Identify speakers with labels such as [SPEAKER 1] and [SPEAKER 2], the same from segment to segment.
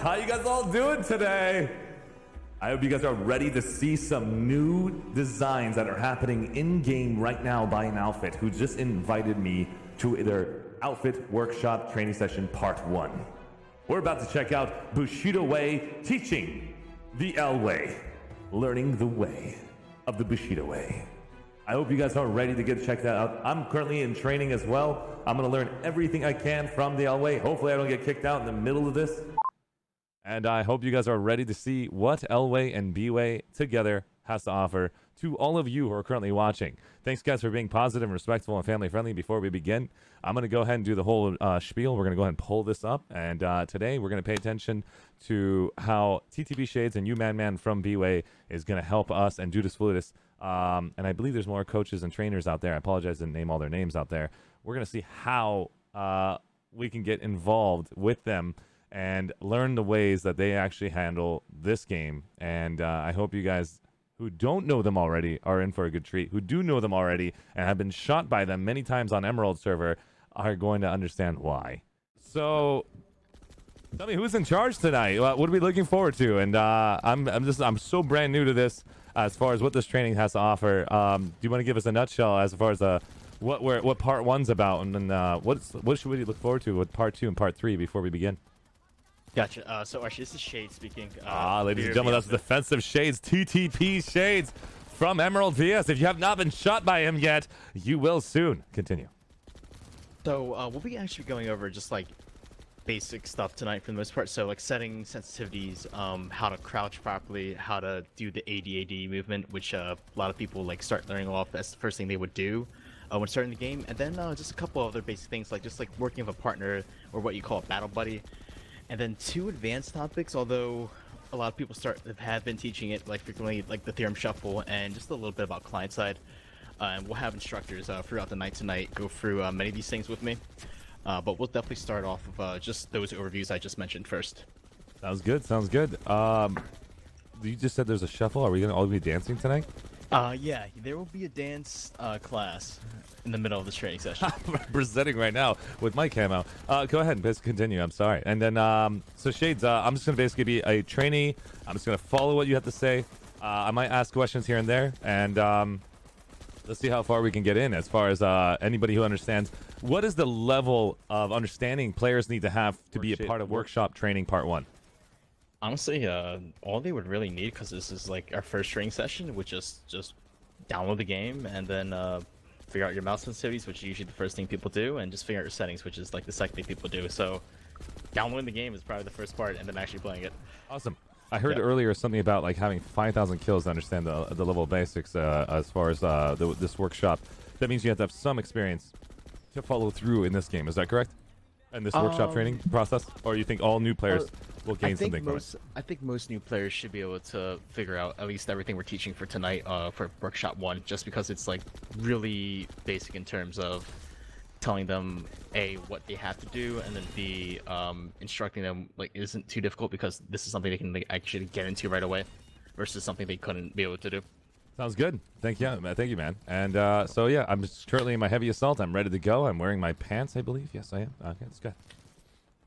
[SPEAKER 1] How you guys all doing today? I hope you guys are ready to see some new designs that are happening in-game right now by an outfit who just invited me to their outfit workshop training session part 1. We're about to check out Bushido way teaching the L way, learning the way of the Bushido way. I hope you guys are ready to check that out. I'm currently in training as well. I'm gonna learn everything I can from the L way. Hopefully I don't get kicked out in the middle of this. And I hope you guys are ready to see what L-Way and B-Way together has to offer to all of you who are currently watching. Thanks, guys, for being positive and respectful and family-friendly. Before we begin, I'm going to go ahead and do the whole spiel. We're going to go ahead and pull this up. And today, we're going to pay attention to how TTB Shades and you, Madman, from B-Way is going to help us and Dudisfludis. And I believe there's more coaches and trainers out there. I apologize, I didn't name all their names out there. We're going to see how we can get involved with them and learn the ways that they actually handle this game. And I hope you guys who don't know them already are in for a good treat. Who do know them already and have been shot by them many times on Emerald server are going to understand why. So tell me, who's in charge tonight? What are we looking forward to? And I'm so brand new to this as far as what this training has to offer. Do you want to give us a nutshell as far as what part 1's about, and then what should we look forward to with part 2 and part 3 before we begin?
[SPEAKER 2] Gotcha. So Arshee, this is Shades speaking.
[SPEAKER 1] Ladies and gentlemen, that's Defensive Shades, TTP Shades from Emerald VS. If you have not been shot by him yet, you will soon. Continue.
[SPEAKER 2] So we'll be actually going over just like basic stuff tonight for the most part. So like setting sensitivities, how to crouch properly, how to do the AD movement, which a lot of people like start learning off. That's the first thing they would do when starting the game. And then just a couple other basic things like just like working with a partner or what you call a battle buddy. And then 2 advanced topics, although a lot of people have been teaching it like frequently, like the theorem shuffle and just a little bit about client side. And we'll have instructors throughout the night tonight go through many of these things with me. But we'll definitely start off with just those overviews I just mentioned first.
[SPEAKER 1] Sounds good. Sounds good. You just said there's a shuffle. Are we going to all be dancing tonight?
[SPEAKER 2] Yeah, there will be a dance class in the middle of this training session.
[SPEAKER 1] I'm presenting right now with my camo. Go ahead and basically continue. I'm sorry. And then, so Shades, I'm just going to basically be a trainee. I'm just going to follow what you have to say. I might ask questions here and there. And let's see how far we can get in as far as anybody who understands. What is the level of understanding players need to have to be a part of workshop training part 1?
[SPEAKER 2] Honestly, all they would really need, because this is like our first training session, would just download the game and then figure out your mouse sensitivities, which is usually the first thing people do, and just figure out your settings, which is like the second thing people do. So downloading the game is probably the first part, and then actually playing it.
[SPEAKER 1] Awesome. I heard earlier something about like having 5,000 kills to understand the level of basics as far as this workshop. That means you have to have some experience to follow through in this game. Is that correct? And this workshop training process, or you think all new players will gain something from it?
[SPEAKER 2] I think most new players should be able to figure out at least everything we're teaching for tonight for workshop 1, just because it's like really basic in terms of telling them A, what they have to do, and then B, instructing them like isn't too difficult, because this is something they can like, actually get into right away versus something they couldn't be able to do.
[SPEAKER 1] Sounds good. Thank you, man. And so yeah, I'm just currently in my heavy assault. I'm ready to go. I'm wearing my pants, I believe. Yes, I am. Okay, let's go.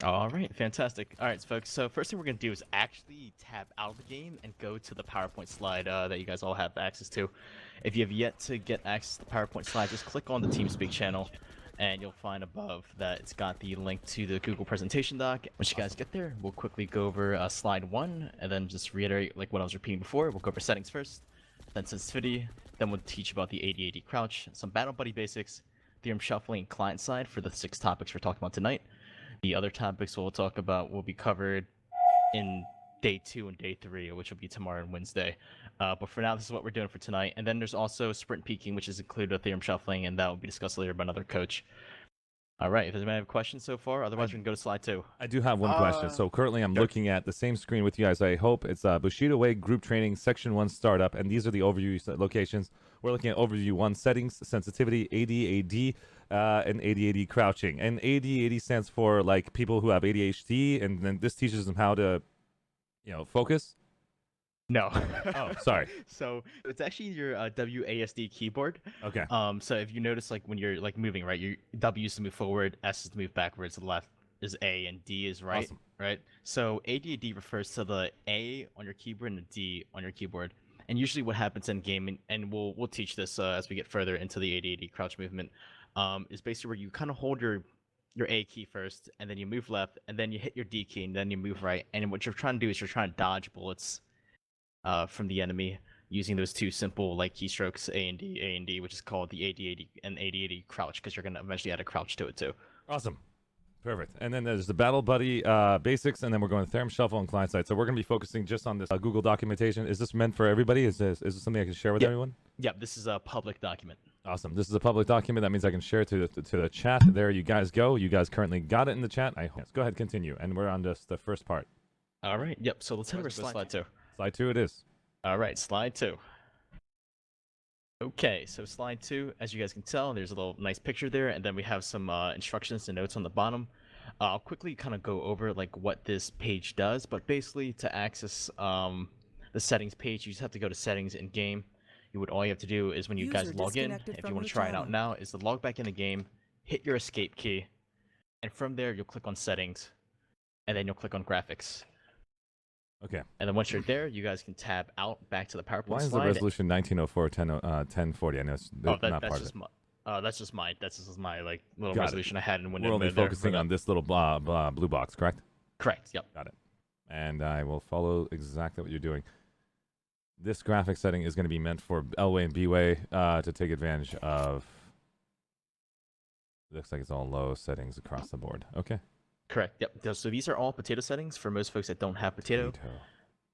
[SPEAKER 2] All right, fantastic. All right, folks. So first thing we're gonna do is actually tab out of the game and go to the PowerPoint slide that you guys all have access to. If you have yet to get access to the PowerPoint slide, just click on the TeamSpeak channel, and you'll find above that it's got the link to the Google presentation doc. Once you guys get there, we'll quickly go over slide 1, and then just reiterate like what I was repeating before. We'll go over settings first, then sensitivity, then we'll teach about the AD crouch, some battle buddy basics, theorem shuffling, client side for the 6 topics we're talking about tonight. The other topics we'll talk about will be covered in day 2 and day 3, which will be tomorrow and Wednesday. But for now, this is what we're doing for tonight. And then there's also sprint peaking, which is included with theorem shuffling, and that will be discussed later by another coach. All right, if there's any questions so far, otherwise we can go to slide 2.
[SPEAKER 1] I do have one question. So currently I'm looking at the same screen with you guys. I hope it's Bushido Way Group Training Section 1 Startup, and these are the overview locations. We're looking at overview 1 settings, sensitivity, AD, and AD crouching. And AD stands for like people who have ADHD, and then this teaches them how to, focus.
[SPEAKER 2] No.
[SPEAKER 1] Oh, sorry.
[SPEAKER 2] So it's actually your WASD keyboard.
[SPEAKER 1] Okay.
[SPEAKER 2] So if you notice, like when you're like moving, right, your W is to move forward, S is to move backwards to the left, is A and D is right.
[SPEAKER 1] Awesome.
[SPEAKER 2] Right. So ADAD refers to the A on your keyboard and the D on your keyboard. And usually, what happens in gaming, and we'll teach this as we get further into the ADAD crouch movement, is basically where you kind of hold your A key first, and then you move left, and then you hit your D key, and then you move right. And what you're trying to do is you're trying to dodge bullets from the enemy using those two simple like keystrokes A and D, which is called the AD80 and AD80 crouch, because you're gonna eventually add a crouch to it too.
[SPEAKER 1] Awesome. Perfect. And then there's the Battle Buddy basics, and then we're going to Theorem Shuffle and client side. So we're going to be focusing just on this Google documentation. Is this meant for everybody? Is this something I can share with everyone?
[SPEAKER 2] Yep, this is a public document.
[SPEAKER 1] Awesome. This is a public document. That means I can share it to the chat. There you guys go. You guys currently got it in the chat. Yes, go ahead, continue. And we're on just the first part.
[SPEAKER 2] All right. Yep. So let's head over to slide 2.
[SPEAKER 1] Slide 2 it is.
[SPEAKER 2] All right. Slide 2. Okay, so slide 2, as you guys can tell, there's a little nice picture there, and then we have some instructions and notes on the bottom. I'll quickly kind of go over like what this page does, but basically to access the settings page, you just have to go to settings in game. All you have to do is when you guys log in, if you want to try it out now, is to log back in the game, hit your escape key, and from there you'll click on settings, and then you'll click on graphics.
[SPEAKER 1] Okay.
[SPEAKER 2] And then once you're there, you guys can tab out back to the PowerPoint
[SPEAKER 1] Why is
[SPEAKER 2] slide.
[SPEAKER 1] the resolution 1904 1040? I know it's not part of it.
[SPEAKER 2] That's just my like little
[SPEAKER 1] Got
[SPEAKER 2] resolution I had in Windows.
[SPEAKER 1] We're only focusing on this little blue box, correct?
[SPEAKER 2] Correct. Yep.
[SPEAKER 1] Got it. And I will follow exactly what you're doing. This graphic setting is going to be meant for LWAE and BWAE to take advantage of. Looks like it's all low settings across the board. Okay.
[SPEAKER 2] Correct. Yep. So these are all potato settings for most folks that don't have potato.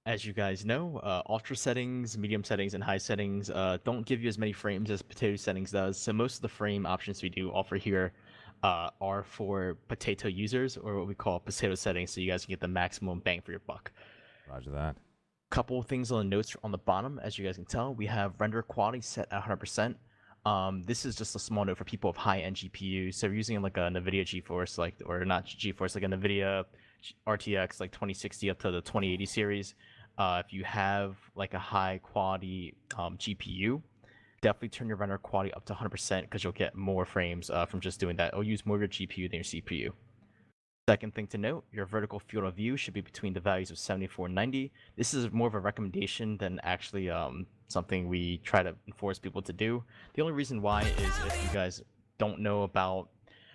[SPEAKER 2] As you guys know, ultra settings, medium settings, and high settings don't give you as many frames as potato settings does. So most of the frame options we do offer here are for potato users, or what we call potato settings, so you guys can get the maximum bang for your buck.
[SPEAKER 1] Roger that.
[SPEAKER 2] Couple of things on the notes on the bottom. As you guys can tell, we have render quality set at 100%. This is just a small note for people with high-end GPUs. So we're using like a NVIDIA GeForce, or not GeForce, like a NVIDIA RTX like 2060 up to the 2080 series. If you have like a high-quality GPU, definitely turn your render quality up to 100% because you'll get more frames from just doing that. It'll use more of your GPU than your CPU. Second thing to note, your vertical field of view should be between the values of 74 and 90. This is more of a recommendation than actually something we try to enforce people to do. The only reason why is if you guys don't know about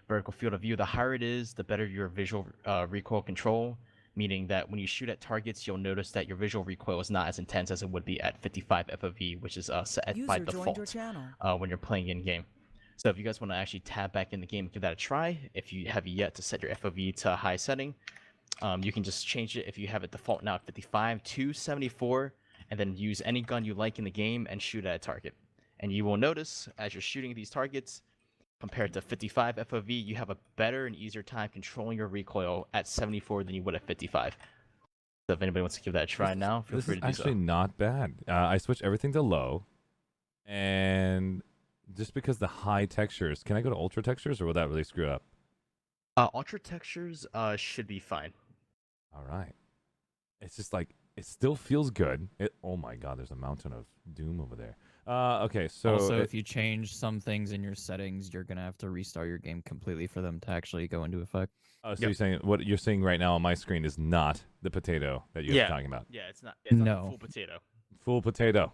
[SPEAKER 2] vertical field of view, the higher it is, the better your visual recoil control, meaning that when you shoot at targets, you'll notice that your visual recoil is not as intense as it would be at 55 FOV, which is set by default when you're playing in-game. So if you guys want to actually tab back in the game and give that a try, if you have yet to set your FOV to a high setting, you can just change it if you have it default now at 55 to 74, and then use any gun you like in the game and shoot at a target. And you will notice as you're shooting these targets, compared to 55 FOV, you have a better and easier time controlling your recoil at 74 than you would at 55. So if anybody wants to give that a try now, feel free to do so.
[SPEAKER 1] This is actually not bad. I switched everything to low, and just because the high textures, can I go to ultra textures, or will that really screw up?
[SPEAKER 2] Ultra textures should be fine.
[SPEAKER 1] All right. It's just like, it still feels good. Oh my god, there's a mountain of doom over there. Okay, so
[SPEAKER 3] also, if you change some things in your settings, you're gonna have to restart your game completely for them to actually go into effect.
[SPEAKER 1] So you're saying what you're seeing right now on my screen is not the potato that you're talking about?
[SPEAKER 2] Yeah, it's not. It's
[SPEAKER 3] No.
[SPEAKER 2] not full potato.
[SPEAKER 1] Full potato.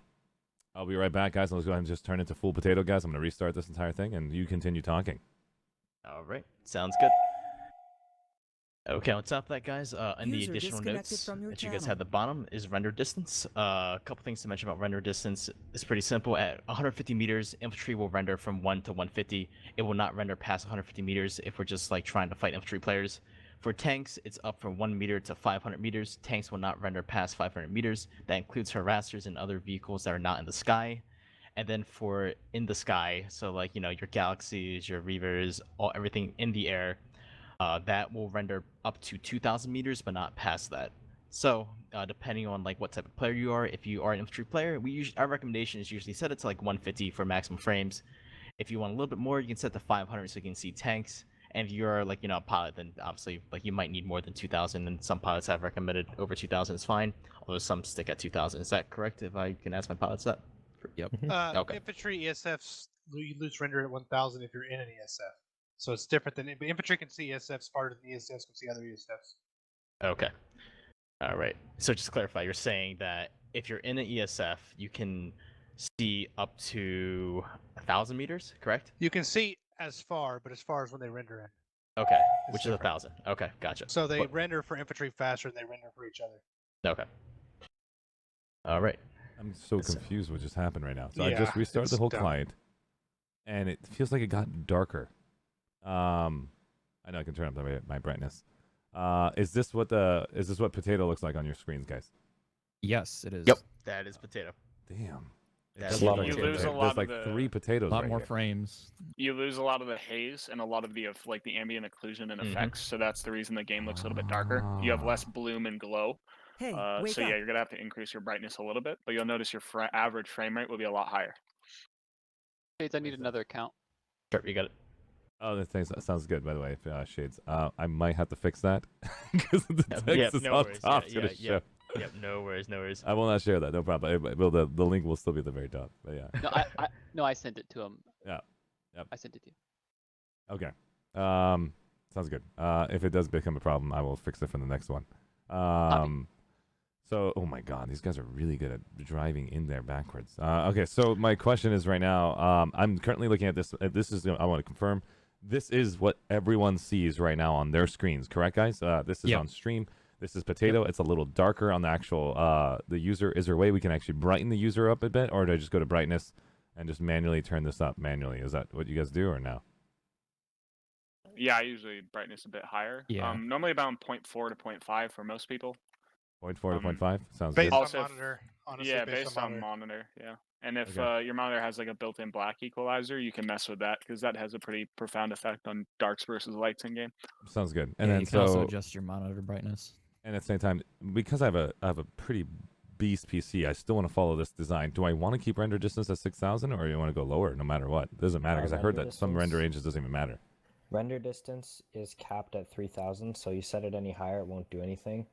[SPEAKER 1] I'll be right back, guys. Let's go ahead and just turn it to full potato, guys. I'm gonna restart this entire thing, and you continue talking.
[SPEAKER 2] All right, sounds good. Okay, on top of that, guys, in the additional notes that you guys have at the bottom is render distance. A couple things to mention about render distance. It's pretty simple. At 150 meters, infantry will render from 1 to 150. It will not render past 150 meters if we're just like trying to fight infantry players. For tanks, it's up from 1 meter to 500 meters. Tanks will not render past 500 meters. That includes harassers and other vehicles that are not in the sky. And then for in the sky, so like, you know, your galaxies, your reavers, everything in the air, that will render up to 2,000 meters, but not past that. So, depending on like what type of player you are, if you are an infantry player, our recommendation is usually set it to like 150 for maximum frames. If you want a little bit more, you can set to 500 so you can see tanks. And if you're like, you know, a pilot, then obviously like you might need more than 2,000, and some pilots have recommended over 2,000 is fine, although some stick at 2,000. Is that correct? If I can ask my pilots that?
[SPEAKER 3] Yep.
[SPEAKER 2] Okay.
[SPEAKER 4] Infantry ESFs, you lose render at 1,000 if you're in an ESF. So it's different than infantry can see ESFs, Spartans and ESFs can see other ESFs.
[SPEAKER 2] Okay. All right. So just to clarify, you're saying that if you're in an ESF, you can see up to 1,000 meters, correct?
[SPEAKER 4] You can see as far, but as far as when they render in.
[SPEAKER 2] Okay,
[SPEAKER 4] It's
[SPEAKER 2] which
[SPEAKER 4] different.
[SPEAKER 2] is 1,000. Okay, gotcha.
[SPEAKER 4] So they render for infantry faster than they render for each other.
[SPEAKER 2] Okay. All right.
[SPEAKER 1] I'm so confused what just happened right now. So I
[SPEAKER 4] Yeah,
[SPEAKER 1] just restarted the
[SPEAKER 4] it's
[SPEAKER 1] whole
[SPEAKER 4] dumb.
[SPEAKER 1] client, and it feels like it got darker. I know I can turn up my brightness. Is this what potato looks like on your screens, guys?
[SPEAKER 3] Yes, it is.
[SPEAKER 2] Yep. That is potato.
[SPEAKER 1] Damn.
[SPEAKER 2] That's
[SPEAKER 5] You
[SPEAKER 2] lose
[SPEAKER 5] a lot
[SPEAKER 1] There's
[SPEAKER 5] of
[SPEAKER 1] like
[SPEAKER 5] the-
[SPEAKER 1] 3 potatoes.
[SPEAKER 3] A lot
[SPEAKER 1] right
[SPEAKER 3] more
[SPEAKER 1] here.
[SPEAKER 3] frames.
[SPEAKER 5] You lose a lot of the haze and a lot of the the ambient occlusion and
[SPEAKER 2] Mhm.
[SPEAKER 5] effects, so that's the reason the game looks a little bit darker. You have less bloom and glow.
[SPEAKER 6] Hey,
[SPEAKER 5] So
[SPEAKER 6] wake
[SPEAKER 5] yeah,
[SPEAKER 6] up.
[SPEAKER 5] you're gonna have to increase your brightness a little bit, but you'll notice your average frame rate will be a lot higher.
[SPEAKER 7] Shades, I need another account.
[SPEAKER 2] Sure, you got it.
[SPEAKER 1] Oh, that sounds good, by the way, Shades. I might have to fix that because the text
[SPEAKER 2] Yep,
[SPEAKER 1] is
[SPEAKER 2] no
[SPEAKER 1] on
[SPEAKER 2] worries.
[SPEAKER 1] top
[SPEAKER 2] Yeah,
[SPEAKER 1] to the
[SPEAKER 2] yeah,
[SPEAKER 1] show.
[SPEAKER 2] Yep, no worries, no worries.
[SPEAKER 1] I will not share that. No problem. The link will still be at the very top. But yeah.
[SPEAKER 7] No, I sent it to him.
[SPEAKER 1] Yeah. Yep.
[SPEAKER 7] I sent it to you.
[SPEAKER 1] Okay. Sounds good. If it does become a problem, I will fix it for the next one. So, oh my God, these guys are really good at driving in there backwards. Okay, so my question is right now, I'm currently looking at this. This is, I want to confirm, this is what everyone sees right now on their screens, correct, guys? This is
[SPEAKER 3] Yep.
[SPEAKER 1] on stream. This is potato. It's a little darker on the actual, the user. Is there a way we can actually brighten the user up a bit, or do I just go to brightness and just manually turn this up manually? Is that what you guys do, or no?
[SPEAKER 5] Yeah, I usually brightness a bit higher.
[SPEAKER 3] Yeah.
[SPEAKER 5] Normally about 0.4 to 0.5 for most people.
[SPEAKER 1] 0.4 to 0.5? Sounds
[SPEAKER 4] Based
[SPEAKER 1] good.
[SPEAKER 4] on
[SPEAKER 5] Also,
[SPEAKER 4] monitor, honestly,
[SPEAKER 5] yeah,
[SPEAKER 4] based on monitor.
[SPEAKER 5] Yeah. And if
[SPEAKER 1] Okay.
[SPEAKER 5] your monitor has like a built-in black equalizer, you can mess with that because that has a pretty profound effect on darks versus lights in game.
[SPEAKER 1] Sounds good. And
[SPEAKER 3] Yeah,
[SPEAKER 1] then
[SPEAKER 3] you can also
[SPEAKER 1] so,
[SPEAKER 3] adjust your monitor brightness.
[SPEAKER 1] and at the same time, because I have a pretty beast PC, I still want to follow this design. Do I want to keep render distance at 6,000, or do you want to go lower no matter what? It doesn't matter because I heard
[SPEAKER 8] Render
[SPEAKER 1] that some render
[SPEAKER 8] distance?
[SPEAKER 1] ranges doesn't even matter.
[SPEAKER 8] Render distance is capped at 3,000, so you set it any higher, it won't do anything.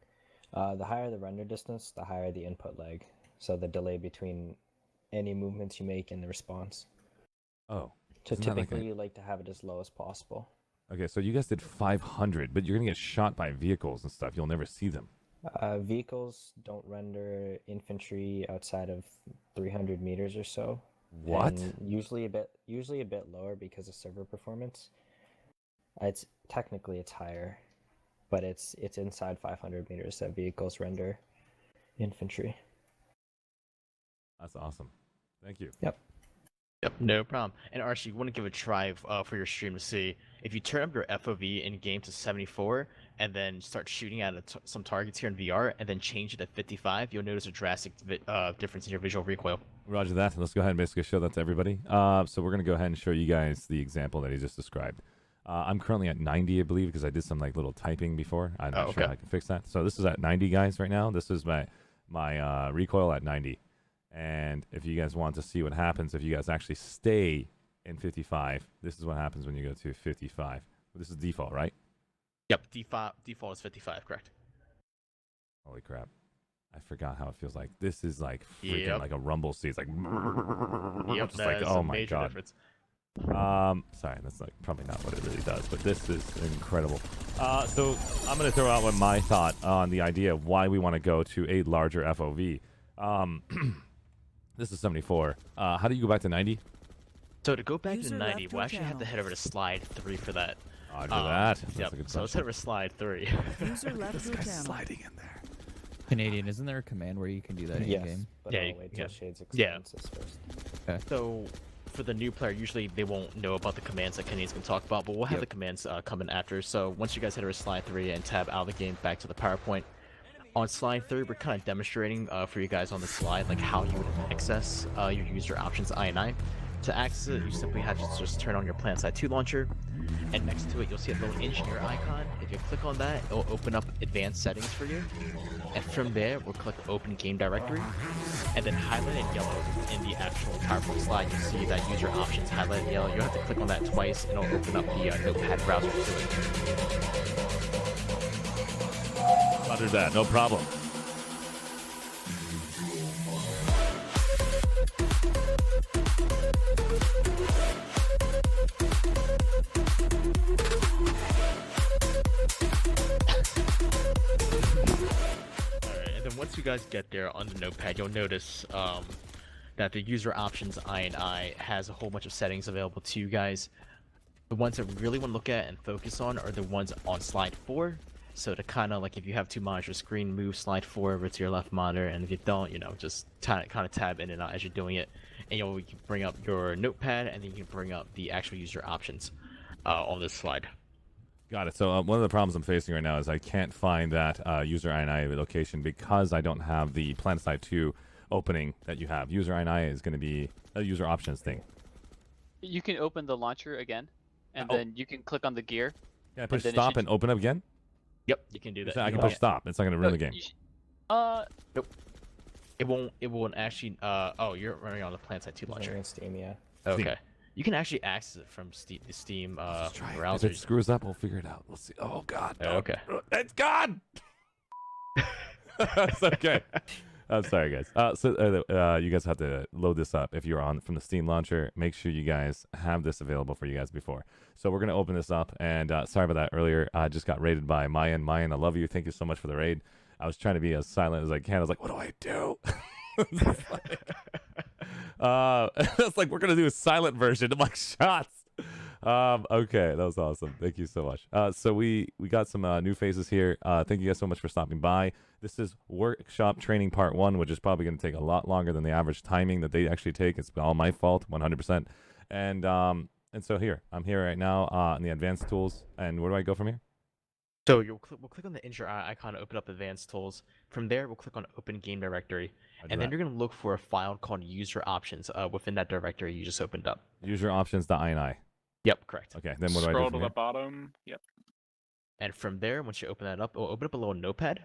[SPEAKER 8] The higher the render distance, the higher the input lag. So the delay between any movements you make and the response.
[SPEAKER 1] Oh.
[SPEAKER 8] So
[SPEAKER 1] Isn't that like
[SPEAKER 8] typically you like to have it as low as possible.
[SPEAKER 1] Okay, so you guys did 500, but you're going to get shot by vehicles and stuff. You'll never see them.
[SPEAKER 8] Vehicles don't render infantry outside of 300 meters or so.
[SPEAKER 1] What?
[SPEAKER 8] And usually a bit lower because of server performance. It's technically it's higher, but it's inside 500 meters that vehicles render infantry.
[SPEAKER 1] That's awesome. Thank you.
[SPEAKER 2] Yep, no problem. And Arshee, you want to give a try for your stream to see if you turn up your FOV in game to 74 and then start shooting at some targets here in VR and then change it to 55, you'll notice a drastic difference in your visual recoil.
[SPEAKER 1] Roger that. Let's go ahead and basically show that to everybody. So we're going to go ahead and show you guys the example that he just described. I'm currently at 90, I believe, because I did some like little typing before. I'm not sure I can fix that. So this is at 90, guys, right now. This is my recoil at 90. And if you guys want to see what happens if you guys actually stay in 55, this is what happens when you go to 55. This is default, right?
[SPEAKER 2] Yep, default is 55, correct?
[SPEAKER 1] Holy crap. I forgot how it feels like. This is like freaking
[SPEAKER 2] Yep.
[SPEAKER 1] like a rumble seat. It's like,
[SPEAKER 2] Yep,
[SPEAKER 1] just
[SPEAKER 2] that
[SPEAKER 1] like,
[SPEAKER 2] is
[SPEAKER 1] oh
[SPEAKER 2] a
[SPEAKER 1] my
[SPEAKER 2] major
[SPEAKER 1] God.
[SPEAKER 2] difference.
[SPEAKER 1] Sorry, that's like probably not what it really does, but this is incredible. So I'm going to throw out what my thought on the idea of why we want to go to a larger FOV. This is 74. How do you go back to 90?
[SPEAKER 2] So to go back
[SPEAKER 6] User
[SPEAKER 2] to 90,
[SPEAKER 6] left
[SPEAKER 2] we'll
[SPEAKER 6] your
[SPEAKER 2] actually have to
[SPEAKER 6] channel.
[SPEAKER 2] head over to slide 3 for that.
[SPEAKER 1] Roger that. That's
[SPEAKER 2] Yep,
[SPEAKER 1] a good
[SPEAKER 2] so let's
[SPEAKER 1] question.
[SPEAKER 2] head over to slide 3.
[SPEAKER 6] User left your channel.
[SPEAKER 1] Sliding in there.
[SPEAKER 3] Canadian, isn't there a command where you can do that in
[SPEAKER 8] Yes,
[SPEAKER 3] game?
[SPEAKER 8] but
[SPEAKER 2] Yeah,
[SPEAKER 8] I'll
[SPEAKER 2] you-
[SPEAKER 8] wait
[SPEAKER 2] yeah.
[SPEAKER 8] till Shades
[SPEAKER 2] Yeah.
[SPEAKER 8] explains this first.
[SPEAKER 2] So for the new player, usually they won't know about the commands that Canadians can talk about, but we'll have
[SPEAKER 3] Yep.
[SPEAKER 2] the commands come in after. So once you guys head over to slide 3 and tab out of the game back to the PowerPoint, on slide 3, we're kind of demonstrating for you guys on the slide like how you would access your user options INI. To access it, you simply have to just turn on your PlanSide 2 launcher, and next to it you'll see a little engineer icon. If you click on that, it'll open up advanced settings for you, and from there we'll click open game directory, and then highlight in yellow in the actual PowerPoint slide you'll see that user options highlighted in yellow. You'll have to click on that twice, and it'll open up the notepad browser to it.
[SPEAKER 1] Roger that. No problem.
[SPEAKER 2] then once you guys get there on the notepad, you'll notice that the user options I has a whole bunch of settings available to you guys. The ones that we really want to look at and focus on are the ones on slide 4. So to kind of like, if you have 2 monitor screen, move slide 4 over to your left monitor, and if you don't, you know, just kind of tab in and out as you're doing it. And you can bring up your notepad, and then you can bring up the actual user options on this slide.
[SPEAKER 1] Got it. So one of the problems I'm facing right now is I can't find that user INI location because I don't have the Planet Side 2 opening that you have. User INI is going to be a user options thing.
[SPEAKER 7] You can open the launcher again, and then you can click on the gear.
[SPEAKER 1] Yeah, push stop and open up again?
[SPEAKER 2] Yep, you can do that.
[SPEAKER 1] I can push stop. It's not going to ruin the game.
[SPEAKER 2] Nope. It won't actually. Oh, you're running on the Planet Side 2 launcher.
[SPEAKER 8] Steam, yeah.
[SPEAKER 2] Okay.
[SPEAKER 1] Steam.
[SPEAKER 2] You can actually access it from the Steam browser.
[SPEAKER 1] If it screws up, we'll figure it out. We'll see. Oh God. No.
[SPEAKER 2] Okay.
[SPEAKER 1] It's gone. It's okay. I'm sorry, guys. So you guys have to load this up if you're on from the Steam launcher. Make sure you guys have this available for you guys before. So we're gonna open this up, and sorry about that earlier. I just got raided by Mayan. Mayan, I love you. Thank you so much for the raid. I was trying to be as silent as I can. I was like, what do I do? It's like we're gonna do a silent version of my shots. Okay, that was awesome. Thank you so much. So we got some new faces here. Thank you guys so much for stopping by. This is workshop training part 1, which is probably going to take a lot longer than the average timing that they actually take. It's all my fault, 100%. And so I'm here right now in the advanced tools. And where do I go from here?
[SPEAKER 2] So we'll click on the enter icon to open up advanced tools. From there, we'll click on open game directory, and then you're going to look for a file called user options within that directory you just opened up.
[SPEAKER 1] User options.ini.
[SPEAKER 2] Yep, correct.
[SPEAKER 1] Okay, then what do I do
[SPEAKER 5] Scroll
[SPEAKER 1] from
[SPEAKER 5] to
[SPEAKER 1] here?
[SPEAKER 5] the bottom. Yep.
[SPEAKER 2] And from there, once you open that up, it will open up a little notepad.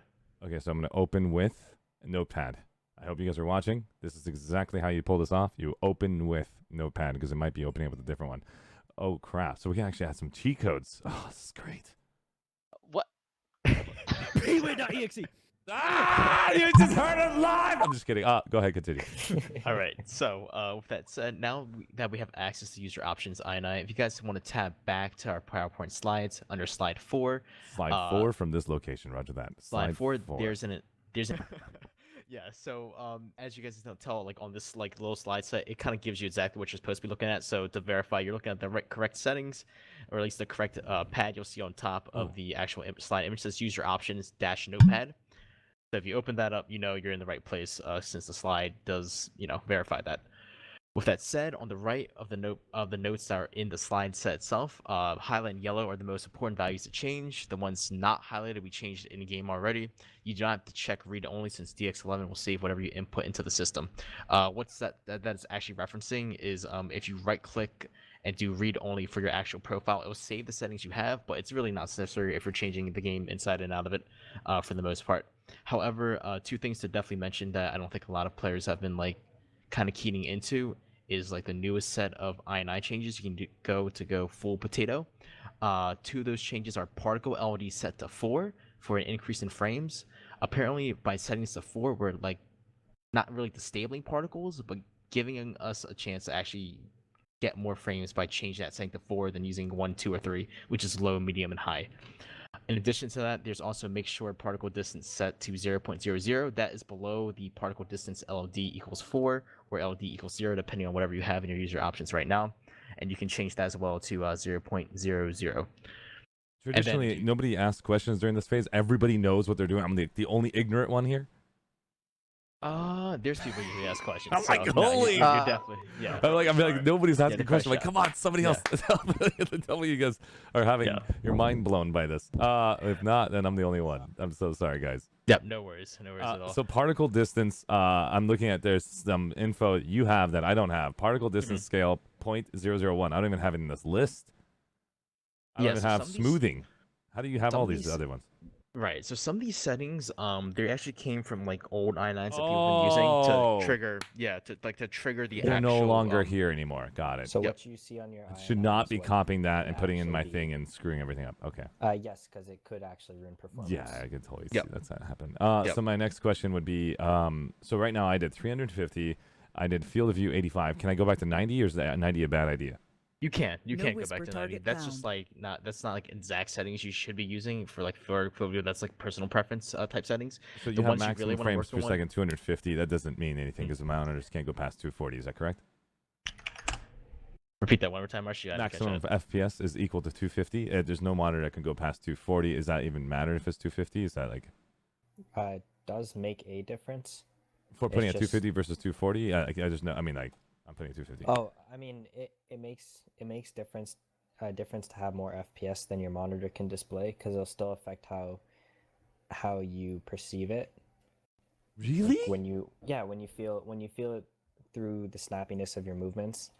[SPEAKER 1] Okay, so I'm going to open with Notepad. I hope you guys are watching. This is exactly how you pull this off. You open with Notepad because it might be opening up with a different one. Oh, crap. So we can actually add some cheat codes. Oh, this is great.
[SPEAKER 7] What?
[SPEAKER 3] BWAE.exe.
[SPEAKER 1] You just heard it live! I'm just kidding. Go ahead, continue.
[SPEAKER 2] All right. So with that said, now that we have access to user options INI, if you guys want to tab back to our PowerPoint slides under slide 4.
[SPEAKER 1] Slide 4 from this location. Roger that.
[SPEAKER 2] Slide 4. There's an yeah. So as you guys can tell, like on this like little slide set, it kind of gives you exactly what you're supposed to be looking at. So to verify you're looking at the correct settings, or at least the correct pad, you'll see on top of the actual slide image says user options - notepad. So if you open that up, you know you're in the right place since the slide does, verify that. With that said, on the right of the notes that are in the slide set itself, highlight and yellow are the most important values to change. The ones not highlighted, we changed in game already. You do not have to check read only since DX11 will save whatever you input into the system. What's that is actually referencing is if you right click and do read only for your actual profile, it will save the settings you have, but it's really not necessary if you're changing the game inside and out of it for the most part. However, 2 things to definitely mention that I don't think a lot of players have been like kind of keying into is like the newest set of INI changes. You can go full potato. 2 of those changes are particle LD set to 4 for an increase in frames. Apparently, by setting this to 4, we're like not really disabling particles, but giving us a chance to actually get more frames by changing that setting to 4 than using 1, 2, or 3, which is low, medium, and high. In addition to that, there's also make sure particle distance set to 0.00. That is below the particle distance LD equals 4 or LD equals 0, depending on whatever you have in your user options right now. And you can change that as well to 0.00.
[SPEAKER 1] Traditionally, nobody asks questions during this phase. Everybody knows what they're doing. I'm the only ignorant one here.
[SPEAKER 2] There's people usually ask questions.
[SPEAKER 1] I'm like,
[SPEAKER 2] so,
[SPEAKER 1] holy!
[SPEAKER 2] You're definitely, yeah.
[SPEAKER 1] I'm like, nobody's asking a question. Like,
[SPEAKER 2] shot.
[SPEAKER 1] come on, somebody else. Tell me you guys are having your mind blown by this. If not, then I'm the only one. I'm so sorry, guys.
[SPEAKER 2] Yep, no worries at all.
[SPEAKER 1] So particle distance, I'm looking at, there's some info you have that I don't have. Particle distance scale 0.001. I don't even have it in this list. I don't even have smoothing. How do you have all these other ones?
[SPEAKER 2] Right, so some of these settings, they actually came from like old i9s that people have been using to trigger, to trigger the
[SPEAKER 1] They're
[SPEAKER 2] actual.
[SPEAKER 1] no longer here anymore. Got it.
[SPEAKER 8] So what you see on your
[SPEAKER 1] I should not be copying that and putting in my thing and screwing everything up. Okay.
[SPEAKER 8] Yes, because it could actually ruin performance.
[SPEAKER 1] Yeah, I can totally see that's not happen. So my next question would be, so right now I did 350, I did field of view 85. Can I go back to 90, or is that 90 a bad idea?
[SPEAKER 2] You can
[SPEAKER 6] No
[SPEAKER 2] go back
[SPEAKER 6] whisper
[SPEAKER 2] to 90.
[SPEAKER 6] target
[SPEAKER 2] That's just
[SPEAKER 6] found.
[SPEAKER 2] like that's not like exact settings you should be using for like for video. That's like personal preference type settings.
[SPEAKER 1] So
[SPEAKER 2] The
[SPEAKER 1] you have
[SPEAKER 2] ones you
[SPEAKER 1] maximum
[SPEAKER 2] really want to
[SPEAKER 1] frames
[SPEAKER 2] work
[SPEAKER 1] per
[SPEAKER 2] on.
[SPEAKER 1] second 250. That doesn't mean anything because the monitors can't go past 240. Is that correct?
[SPEAKER 2] Repeat that one more time, Arshee.
[SPEAKER 1] Maximum FPS is equal to 250. There's no monitor that can go past 240. Does that even matter if it's 250? Is that like
[SPEAKER 8] It does make a difference.
[SPEAKER 1] for putting
[SPEAKER 8] It's
[SPEAKER 1] at
[SPEAKER 8] just-
[SPEAKER 1] 250 versus 240? I just know. I mean, like I'm putting 250.
[SPEAKER 8] Oh, I mean, it makes difference to have more FPS than your monitor can display because it'll still affect how you perceive it.
[SPEAKER 1] Really?
[SPEAKER 8] When you feel it through the snappiness of your movements,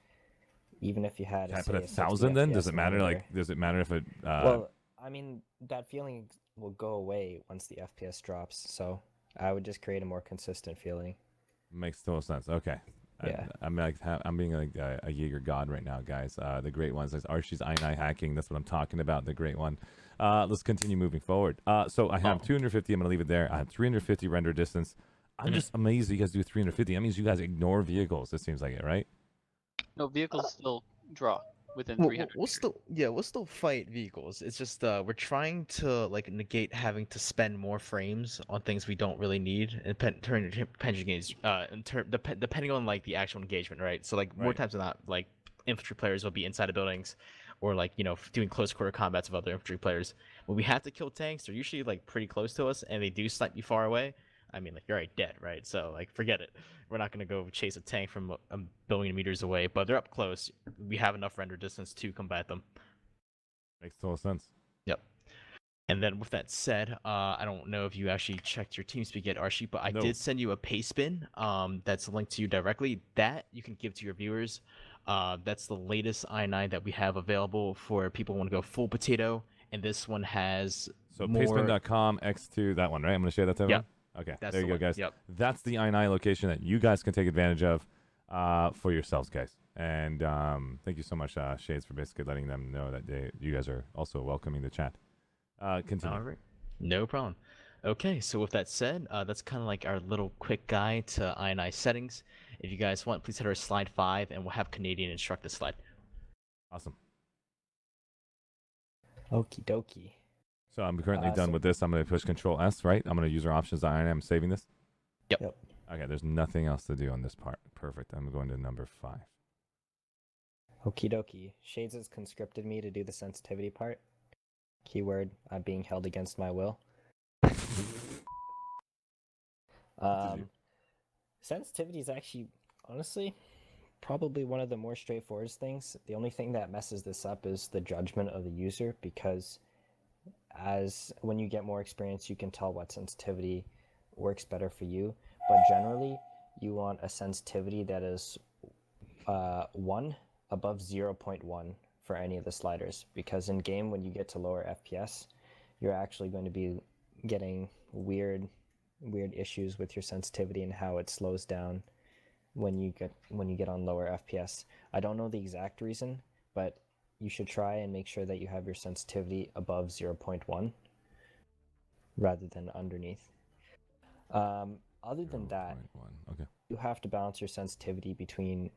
[SPEAKER 8] even if you had
[SPEAKER 1] Can I
[SPEAKER 8] say,
[SPEAKER 1] put
[SPEAKER 8] a 60
[SPEAKER 1] 1,000 then? Does
[SPEAKER 8] FPS
[SPEAKER 1] it matter?
[SPEAKER 8] monitor.
[SPEAKER 1] Like, does it matter if it?
[SPEAKER 8] Well, I mean, that feeling will go away once the FPS drops. So I would just create a more consistent feeling.
[SPEAKER 1] Makes total sense. Okay.
[SPEAKER 8] Yeah.
[SPEAKER 1] I'm like I'm being like a Jaeger god right now, guys. The great ones. Like Arshee's I9 hacking. That's what I'm talking about. The great one. Let's continue moving forward. So I have 250. I'm gonna leave it there. I have 350 render distance. I'm just amazed that you guys do 350. That means you guys ignore vehicles. It seems like it, right?
[SPEAKER 7] No, vehicles still draw within
[SPEAKER 2] We'll
[SPEAKER 7] 300.
[SPEAKER 2] we'll still fight vehicles. It's just we're trying to like negate having to spend more frames on things we don't really need, and depending on like the actual engagement, right? So like more
[SPEAKER 1] Right.
[SPEAKER 2] times than not, like infantry players will be inside of buildings, or like doing close quarter combats with other infantry players. When we have to kill tanks, they're usually like pretty close to us, and they do snipe you far away. I mean, like you're already dead, right? So like forget it. We're not gonna go chase a tank from a billion meters away, but they're up close. We have enough render distance to combat them.
[SPEAKER 1] Makes total sense.
[SPEAKER 2] Yep. And then with that said, I don't know if you actually checked your TeamSpeak yet, Arshee, but I
[SPEAKER 1] No.
[SPEAKER 2] did send you a paste bin that's linked to you directly. That you can give to your viewers. That's the latest i9 that we have available for people who want to go full potato. And this one has
[SPEAKER 1] So
[SPEAKER 2] more...
[SPEAKER 1] pastebin.com X2 that one, right? I'm gonna share that to everyone. Okay,
[SPEAKER 2] That's
[SPEAKER 1] there you
[SPEAKER 2] the
[SPEAKER 1] go,
[SPEAKER 2] one.
[SPEAKER 1] guys.
[SPEAKER 2] Yep.
[SPEAKER 1] That's the I9 location that you guys can take advantage of for yourselves, guys. And thank you so much, Shades, for basically letting them know that you guys are also welcoming the chat. Continue.
[SPEAKER 2] All right. No problem. Okay, so with that said, that's kind of like our little quick guide to INI settings. If you guys want, please hit our slide 5, and we'll have Canadian instruct the slide.
[SPEAKER 1] Awesome.
[SPEAKER 8] Okie dokie.
[SPEAKER 1] So I'm currently done
[SPEAKER 8] so-
[SPEAKER 1] with this. I'm going to push Control S, right? I'm going to use our options. I'm saving this.
[SPEAKER 8] Yep.
[SPEAKER 1] Okay, there's nothing else to do on this part. Perfect. I'm going to number 5.
[SPEAKER 8] Okie dokie. Shades has conscripted me to do the sensitivity part. Keyword, I'm being held against my will. Sensitivity is actually, honestly, probably one of the more straightforward things. The only thing that messes this up is the judgment of the user, because when you get more experience, you can tell what sensitivity works better for you. But generally, you want a sensitivity that is 1 above 0.1 for any of the sliders, because in game, when you get to lower FPS, you're actually going to be getting weird issues with your sensitivity and how it slows down when you get on lower FPS. I don't know the exact reason, but you should try and make sure that you have your sensitivity above 0.1 rather than underneath. Other than that,
[SPEAKER 1] 0.1. Okay.
[SPEAKER 8] you have to balance your sensitivity between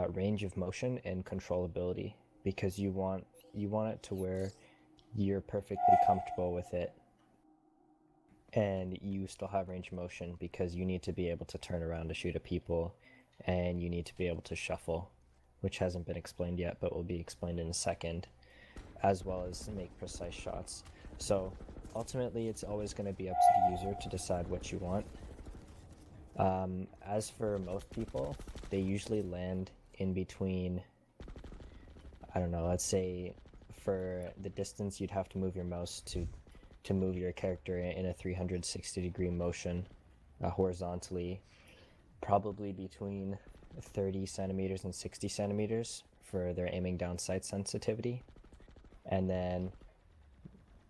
[SPEAKER 8] range of motion and controllability, because you want it to where you're perfectly comfortable with it and you still have range of motion, because you need to be able to turn around to shoot at people, and you need to be able to shuffle, which hasn't been explained yet but will be explained in a second, as well as make precise shots. So ultimately it's always going to be up to the user to decide what you want. As for most people, they usually land in between, I don't know, let's say for the distance you'd have to move your mouse to move your character in a 360 degree motion horizontally, probably between 30 centimeters and 60 centimeters for their aiming down sight sensitivity. And then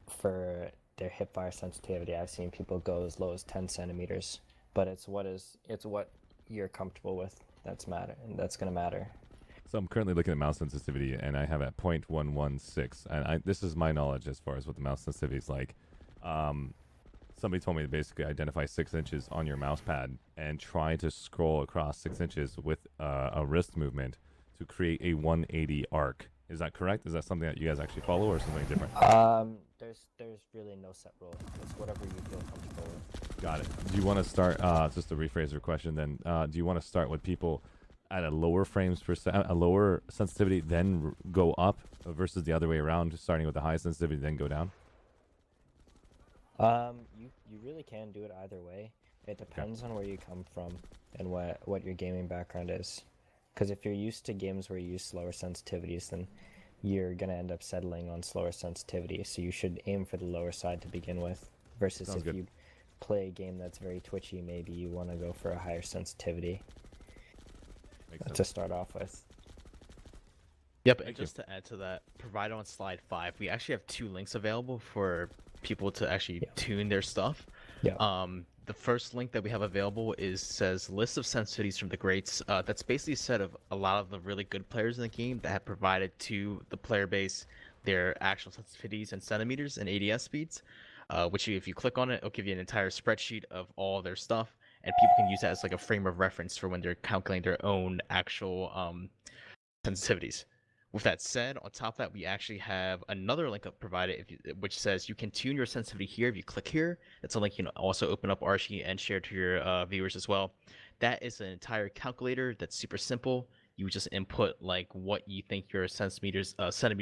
[SPEAKER 8] for their hip fire sensitivity, I've seen people go as low as 10 centimeters, but it's what you're comfortable with that's going to matter.
[SPEAKER 1] So I'm currently looking at mouse sensitivity, and I have at 0.116. And this is my knowledge as far as what the mouse sensitivity is like. Somebody told me to basically identify 6 inches on your mouse pad and try to scroll across 6 inches with a wrist movement to create a 180 arc. Is that correct? Is that something that you guys actually follow, or something different?
[SPEAKER 8] There's really no set rule. It's whatever you feel comfortable with.
[SPEAKER 1] Got it. Do you want to start? Just to rephrase your question, then, do you want to start with people at a lower frames per a lower sensitivity, then go up, versus the other way around, starting with the high sensitivity, then go down?
[SPEAKER 8] You really can do it either way. It depends on where you come from and what your gaming background is. Because if you're used to games where you use slower sensitivities, then you're gonna end up settling on slower sensitivity. So you should aim for the lower side to begin with. Versus
[SPEAKER 1] Sounds
[SPEAKER 8] if
[SPEAKER 1] good.
[SPEAKER 8] you play a game that's very twitchy, maybe you want to go for a higher sensitivity
[SPEAKER 1] Makes sense.
[SPEAKER 8] to start off with.
[SPEAKER 2] Yep, and
[SPEAKER 1] Thank you.
[SPEAKER 2] just to add to that, provided on slide 5, we actually have 2 links available for people to actually tune their stuff.
[SPEAKER 8] Yeah.
[SPEAKER 2] The first link that we have available says list of sensitivities from the greats. That's basically a set of a lot of the really good players in the game that have provided to the player base their actual sensitivities and centimeters and ADS speeds. Which if you click on it, it'll give you an entire spreadsheet of all their stuff, and people can use that as like a frame of reference for when they're calculating their own actual sensitivities. With that said, on top of that, we actually have another link up provided, which says you can tune your sensitivity here. If you click here, that's a link you can also open up Arshee and share to your viewers as well. That is an entire calculator that's super simple. You just input like what you think your centimeters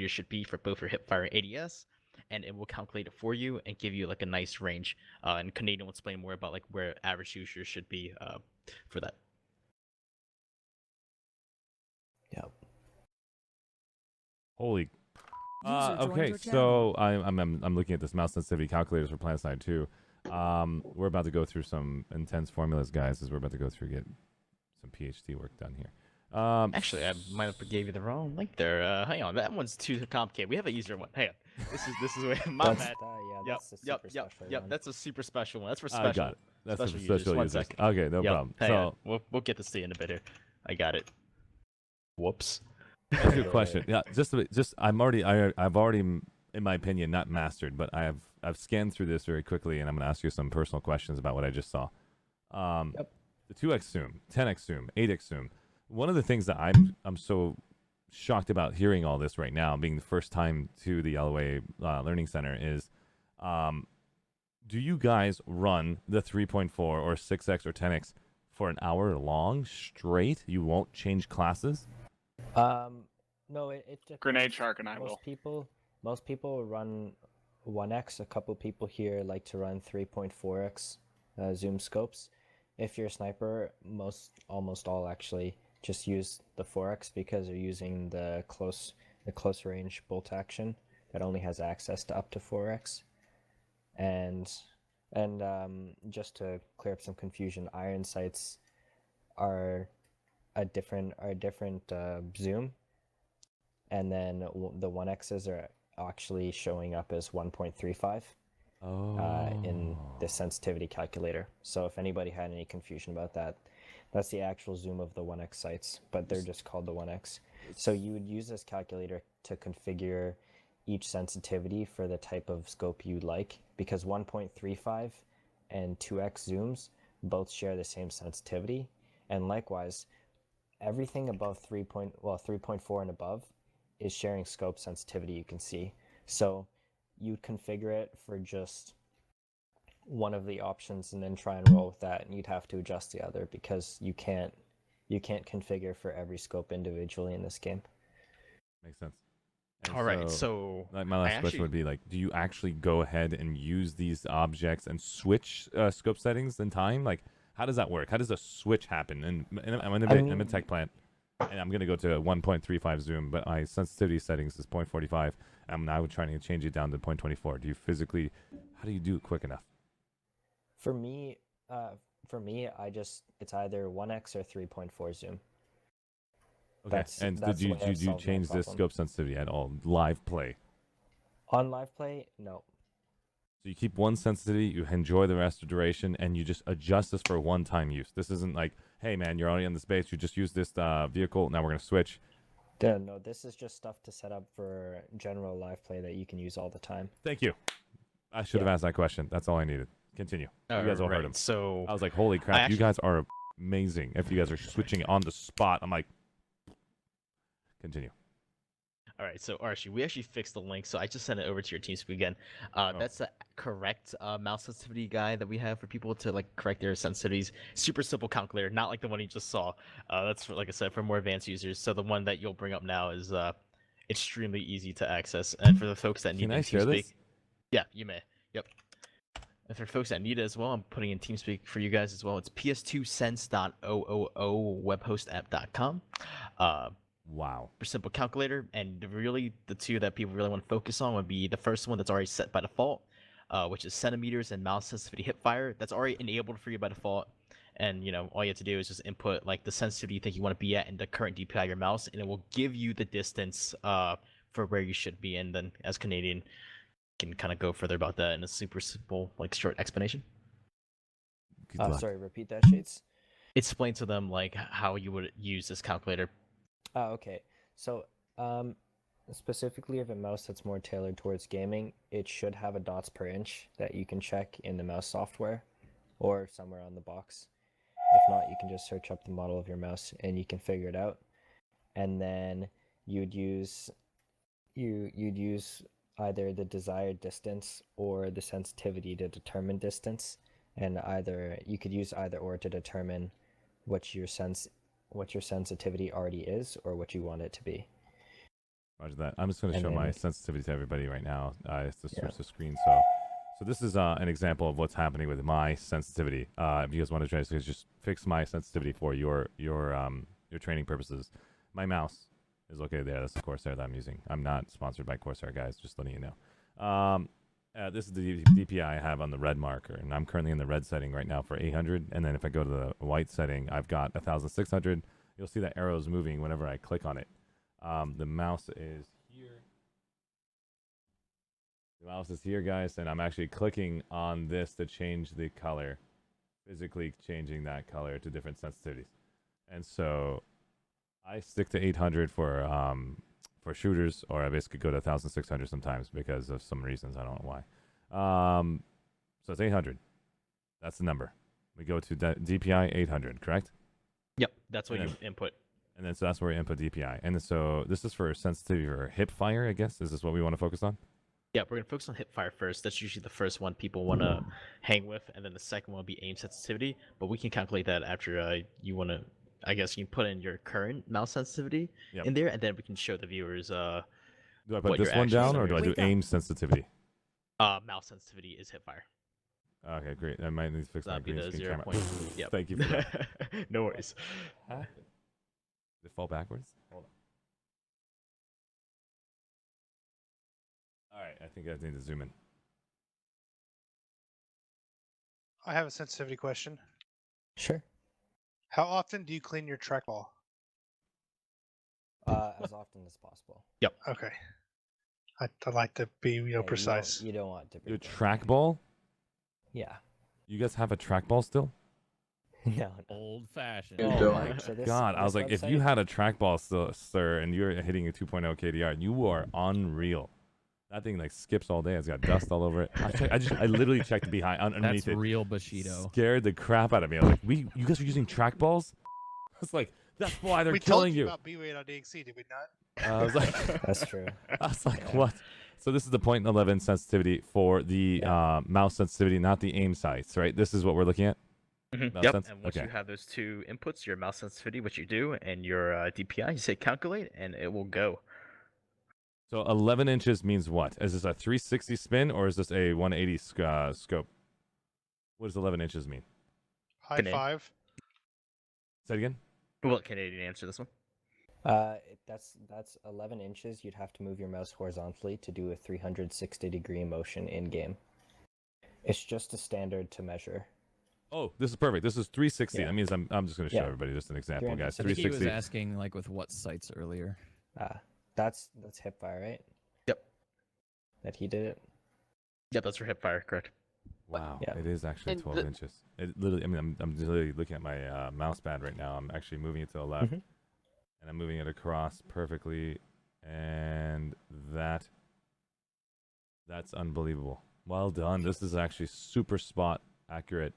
[SPEAKER 2] should be for both your hipfire and ADS, and it will calculate it for you and give you like a nice range. And Canadian will explain more about like where average users should be for that.
[SPEAKER 8] Yep.
[SPEAKER 1] Holy.
[SPEAKER 6] User joined
[SPEAKER 1] Okay,
[SPEAKER 6] your channel.
[SPEAKER 1] so I'm looking at this mouse sensitivity calculators for PlanetSide 2. We're about to go through some intense formulas, guys, as we're about to go through get some PhD work done here.
[SPEAKER 2] Actually, I might have gave you the wrong link there. Hang on, that one's too complicated. We have an easier one. Hang on, this is way my
[SPEAKER 8] That's,
[SPEAKER 2] bad.
[SPEAKER 8] yeah,
[SPEAKER 2] Yep,
[SPEAKER 8] that's the super special
[SPEAKER 2] yep.
[SPEAKER 8] one.
[SPEAKER 2] That's a super special one. That's for special.
[SPEAKER 1] I got it. That's
[SPEAKER 2] special
[SPEAKER 1] a special
[SPEAKER 2] users. 1
[SPEAKER 1] users.
[SPEAKER 2] second.
[SPEAKER 1] Okay, no
[SPEAKER 2] Yep,
[SPEAKER 1] problem.
[SPEAKER 2] hang on.
[SPEAKER 1] So,
[SPEAKER 2] We'll get this to you in a bit here. I got it. Whoops.
[SPEAKER 1] that's your question. Yeah, I've already, in my opinion, not mastered, but I've scanned through this very quickly, and I'm gonna ask you some personal questions about what I just saw.
[SPEAKER 8] Yep.
[SPEAKER 1] The 2x zoom, 10x zoom, 8x zoom. One of the things that I'm so shocked about hearing all this right now, being the first time to the LOA Learning Center, is, do you guys run the 3.4 or 6x or 10x for an hour long straight? You won't change classes?
[SPEAKER 8] No, it depends.
[SPEAKER 5] Grenade Shark and I will.
[SPEAKER 8] Most people run 1x. A couple people here like to run 3.4x zoom scopes. If you're a sniper, almost all actually just use the 4x because they're using the close range bolt action that only has access to up to 4x. And just to clear up some confusion, iron sights are a different zoom, and then the 1x's are actually showing up as 1.35 in the sensitivity calculator. So if anybody had any confusion about that, that's the actual zoom of the 1x sights, but they're just called the 1x. So you would use this calculator to configure each sensitivity for the type of scope you like, because 1.35 and 2x zooms both share the same sensitivity, and likewise everything above 3.4 and above is sharing scope sensitivity, you can see. So you configure it for just one of the options and then try and roll with that, and you'd have to adjust the other because you can't configure for every scope individually in this game.
[SPEAKER 1] Makes sense. And
[SPEAKER 2] All right, so
[SPEAKER 1] like, my last question would be like, do you actually go ahead and use these objects and switch scope settings in time? Like, how does that work? How does a switch happen? And I'm in a tech plant, and I'm gonna go to 1.35 zoom, but my sensitivity settings is 0.45. I'm now trying to change it down to 0.24. Do you physically? How do you do it quick enough?
[SPEAKER 8] For me, it's either 1x or 3.4 zoom.
[SPEAKER 1] Okay. And did you change this scope sensitivity at all? Live play.
[SPEAKER 8] On live play, no.
[SPEAKER 1] So you keep one sensitivity, you enjoy the rest of the duration, and you just adjust this for one-time use. This isn't like, hey man, you're already on this base, you just use this vehicle, now we're gonna switch.
[SPEAKER 8] Yeah, no, this is just stuff to set up for general live play that you can use all the time.
[SPEAKER 1] Thank you. I should have asked that question. That's all I needed. Continue. You guys all heard him.
[SPEAKER 2] So
[SPEAKER 1] I was like, holy crap, you guys are amazing. If you guys are switching on the spot, I'm like, Continue.
[SPEAKER 2] All right, so Arshee, we actually fixed the link, so I just sent it over to your TeamSpeak again. That's the correct mouse sensitivity guide that we have for people to like correct their sensitivities. Super simple calculator, not like the one you just saw. That's for, like I said, for more advanced users. So the one that you'll bring up now is extremely easy to access, and for the folks that need
[SPEAKER 1] Can
[SPEAKER 2] it
[SPEAKER 1] I
[SPEAKER 2] in
[SPEAKER 1] share
[SPEAKER 2] TeamSpeak,
[SPEAKER 1] this?
[SPEAKER 2] yeah, you may. Yep. And for folks that need it as well, I'm putting in TeamSpeak for you guys as well. It's ps2sense.oowebhostapp.com.
[SPEAKER 1] Wow.
[SPEAKER 2] For simple calculator, and really the two that people really want to focus on would be the first one that's already set by default, which is centimeters and mouse sensitivity hipfire. That's already enabled for you by default, and all you have to do is just input like the sensitivity you think you want to be at and the current DPI of your mouse, and it will give you the distance for where you should be. And then as Canadian, can kind of go further about that in a super simple like short explanation.
[SPEAKER 1] Good luck.
[SPEAKER 8] Sorry, repeat that, Shades.
[SPEAKER 2] Explain to them like how you would use this calculator.
[SPEAKER 8] Okay. So, specifically if a mouse that's more tailored towards gaming, it should have a dots per inch that you can check in the mouse software or somewhere on the box. If not, you can just search up the model of your mouse and you can figure it out. And then you'd use either the desired distance or the sensitivity to determine distance, and you could use either or to determine what your sensitivity already is or what you want it to be.
[SPEAKER 1] Roger that. I'm just going to
[SPEAKER 8] And
[SPEAKER 1] show my
[SPEAKER 8] then-
[SPEAKER 1] sensitivity to everybody right now. I have to switch
[SPEAKER 8] Yeah.
[SPEAKER 1] the screen. So this is an example of what's happening with my sensitivity. If you guys want to try to just fix my sensitivity for your training purposes, my mouse is located there. That's the Corsair that I'm using. I'm not sponsored by Corsair, guys. Just letting you know. This is the DPI I have on the red marker, and I'm currently in the red setting right now for 800. And then if I go to the white setting, I've got 1,600. You'll see that arrow's moving whenever I click on it. The mouse is here. The mouse is here, guys, and I'm actually clicking on this to change the color, physically changing that color to different sensitivities. And so I stick to 800 for shooters, or I basically go to 1,600 sometimes because of some reasons. I don't know why. So it's 800. That's the number. We go to DPI 800, correct?
[SPEAKER 2] Yep, that's what
[SPEAKER 1] And
[SPEAKER 2] you input.
[SPEAKER 1] And then so that's where we input DPI. And then, so this is for sensitivity or hip fire, I guess. Is this what we want to focus on?
[SPEAKER 2] Yeah, we're gonna focus on hipfire first. That's usually the first one people want to hang with, and then the second one will be aim sensitivity. But we can calculate that after you want to. I guess you can put in your current mouse sensitivity in there, and then we can show the viewers.
[SPEAKER 1] Do I
[SPEAKER 2] what
[SPEAKER 1] put this
[SPEAKER 2] you're
[SPEAKER 1] one
[SPEAKER 2] actually
[SPEAKER 1] down, or do I do
[SPEAKER 2] sending.
[SPEAKER 1] aim sensitivity?
[SPEAKER 2] Mouse sensitivity is hipfire.
[SPEAKER 1] Okay, great. I might need to fix my
[SPEAKER 2] That'd be
[SPEAKER 1] green
[SPEAKER 2] the
[SPEAKER 1] screen
[SPEAKER 2] 0
[SPEAKER 1] camera.
[SPEAKER 2] point. Yep.
[SPEAKER 1] Thank you for that.
[SPEAKER 2] No worries.
[SPEAKER 1] Did it fall backwards? Hold on. All right, I think I need to zoom in.
[SPEAKER 4] I have a sensitivity question.
[SPEAKER 8] Sure.
[SPEAKER 4] How often do you clean your trackball?
[SPEAKER 8] As often as possible.
[SPEAKER 4] Okay. I'd like to be,
[SPEAKER 8] Yeah,
[SPEAKER 4] precise.
[SPEAKER 8] You don't want to.
[SPEAKER 1] Your trackball?
[SPEAKER 8] Yeah.
[SPEAKER 1] You guys have a trackball still?
[SPEAKER 8] No.
[SPEAKER 3] Old fashioned.
[SPEAKER 1] Oh my
[SPEAKER 8] So this-
[SPEAKER 1] god! I was
[SPEAKER 8] this
[SPEAKER 1] like, if you
[SPEAKER 8] website-
[SPEAKER 1] had a trackball still, sir, and you're hitting a 2.0 KDR, you are unreal. That thing like skips all day. It's got dust all over it. I literally checked behind underneath
[SPEAKER 3] That's
[SPEAKER 1] it.
[SPEAKER 3] real Bushido.
[SPEAKER 1] Scared the crap out of me. I was like, you guys are using trackballs? I was like, that's why they're
[SPEAKER 4] we
[SPEAKER 1] killing
[SPEAKER 4] told
[SPEAKER 1] you.
[SPEAKER 4] about BWAE on DXC, did we not?
[SPEAKER 1] I was like,
[SPEAKER 8] That's true.
[SPEAKER 1] I was like,
[SPEAKER 8] Yeah.
[SPEAKER 1] what? So this is the 0.11 sensitivity for the mouse sensitivity, not the aim sights, right? This is what we're looking at. Mouse
[SPEAKER 2] Yep.
[SPEAKER 1] sense?
[SPEAKER 2] And once
[SPEAKER 1] Okay.
[SPEAKER 2] you have those two inputs, your mouse sensitivity, which you do, and your DPI, you say calculate, and it will go.
[SPEAKER 1] So 11 inches means what? Is this a 360 spin or is this a 180 scope? What does 11 inches mean?
[SPEAKER 4] High
[SPEAKER 2] Canadian.
[SPEAKER 4] five.
[SPEAKER 1] Say it again.
[SPEAKER 2] Well, Canadian answer this one.
[SPEAKER 8] That's 11 inches. You'd have to move your mouse horizontally to do a 360-degree motion in game. It's just a standard to measure.
[SPEAKER 1] Oh, this is perfect. This is 360.
[SPEAKER 8] Yeah.
[SPEAKER 1] That means I'm just going to show
[SPEAKER 8] Yeah.
[SPEAKER 1] everybody just an example, guys.
[SPEAKER 3] I think he was
[SPEAKER 1] 360.
[SPEAKER 3] asking like with what sites earlier.
[SPEAKER 8] That's hipfire, right?
[SPEAKER 2] Yep.
[SPEAKER 8] That he did it.
[SPEAKER 2] Yep, that's for hipfire, correct.
[SPEAKER 1] Wow,
[SPEAKER 8] Yeah.
[SPEAKER 1] it is actually
[SPEAKER 7] And
[SPEAKER 1] 12
[SPEAKER 7] the-
[SPEAKER 1] inches. It literally, I mean, I'm literally looking at my mouse pad right now. I'm actually moving it to the left,
[SPEAKER 8] Mhm.
[SPEAKER 1] and I'm moving it across perfectly, and that's unbelievable. Well done. This is actually super spot accurate.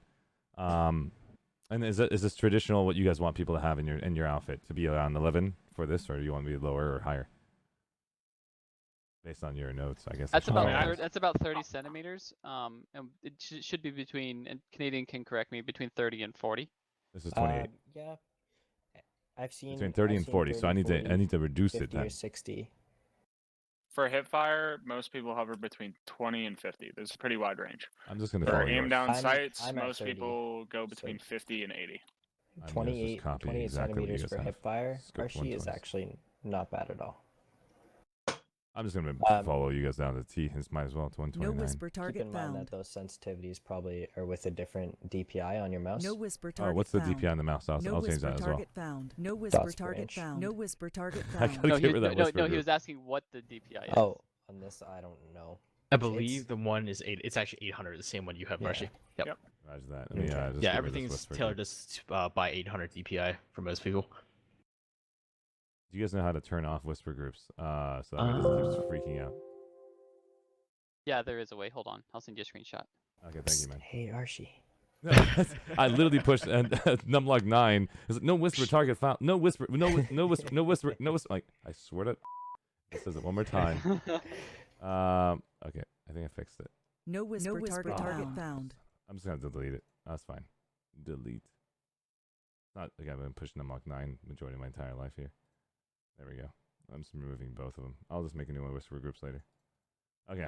[SPEAKER 1] And is this traditional? What you guys want people to have in your outfit to be around 11 for this, or do you want me lower or higher? Based on your notes, I guess.
[SPEAKER 7] That's
[SPEAKER 1] I should
[SPEAKER 7] about
[SPEAKER 1] know.
[SPEAKER 7] that's about 30 centimeters. And it should be between, and Canadian can correct me, between 30 and 40.
[SPEAKER 1] This is 28.
[SPEAKER 8] Yeah, I've seen
[SPEAKER 1] Between 30
[SPEAKER 8] I've
[SPEAKER 1] and
[SPEAKER 8] seen
[SPEAKER 1] 40. So I need
[SPEAKER 8] 30,
[SPEAKER 1] to reduce
[SPEAKER 8] 50
[SPEAKER 1] it then.
[SPEAKER 8] or 60.
[SPEAKER 5] For hipfire, most people hover between 20 and 50. There's a pretty wide range.
[SPEAKER 1] I'm just gonna
[SPEAKER 5] For
[SPEAKER 1] follow
[SPEAKER 5] aim
[SPEAKER 1] yours.
[SPEAKER 5] down
[SPEAKER 8] I'm-
[SPEAKER 5] sights,
[SPEAKER 8] I'm at
[SPEAKER 5] most
[SPEAKER 8] 30,
[SPEAKER 5] people go
[SPEAKER 8] so-
[SPEAKER 5] between 50 and 80.
[SPEAKER 1] I'm gonna just
[SPEAKER 8] 28,
[SPEAKER 1] copy
[SPEAKER 8] 28
[SPEAKER 1] exactly what you
[SPEAKER 8] centimeters
[SPEAKER 1] guys
[SPEAKER 8] for
[SPEAKER 1] have.
[SPEAKER 8] hip fire.
[SPEAKER 1] Scope
[SPEAKER 8] Arshee is
[SPEAKER 1] 120s.
[SPEAKER 8] actually not bad at all.
[SPEAKER 1] I'm just gonna
[SPEAKER 8] Um,
[SPEAKER 1] follow you guys down to T. It might as well. It's
[SPEAKER 6] No
[SPEAKER 1] 129.
[SPEAKER 6] whisper
[SPEAKER 8] Keep
[SPEAKER 6] target
[SPEAKER 8] in mind
[SPEAKER 6] found.
[SPEAKER 8] that those sensitivities probably are with a different DPI on your mouse.
[SPEAKER 6] No whisper
[SPEAKER 1] Oh,
[SPEAKER 6] target
[SPEAKER 1] what's the
[SPEAKER 6] found.
[SPEAKER 1] DPI on the mouse? I'll
[SPEAKER 6] No
[SPEAKER 1] change
[SPEAKER 6] whisper
[SPEAKER 1] that as well.
[SPEAKER 6] target found. No whisper
[SPEAKER 8] Dots per
[SPEAKER 6] target
[SPEAKER 8] inch.
[SPEAKER 6] found. No whisper target
[SPEAKER 1] I
[SPEAKER 6] found.
[SPEAKER 1] gotta
[SPEAKER 7] No,
[SPEAKER 1] get
[SPEAKER 7] he,
[SPEAKER 1] rid of that
[SPEAKER 7] no,
[SPEAKER 1] whisper
[SPEAKER 7] no, he
[SPEAKER 1] group.
[SPEAKER 7] was asking what the DPI is.
[SPEAKER 8] Oh, on this I don't know.
[SPEAKER 2] I
[SPEAKER 8] It's-
[SPEAKER 2] believe the one is 8. It's actually 800, the same one you have,
[SPEAKER 8] Yeah.
[SPEAKER 2] Arshee. Yep.
[SPEAKER 5] Yep.
[SPEAKER 1] Roger that. Let
[SPEAKER 8] Okay.
[SPEAKER 1] me, just
[SPEAKER 2] Yeah,
[SPEAKER 1] get rid of this
[SPEAKER 2] everything's
[SPEAKER 1] whisper
[SPEAKER 2] tailored
[SPEAKER 1] group.
[SPEAKER 2] by 800 DPI for most people.
[SPEAKER 1] Do you guys know how to turn off whisper groups? So that way it doesn't keep freaking out.
[SPEAKER 7] Yeah, there is a way. Hold on. I'll send you a screenshot.
[SPEAKER 1] Okay, thank you, man.
[SPEAKER 8] Hey Arshee.
[SPEAKER 1] I literally pushed numlock 9. It's like, no whisper target found. No whisper. No whisper. No whisper. No whisper. No whisper. Like, I swear to. It says it one more time. Okay, I think I fixed it.
[SPEAKER 6] No whisper target
[SPEAKER 1] found.
[SPEAKER 6] found.
[SPEAKER 1] I'm just gonna delete it. That's fine. Delete. Not like I've been pushing numlock 9 majority of my entire life here. There we go. I'm just removing both of them. I'll just make a new one whisper groups later. Okay.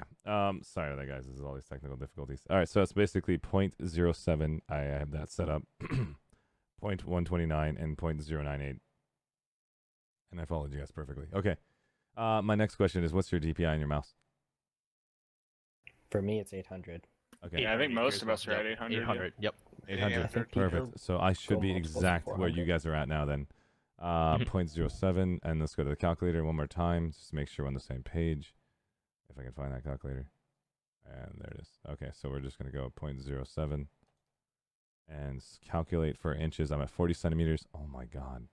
[SPEAKER 1] Sorry about that, guys. This is all these technical difficulties. All right, so it's basically 0.07. I have that set up. 0.129 and 0.098. And I followed you guys perfectly. Okay. My next question is, what's your DPI on your mouse?
[SPEAKER 8] For me, it's 800.
[SPEAKER 1] Okay.
[SPEAKER 5] Yeah, I think
[SPEAKER 2] 800
[SPEAKER 5] most
[SPEAKER 2] as
[SPEAKER 5] of
[SPEAKER 2] well.
[SPEAKER 5] us are at
[SPEAKER 2] Yep,
[SPEAKER 5] 800.
[SPEAKER 2] 800. Yep.
[SPEAKER 1] 800.
[SPEAKER 8] I think people
[SPEAKER 1] Perfect. So I should
[SPEAKER 8] go
[SPEAKER 1] be
[SPEAKER 8] multiples of
[SPEAKER 1] exact where you
[SPEAKER 8] 400.
[SPEAKER 1] guys are at now then. 0.07. And let's go to the calculator one more time. Just to make sure we're on the same page. If I can find that calculator. And there it is. Okay, so we're just going to go 0.07. And calculate for inches. I'm at 40 centimeters. Oh my god.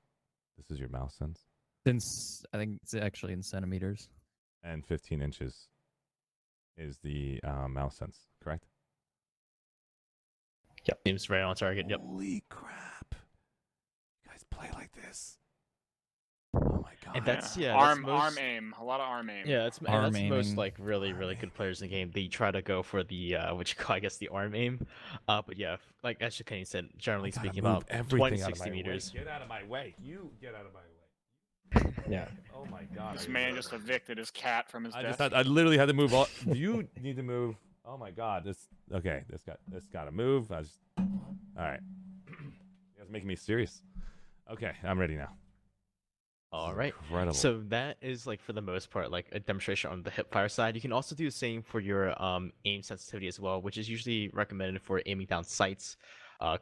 [SPEAKER 1] This is your mouse sense.
[SPEAKER 3] Since I think it's actually in centimeters.
[SPEAKER 1] And 15 inches is the mouse sense, correct?
[SPEAKER 2] Seems right on target. Yep.
[SPEAKER 1] Holy crap. You guys play like this. Oh my god.
[SPEAKER 2] And that's that's
[SPEAKER 5] arm
[SPEAKER 2] most-
[SPEAKER 5] aim. A lot of arm aim.
[SPEAKER 2] Yeah,
[SPEAKER 3] Arm
[SPEAKER 2] that's most
[SPEAKER 3] aiming.
[SPEAKER 2] like really good players in the game. They try to go for the what you call, I guess, the arm aim. But yeah, like as Shikane said, generally
[SPEAKER 1] I gotta
[SPEAKER 2] speaking,
[SPEAKER 1] move
[SPEAKER 2] about
[SPEAKER 1] everything
[SPEAKER 2] 20,
[SPEAKER 1] out of
[SPEAKER 2] 60
[SPEAKER 1] my way.
[SPEAKER 2] meters.
[SPEAKER 1] Get out of my way. You get out of my way.
[SPEAKER 8] Yeah.
[SPEAKER 1] Oh my god.
[SPEAKER 5] This man just evicted his cat from his desk.
[SPEAKER 1] I literally had to move all. You need to move. Oh my god. This got to move. All right. You guys making me serious. Okay, I'm ready now.
[SPEAKER 2] All right.
[SPEAKER 1] Incredible.
[SPEAKER 2] So that is like for the most part like a demonstration on the hipfire side. You can also do the same for your aim sensitivity as well, which is usually recommended for aiming down sights.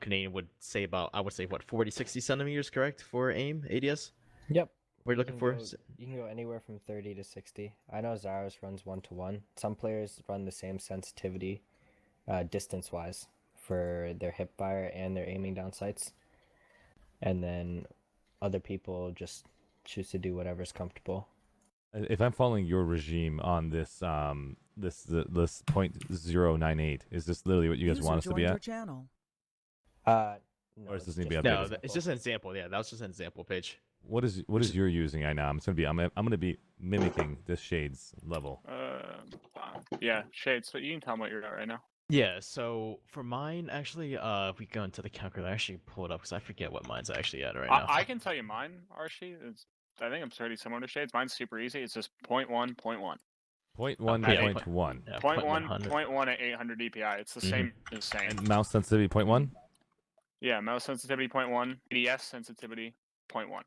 [SPEAKER 2] Canadian would say about, I would say, what, 40-60 centimeters, correct, for aim ADS?
[SPEAKER 8] Yep.
[SPEAKER 2] What are you looking for?
[SPEAKER 8] You can go anywhere from 30 to 60. I know Zaros runs 1-to-1. Some players run the same sensitivity, distance-wise, for their hip fire and their aiming down sights. And then other people just choose to do whatever's comfortable.
[SPEAKER 1] If I'm following your regime on this this 0.098, is this literally what you guys
[SPEAKER 6] User
[SPEAKER 1] want us to be
[SPEAKER 6] joined your
[SPEAKER 1] at?
[SPEAKER 6] channel.
[SPEAKER 8] No,
[SPEAKER 1] Or does
[SPEAKER 8] it's
[SPEAKER 1] this need to be
[SPEAKER 8] just
[SPEAKER 1] updated?
[SPEAKER 2] No,
[SPEAKER 1] Updated.
[SPEAKER 2] it's just an example. Yeah, that was just an example page.
[SPEAKER 1] What is your using right now? I'm gonna be mimicking this shades level.
[SPEAKER 5] Yeah, shades. So you can tell me what you're at right now.
[SPEAKER 2] Yeah, so for mine, actually, if we go into the calculator, I actually pull it up because I forget what mine's actually at right now.
[SPEAKER 5] I can tell you mine, Arshee. I think I'm pretty similar to shades. Mine's super easy. It's just 0.1, 0.1.
[SPEAKER 1] 0.1,
[SPEAKER 2] Yeah,
[SPEAKER 1] 0.1.
[SPEAKER 2] Yeah,
[SPEAKER 5] 0.1,
[SPEAKER 2] 0.100.
[SPEAKER 5] 0.1 at 800 DPI. It's the same. It's the same.
[SPEAKER 1] And mouse sensitivity 0.1.
[SPEAKER 5] Yeah, mouse sensitivity 0.1, ADS sensitivity 0.1.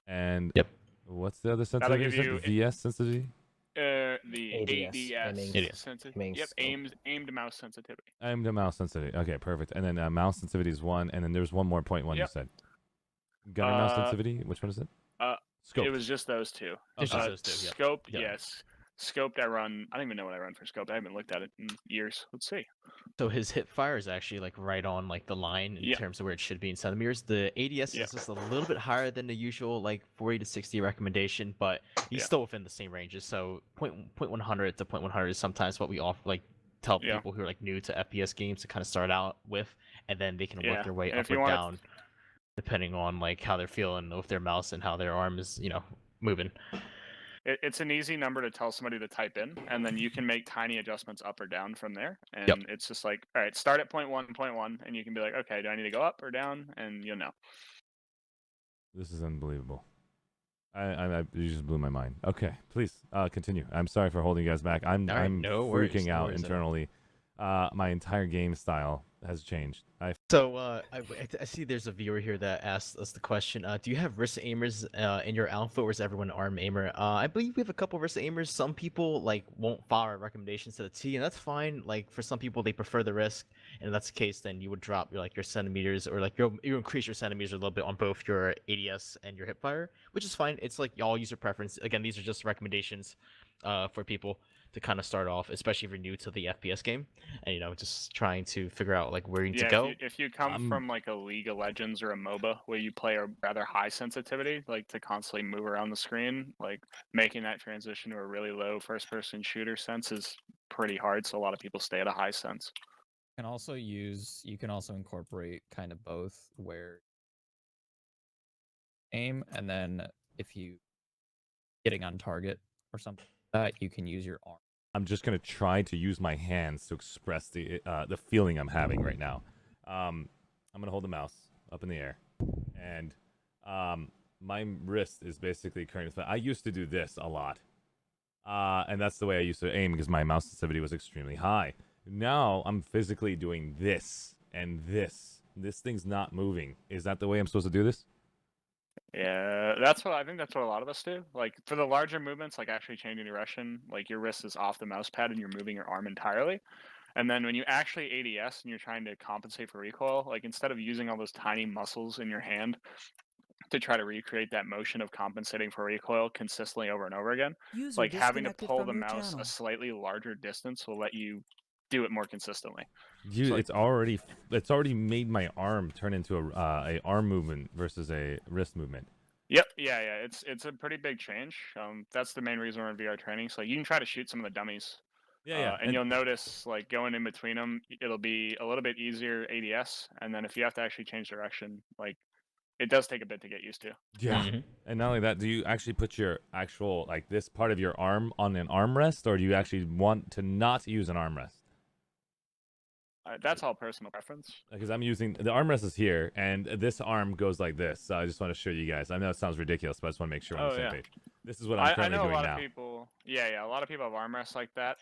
[SPEAKER 1] And
[SPEAKER 2] Yep.
[SPEAKER 1] what's the other
[SPEAKER 5] That'll
[SPEAKER 1] sensitivity?
[SPEAKER 5] give
[SPEAKER 1] You
[SPEAKER 5] you-
[SPEAKER 1] said? VS sensitivity.
[SPEAKER 5] The
[SPEAKER 8] ADS, aiming-
[SPEAKER 5] sensitivity.
[SPEAKER 8] aiming
[SPEAKER 5] Yep,
[SPEAKER 8] scope.
[SPEAKER 5] aimed mouse sensitivity.
[SPEAKER 1] I'm the mouse sensitivity. Okay, perfect. And then mouse sensitivity is 1, and then there's one more 0.1 you
[SPEAKER 5] Yep.
[SPEAKER 1] said. Gunner mouse sensitivity. Which one is it? Scope.
[SPEAKER 5] It was just those two.
[SPEAKER 2] Just those two, yeah.
[SPEAKER 5] Scope,
[SPEAKER 2] Yeah.
[SPEAKER 5] yes. Scoped, I run. I don't even know what I run for scoped. I haven't looked at it in years. Let's see.
[SPEAKER 2] So his hip fire is actually like right on like the line in
[SPEAKER 5] Yeah.
[SPEAKER 2] terms of where it should be in centimeters. The ADS
[SPEAKER 5] Yeah.
[SPEAKER 2] is just a little bit higher than the usual like 40 to 60 recommendation, but he's
[SPEAKER 5] Yeah.
[SPEAKER 2] still within the same ranges. So 0.100 to 0.100 is sometimes what we offer, like tell
[SPEAKER 5] Yeah.
[SPEAKER 2] people who are like new to FPS games to kind of start out with, and then they can
[SPEAKER 5] Yeah,
[SPEAKER 2] work their way
[SPEAKER 5] and
[SPEAKER 2] up
[SPEAKER 5] if you
[SPEAKER 2] or
[SPEAKER 5] wanna-
[SPEAKER 2] down, depending on like how they're feeling with their mouse and how their arm is, moving.
[SPEAKER 5] It's an easy number to tell somebody to type in, and then you can make tiny adjustments up or down from there. And it's just like, all right, start at point one, and you can be like, okay, do I need to go up or down? And you'll know.
[SPEAKER 1] This is unbelievable. You just blew my mind. Okay, please continue. I'm sorry for holding you guys back. I'm
[SPEAKER 2] All right, no worries,
[SPEAKER 1] freaking
[SPEAKER 2] no
[SPEAKER 1] out
[SPEAKER 2] worries at all.
[SPEAKER 1] internally. My entire game style has changed.
[SPEAKER 2] So I see there's a viewer here that asked us the question: do you have wrist aimers in your outfit, or is everyone an arm aimer? I believe we have a couple wrist aimers. Some people like won't follow our recommendations to the T, and that's fine. Like for some people, they prefer the wrist, and if that's the case, then you would drop your centimeters, or like you increase your centimeters a little bit on both your ADS and your hipfire, which is fine. It's like y'all user preference. Again, these are just recommendations for people to kind of start off, especially if you're new to the FPS game, and just trying to figure out like where you need to go.
[SPEAKER 5] If you come from like a League of Legends or a MOBA where you play a rather high sensitivity, like to constantly move around the screen, like making that transition to a really low first-person shooter sense is pretty hard. So a lot of people stay at a high sense.
[SPEAKER 3] You can also incorporate kind of both, where aim, and then if you getting on target or something like that, you can use your arm.
[SPEAKER 1] I'm just gonna try to use my hands to express the feeling I'm having right now. I'm gonna hold the mouse up in the air, and my wrist is basically current. I used to do this a lot, and that's the way I used to aim because my mouse sensitivity was extremely high. Now I'm physically doing this and this. This thing's not moving. Is that the way I'm supposed to do this?
[SPEAKER 5] Yeah, I think that's what a lot of us do. Like for the larger movements, like actually changing direction, like your wrist is off the mouse pad and you're moving your arm entirely. And then when you actually ADS and you're trying to compensate for recoil, like instead of using all those tiny muscles in your hand to try to recreate that motion of compensating for recoil consistently over and over again,
[SPEAKER 6] User
[SPEAKER 5] like having to
[SPEAKER 6] disconnected
[SPEAKER 5] pull
[SPEAKER 6] from
[SPEAKER 5] the
[SPEAKER 6] your
[SPEAKER 5] mouse
[SPEAKER 6] channel.
[SPEAKER 5] a slightly larger distance will let you do it more consistently.
[SPEAKER 1] Dude, it's already made my arm turn into a arm movement versus a wrist movement.
[SPEAKER 5] Yep, yeah, it's a pretty big change. That's the main reason we're in VR training. So you can try to shoot some of the dummies.
[SPEAKER 1] Yeah.
[SPEAKER 5] And you'll notice, like going in between them, it'll be a little bit easier ADS. And then if you have to actually change direction, like it does take a bit to get used to.
[SPEAKER 1] Yeah. And not only that, do you actually put your actual like this part of your arm on an armrest, or do you actually want to not use an armrest?
[SPEAKER 5] That's all personal preference.
[SPEAKER 1] Because I'm using the armrest is here, and this arm goes like this. So I just want to show you guys. I know it sounds ridiculous, but I just want to make sure we're on the same page. This is what I'm
[SPEAKER 5] I
[SPEAKER 1] currently
[SPEAKER 5] know a
[SPEAKER 1] doing
[SPEAKER 5] lot
[SPEAKER 1] now.
[SPEAKER 5] of people. Yeah, a lot of people have armrests like that.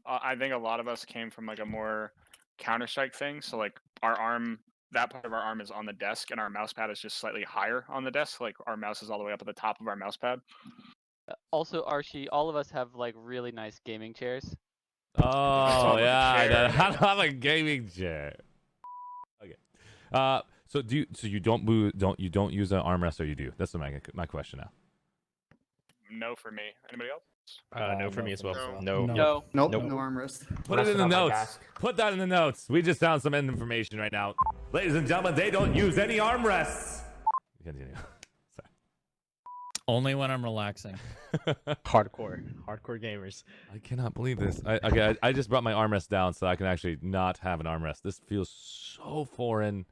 [SPEAKER 5] I think a lot of us came from like a more Counter-Strike thing. So like our arm, that part of our arm is on the desk, and our mouse pad is just slightly higher on the desk. Like our mouse is all the way up at the top of our mouse pad.
[SPEAKER 7] Also, Arshee, all of us have like really nice gaming chairs.
[SPEAKER 1] Oh yeah, I
[SPEAKER 5] chair.
[SPEAKER 1] have a gaming chair. Okay. So you don't use an armrest, or you do? That's my question now.
[SPEAKER 5] No for me. Anybody else?
[SPEAKER 2] No for me as well.
[SPEAKER 9] No.
[SPEAKER 2] No.
[SPEAKER 9] Nope,
[SPEAKER 2] Nope.
[SPEAKER 9] no armrest.
[SPEAKER 1] Put it in the notes. Put that in the notes. We just found some information right now. Ladies and gentlemen, they don't use any armrests. Continue. Sorry.
[SPEAKER 3] Only when I'm relaxing.
[SPEAKER 2] Hardcore gamers.
[SPEAKER 1] I cannot believe this. I just brought my armrest down so I can actually not have an armrest. This feels so foreign.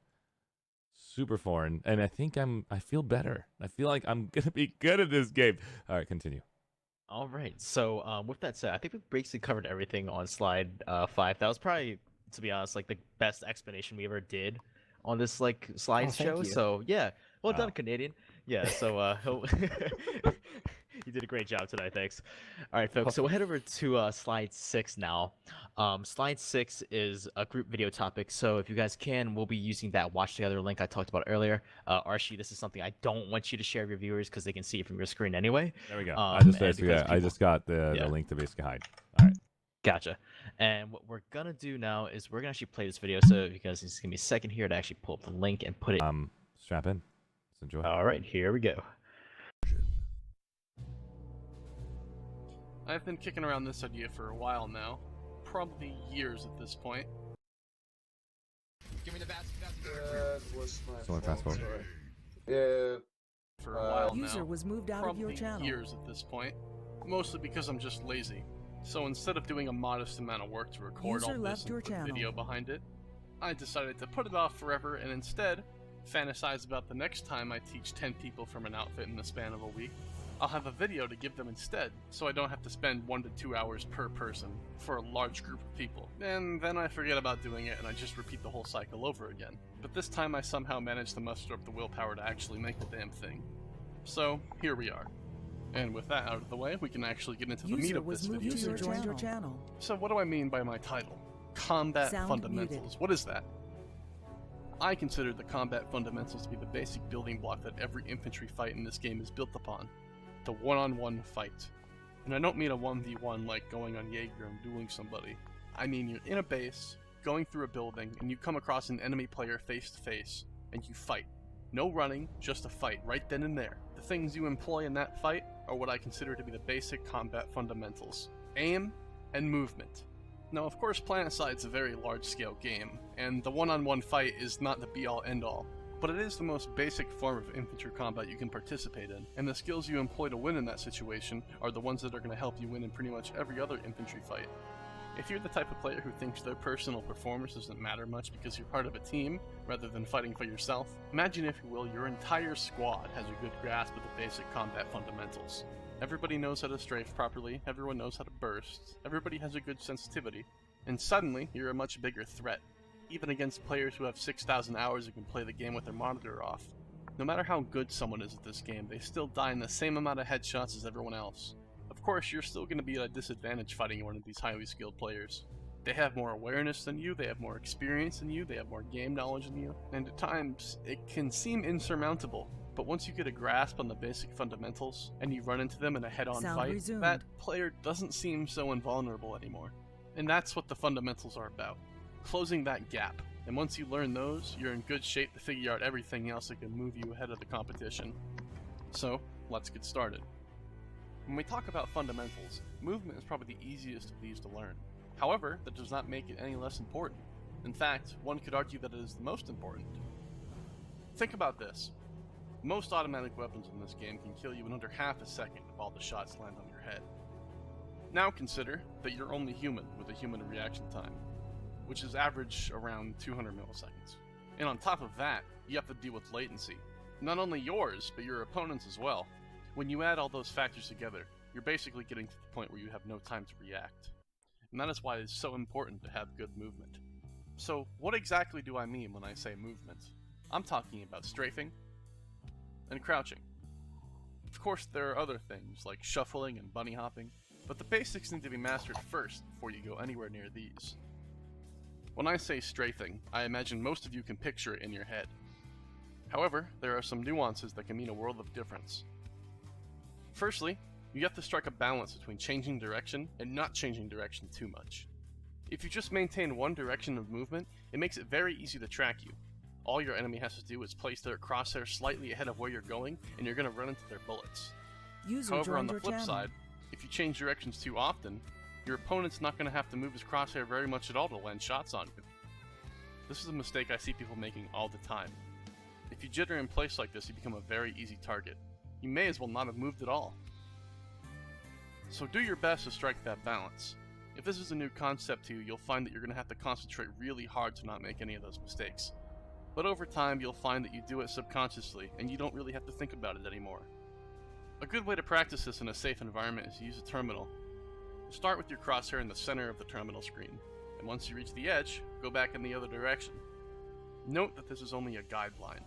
[SPEAKER 1] Super foreign. And I think I feel better. I feel like I'm going to be good at this game. All right, continue.
[SPEAKER 2] All right. So with that said, I think we basically covered everything on slide 5. That was probably, to be honest, like the best explanation we ever did on this like slideshow.
[SPEAKER 8] you.
[SPEAKER 2] So yeah, well done,
[SPEAKER 1] Wow.
[SPEAKER 2] Canadian. Yeah. So you did a great job today. Thanks. All right, folks. So we'll head over to slide 6 now. Slide 6 is a group video topic. So if you guys can, we'll be using that watch together link I talked about earlier. Arshee, this is something I don't want you to share with your viewers because they can see it from your screen anyway.
[SPEAKER 1] There we go.
[SPEAKER 2] And because
[SPEAKER 1] I
[SPEAKER 2] people-
[SPEAKER 1] just got the
[SPEAKER 2] Yeah.
[SPEAKER 1] link to basically hide. All right.
[SPEAKER 2] Gotcha. And what we're gonna do now is we're gonna actually play this video. So you guys just give me a second here to actually pull up the link and put it.
[SPEAKER 1] Strap in. Let's enjoy.
[SPEAKER 2] All right, here we go.
[SPEAKER 10] I've been kicking around this idea for a while now. Probably years at this point.
[SPEAKER 9] Give me the basket.
[SPEAKER 1] Someone fast forward.
[SPEAKER 10] For a while
[SPEAKER 6] User
[SPEAKER 10] now.
[SPEAKER 6] was moved out
[SPEAKER 10] Probably
[SPEAKER 6] of your channel.
[SPEAKER 10] years at this point. Mostly because I'm just lazy. So instead of doing a modest amount of work to record
[SPEAKER 6] User
[SPEAKER 10] all this
[SPEAKER 6] left
[SPEAKER 10] and
[SPEAKER 6] your
[SPEAKER 10] put
[SPEAKER 6] channel.
[SPEAKER 10] video behind it, I decided to put it off forever and instead fantasize about the next time I teach 10 people from an outfit in the span of a week. I'll have a video to give them instead, so I don't have to spend 1 to 2 hours per person for a large group of people. And then I forget about doing it and I just repeat the whole cycle over again. But this time I somehow managed to muster up the willpower to actually make the damn thing. So, here we are. And with that out of the way, we can actually get into the meat
[SPEAKER 6] User
[SPEAKER 10] of
[SPEAKER 6] was
[SPEAKER 10] this
[SPEAKER 6] moved
[SPEAKER 10] video.
[SPEAKER 6] to your channel.
[SPEAKER 10] So what do I mean by my title? Combat
[SPEAKER 6] Sound
[SPEAKER 10] Fundamentals.
[SPEAKER 6] muted.
[SPEAKER 10] What is that? I consider the combat fundamentals to be the basic building block that every infantry fight in this game is built upon. The one-on-one fight. And I don't mean a 1v1 like going on Jaeger and dueling somebody. I mean you're in a base, going through a building, and you come across an enemy player face to face, and you fight. No running, just a fight, right then and there. The things you employ in that fight are what I consider to be the basic combat fundamentals. Aim and movement. Now of course PlanetSide's a very large-scale game, and the one-on-one fight is not the be-all end-all, but it is the most basic form of infantry combat you can participate in, and the skills you employ to win in that situation are the ones that are going to help you win in pretty much every other infantry fight. If you're the type of player who thinks their personal performance doesn't matter much because you're part of a team, rather than fighting for yourself, imagine if you will, your entire squad has a good grasp of the basic combat fundamentals. Everybody knows how to strafe properly, everyone knows how to burst, everybody has a good sensitivity, and suddenly you're a much bigger threat, even against players who have 6,000 hours and can play the game with their monitor off. No matter how good someone is at this game, they still die in the same amount of headshots as everyone else. Of course, you're still going to be at a disadvantage fighting one of these highly skilled players. They have more awareness than you, they have more experience than you, they have more game knowledge than you, and at times, it can seem insurmountable. But once you get a grasp on the basic fundamentals, and you run into them in a head-on
[SPEAKER 6] Sound
[SPEAKER 10] fight,
[SPEAKER 6] resumed.
[SPEAKER 10] that player doesn't seem so invulnerable anymore. And that's what the fundamentals are about. Closing that gap. And once you learn those, you're in good shape to figure out everything else that can move you ahead of the competition. So, let's get started. When we talk about fundamentals, movement is probably the easiest of these to learn. However, that does not make it any less important. In fact, one could argue that it is the most important. Think about this. Most automatic weapons in this game can kill you in under half a second if all the shots land on your head. Now consider that you're only human with a human reaction time, which is average around 200 milliseconds. And on top of that, you have to deal with latency. Not only yours, but your opponent's as well. When you add all those factors together, you're basically getting to the point where you have no time to react. And that is why it's so important to have good movement. So, what exactly do I mean when I say movement? I'm talking about strafing and crouching. Of course, there are other things like shuffling and bunny hopping, but the basics need to be mastered first before you go anywhere near these. When I say strafing, I imagine most of you can picture it in your head. However, there are some nuances that can mean a world of difference. Firstly, you have to strike a balance between changing direction and not changing direction too much. If you just maintain one direction of movement, it makes it very easy to track you. All your enemy has to do is place their crosshair slightly ahead of where you're going, and you're going to run into their bullets.
[SPEAKER 6] User
[SPEAKER 10] However, on
[SPEAKER 6] joined
[SPEAKER 10] the
[SPEAKER 6] your
[SPEAKER 10] flip
[SPEAKER 6] channel.
[SPEAKER 10] side, if you change directions too often, your opponent's not going to have to move his crosshair very much at all to land shots on you. This is a mistake I see people making all the time. If you jitter in place like this, you become a very easy target. You may as well not have moved at all. So do your best to strike that balance. If this is a new concept to you, you'll find that you're going to have to concentrate really hard to not make any of those mistakes. But over time, you'll find that you do it subconsciously, and you don't really have to think about it anymore. A good way to practice this in a safe environment is to use a terminal. Start with your crosshair in the center of the terminal screen, and once you reach the edge, go back in the other direction. Note that this is only a guideline.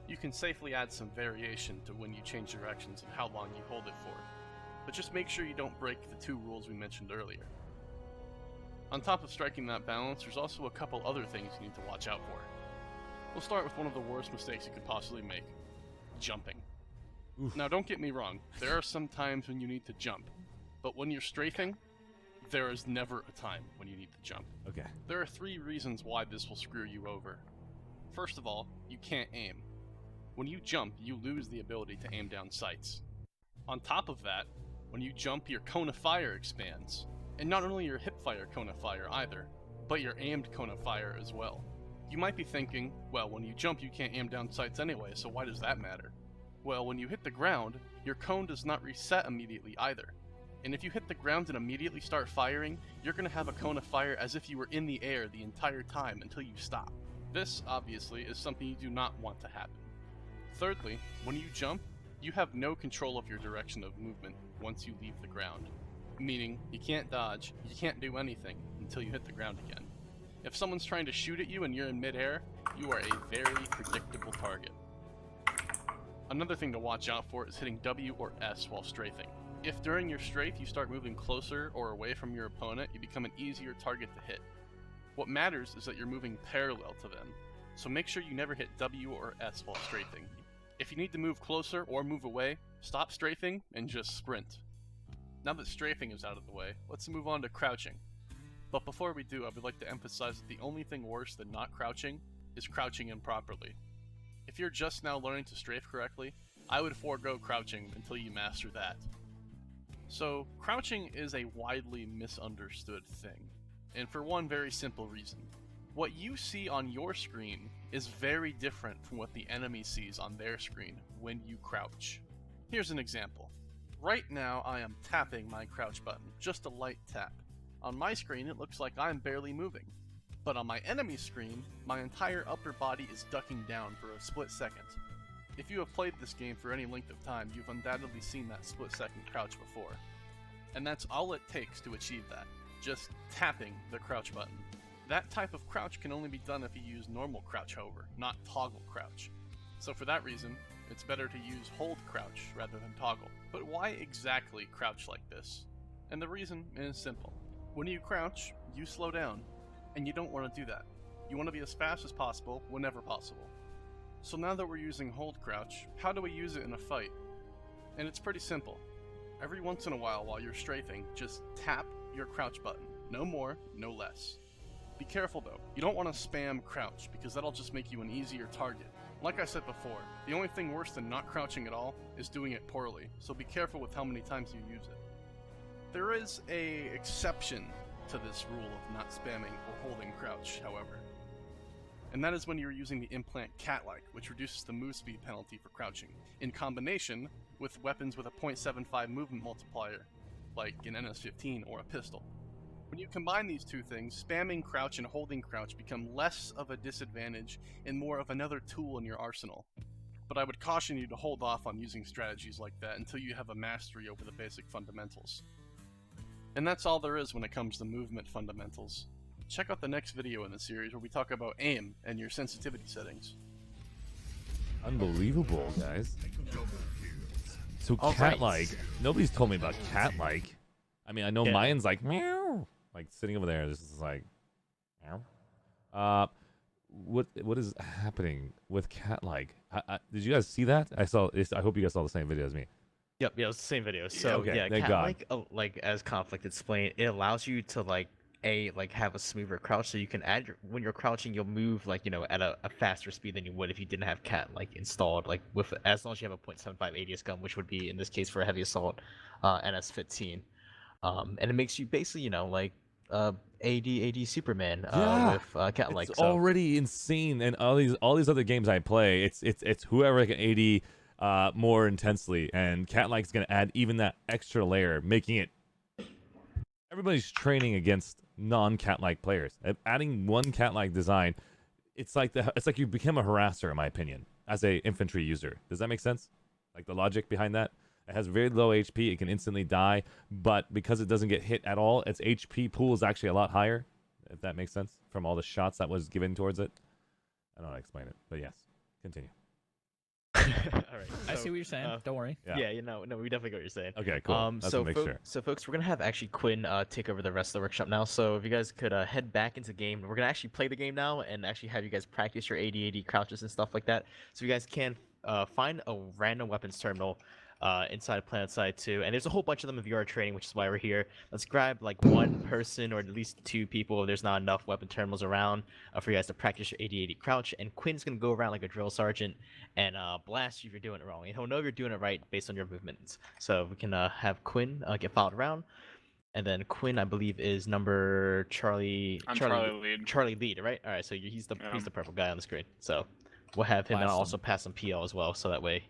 [SPEAKER 10] You can safely add some variation to when you change directions and how long you hold it for, but just make sure you don't break the two rules we mentioned earlier. On top of striking that balance, there's also a couple other things you need to watch out for. We'll start with one of the worst mistakes you could possibly make. Jumping. Now don't get me wrong, there are some times when you need to jump, but when you're strafing, there is never a time when you need to jump.
[SPEAKER 1] Okay.
[SPEAKER 10] There are 3 reasons why this will screw you over. First of all, you can't aim. When you jump, you lose the ability to aim down sights. On top of that, when you jump, your cone of fire expands. And not only your hipfire cone of fire either, but your aimed cone of fire as well. You might be thinking, well, when you jump you can't aim down sights anyway, so why does that matter? Well, when you hit the ground, your cone does not reset immediately either. And if you hit the ground and immediately start firing, you're going to have a cone of fire as if you were in the air the entire time until you stop. This, obviously, is something you do not want to happen. Thirdly, when you jump, you have no control of your direction of movement once you leave the ground. Meaning, you can't dodge, you can't do anything until you hit the ground again. If someone's trying to shoot at you and you're in midair, you are a very predictable target. Another thing to watch out for is hitting W or S while strafing. If during your strafe you start moving closer or away from your opponent, you become an easier target to hit. What matters is that you're moving parallel to them, so make sure you never hit W or S while strafing. If you need to move closer or move away, stop strafing and just sprint. Now that strafing is out of the way, let's move on to crouching. But before we do, I would like to emphasize that the only thing worse than not crouching is crouching improperly. If you're just now learning to strafe correctly, I would forego crouching until you master that. So, crouching is a widely misunderstood thing, and for one very simple reason. What you see on your screen is very different from what the enemy sees on their screen when you crouch. Here's an example. Right now I am tapping my crouch button, just a light tap. On my screen it looks like I'm barely moving, but on my enemy's screen, my entire upper body is ducking down for a split second. If you have played this game for any length of time, you've undoubtedly seen that split second crouch before. And that's all it takes to achieve that, just tapping the crouch button. That type of crouch can only be done if you use normal crouch, however, not toggle crouch. So for that reason, it's better to use hold crouch rather than toggle. But why exactly crouch like this? And the reason is simple. When you crouch, you slow down, and you don't want to do that. You want to be as fast as possible, whenever possible. So now that we're using hold crouch, how do we use it in a fight? And it's pretty simple. Every once in a while you're strafing, just tap your crouch button. No more, no less. Be careful though, you don't want to spam crouch because that'll just make you an easier target. Like I said before, the only thing worse than not crouching at all is doing it poorly, so be careful with how many times you use it. There is an exception to this rule of not spamming or holding crouch, however. And that is when you're using the implant cat-like, which reduces the move speed penalty for crouching, in combination with weapons with a 0.75 movement multiplier, like an NS-15 or a pistol. When you combine these two things, spamming crouch and holding crouch become less of a disadvantage and more of another tool in your arsenal. But I would caution you to hold off on using strategies like that until you have a mastery over the basic fundamentals. And that's all there is when it comes to movement fundamentals. Check out the next video in the series where we talk about aim and your sensitivity settings.
[SPEAKER 1] Unbelievable, guys. So
[SPEAKER 2] All
[SPEAKER 1] cat-like.
[SPEAKER 2] right.
[SPEAKER 1] Nobody's told me about cat-like. I mean, I know
[SPEAKER 2] Yeah.
[SPEAKER 1] mine's like meow, like sitting over there. This is like meow. What is happening with cat-like? Did you guys see that? I hope you guys saw the same video as me.
[SPEAKER 2] Yep, yeah, it's the same video. So
[SPEAKER 1] okay,
[SPEAKER 2] yeah,
[SPEAKER 1] thank
[SPEAKER 2] cat
[SPEAKER 1] God.
[SPEAKER 2] like as Conflict explained, it allows you to like have a smoother crouch, so you can add when you're crouching, you'll move like at a faster speed than you would if you didn't have cat like installed, like with as long as you have a 0.75 ADS gun, which would be in this case for a heavy assault NS-15. And it makes you basically like AD Superman with cat like.
[SPEAKER 1] It's already insane, and all these other games I play, it's whoever can AD more intensely, and cat like's gonna add even that extra layer, making it everybody's training against non-cat like players. Adding one cat like design, it's like you become a harasser, in my opinion, as a infantry user. Does that make sense? Like the logic behind that? It has very low HP, it can instantly die, but because it doesn't get hit at all, its HP pool is actually a lot higher, if that makes sense, from all the shots that was given towards it. I don't know how to explain it, but yes, continue.
[SPEAKER 2] All right,
[SPEAKER 3] I see what you're saying. Don't worry.
[SPEAKER 2] Yeah, no, we definitely get what you're saying.
[SPEAKER 1] Okay, cool. That's to make sure.
[SPEAKER 2] So folks, we're gonna have actually Quinn take over the rest of the workshop now. So if you guys could head back into the game, we're gonna actually play the game now and actually have you guys practice your AD crouches and stuff like that. So you guys can find a random weapons terminal inside PlanetSide 2, and there's a whole bunch of them if you are training, which is why we're here. Let's grab like one person or at least two people if there's not enough weapon terminals around for you guys to practice your AD crouch, and Quinn's gonna go around like a drill sergeant and blast you if you're doing it wrong, and he'll know if you're doing it right based on your movements. So we can have Quinn get followed around, and then Quinn, I believe, is number Charlie lead, right? All right, so he's the purple guy on the screen, so we'll have him, and I'll also pass him PL as well, so that way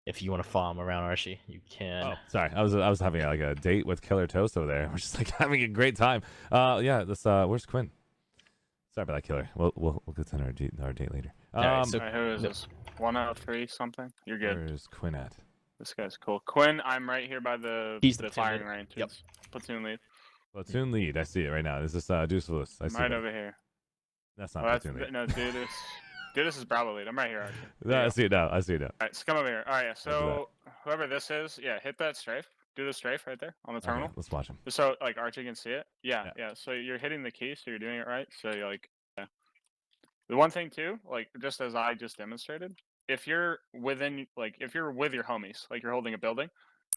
[SPEAKER 2] If you want to follow him around, Arshee, you can.
[SPEAKER 1] Oh, sorry. I was having like a date with Killer Toast over there. We're just like having a great time. Yeah. This. Where's Quinn? Sorry about that, Killer. We'll get to our date later.
[SPEAKER 2] Alright, so-
[SPEAKER 5] Alright, who is this? 103 something. You're good.
[SPEAKER 1] Where's Quinn at?
[SPEAKER 5] This guy's cool. Quinn, I'm right here by the
[SPEAKER 2] He's the
[SPEAKER 5] firing
[SPEAKER 2] platoon
[SPEAKER 5] range.
[SPEAKER 2] lead. Yep.
[SPEAKER 5] Platoon lead.
[SPEAKER 1] Platoon lead. I see it right now. This is Dudisfludis. I see
[SPEAKER 5] Right
[SPEAKER 1] that.
[SPEAKER 5] over here.
[SPEAKER 1] That's not
[SPEAKER 5] Oh, that's,
[SPEAKER 1] platoon lead.
[SPEAKER 5] no, dude, this is Bravo lead. I'm right here. Archie.
[SPEAKER 1] No, I see it now. I see it now.
[SPEAKER 5] Alright, so come over here. Alright, yeah, so whoever this is, yeah, hit that strafe. Do the strafe right there on the terminal.
[SPEAKER 1] Okay, let's watch him.
[SPEAKER 5] Just so like Archie can see it. Yeah,
[SPEAKER 1] Yeah.
[SPEAKER 5] yeah. So you're hitting the key, so you're doing it right. So you're like, yeah. The one thing too, like just as I just demonstrated, if you're within, like if you're with your homies, like you're holding a building,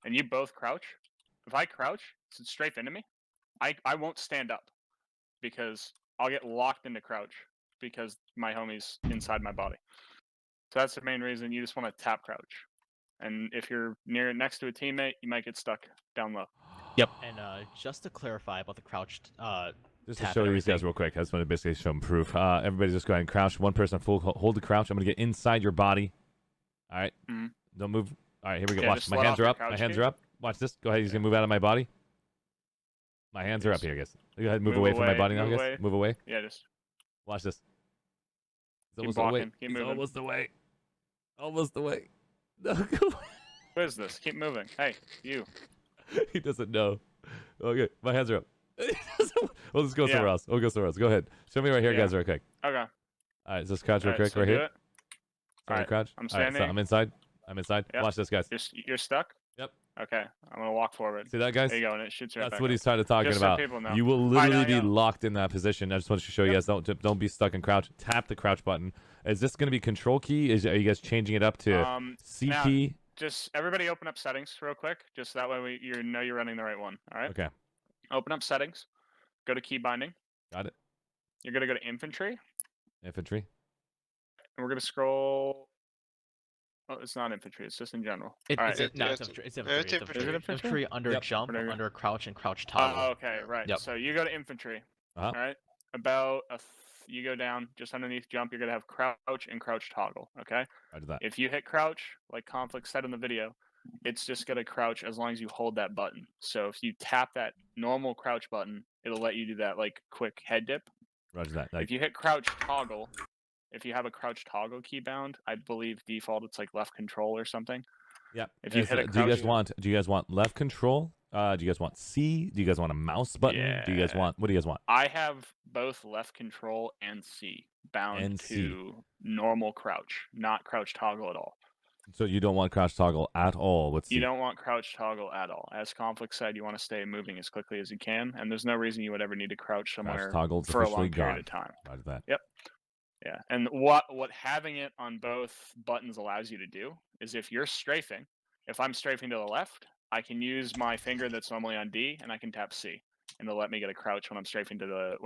[SPEAKER 5] and you both crouch, if I crouch, strafe into me, I won't stand up because I'll get locked into crouch because my homie's inside my body. So that's the main reason you just want to tap crouch. And if you're next to a teammate, you might get stuck down low.
[SPEAKER 2] Yep. And just to clarify about the crouched
[SPEAKER 1] Just to
[SPEAKER 2] tap
[SPEAKER 1] show
[SPEAKER 2] and
[SPEAKER 1] you guys
[SPEAKER 2] everything.
[SPEAKER 1] real quick, I just want to basically show them proof. Everybody just go ahead and crouch. One person full hold the crouch. I'm going to get inside your body. All right.
[SPEAKER 5] Mhm.
[SPEAKER 1] Don't move. All right, here we go.
[SPEAKER 5] Yeah,
[SPEAKER 1] Watch.
[SPEAKER 5] just
[SPEAKER 1] My
[SPEAKER 5] let
[SPEAKER 1] hands
[SPEAKER 5] off
[SPEAKER 1] are
[SPEAKER 5] your
[SPEAKER 1] up. My
[SPEAKER 5] crouch
[SPEAKER 1] hands
[SPEAKER 5] key.
[SPEAKER 1] are up. Watch this. Go ahead. He's going to move out of my body. My hands are up here, guys. Go ahead. Move
[SPEAKER 5] Move
[SPEAKER 1] away from my
[SPEAKER 5] away,
[SPEAKER 1] body now,
[SPEAKER 5] move
[SPEAKER 1] guys.
[SPEAKER 5] away.
[SPEAKER 1] Move away.
[SPEAKER 5] Yeah, just
[SPEAKER 1] Watch this. He's
[SPEAKER 5] Keep
[SPEAKER 1] almost away.
[SPEAKER 5] walking, keep
[SPEAKER 1] He's
[SPEAKER 5] moving.
[SPEAKER 1] almost away. Almost away. No, go away.
[SPEAKER 5] what is this? Keep moving. Hey, you.
[SPEAKER 1] He doesn't know. Okay, my hands are up. We'll just go
[SPEAKER 5] Yeah.
[SPEAKER 1] somewhere else. We'll go somewhere else. Go ahead. Show me right here,
[SPEAKER 5] Yeah.
[SPEAKER 1] guys, real quick.
[SPEAKER 5] Okay.
[SPEAKER 1] All right, just crouch real
[SPEAKER 5] Alright,
[SPEAKER 1] quick
[SPEAKER 5] so
[SPEAKER 1] right
[SPEAKER 5] do
[SPEAKER 1] here.
[SPEAKER 5] it.
[SPEAKER 1] Sorry,
[SPEAKER 5] Alright,
[SPEAKER 1] crouch.
[SPEAKER 5] I'm
[SPEAKER 1] All right, so
[SPEAKER 5] standing.
[SPEAKER 1] I'm inside. I'm inside.
[SPEAKER 5] Yep.
[SPEAKER 1] Watch this, guys.
[SPEAKER 5] You're stuck?
[SPEAKER 1] Yep.
[SPEAKER 5] Okay. I'm gonna walk forward.
[SPEAKER 1] See that, guys?
[SPEAKER 5] There you go, and it shoots right
[SPEAKER 1] That's
[SPEAKER 5] back
[SPEAKER 1] what
[SPEAKER 5] up.
[SPEAKER 1] he's started talking
[SPEAKER 5] Just so
[SPEAKER 1] about.
[SPEAKER 5] people know.
[SPEAKER 1] You will
[SPEAKER 5] I know,
[SPEAKER 1] literally be
[SPEAKER 5] yeah.
[SPEAKER 1] locked in that position. I just wanted to show you guys, don't be stuck in crouch. Tap the crouch button. Is this going to be control key? Are you guys changing it up to C
[SPEAKER 5] now,
[SPEAKER 1] key?
[SPEAKER 5] Just everybody open up settings real quick, just that way you know you're running the right one. All right.
[SPEAKER 1] Okay,
[SPEAKER 5] Open up settings. Go to key binding.
[SPEAKER 1] got it.
[SPEAKER 5] You're gonna go to infantry,
[SPEAKER 1] Infantry.
[SPEAKER 5] and we're gonna scroll. Oh, it's not infantry. It's just in general.
[SPEAKER 2] It,
[SPEAKER 5] All
[SPEAKER 2] it's,
[SPEAKER 5] right.
[SPEAKER 2] no, it's infantry. It's infantry.
[SPEAKER 4] it's infantry.
[SPEAKER 5] Is it infantry?
[SPEAKER 2] Infantry under
[SPEAKER 1] Yep.
[SPEAKER 2] jump,
[SPEAKER 5] Whatever.
[SPEAKER 2] under crouch, and crouch toggle.
[SPEAKER 5] Oh, okay, right.
[SPEAKER 2] Yep.
[SPEAKER 5] So you go to infantry.
[SPEAKER 1] Uh-huh.
[SPEAKER 5] All right. About you go down just underneath jump. You're gonna have crouch and crouch toggle. Okay.
[SPEAKER 1] Roger that.
[SPEAKER 5] If you hit crouch, like Conflict said in the video, it's just gonna crouch as long as you hold that button. So if you tap that normal crouch button, it'll let you do that like quick head dip.
[SPEAKER 1] Roger that.
[SPEAKER 5] If you hit crouch toggle, if you have a crouch toggle key bound, I believe default it's like left control or something.
[SPEAKER 1] Yep.
[SPEAKER 5] If you
[SPEAKER 1] And
[SPEAKER 5] hit
[SPEAKER 1] so
[SPEAKER 5] a
[SPEAKER 1] do you guys
[SPEAKER 5] crouch-
[SPEAKER 1] want left control? Do you guys want C? Do you guys want a mouse button? Do you guys
[SPEAKER 5] Yeah.
[SPEAKER 1] want what do you guys want?
[SPEAKER 5] I have both left control and C bound
[SPEAKER 1] And C.
[SPEAKER 5] to normal crouch, not crouch toggle at all.
[SPEAKER 1] So you don't want crouch toggle at all with C.
[SPEAKER 5] You don't want crouch toggle at all. As Conflict said, you want to stay moving as quickly as you can, and there's no reason you would ever need to crouch somewhere
[SPEAKER 1] toggle's
[SPEAKER 5] for a
[SPEAKER 1] officially
[SPEAKER 5] long period
[SPEAKER 1] gone.
[SPEAKER 5] of time.
[SPEAKER 1] Roger that.
[SPEAKER 5] Yeah, and what having it on both buttons allows you to do is if you're strafing, if I'm strafing to the left, I can use my finger that's normally on D, and I can tap C, and it'll let me get a crouch when I'm strafing to the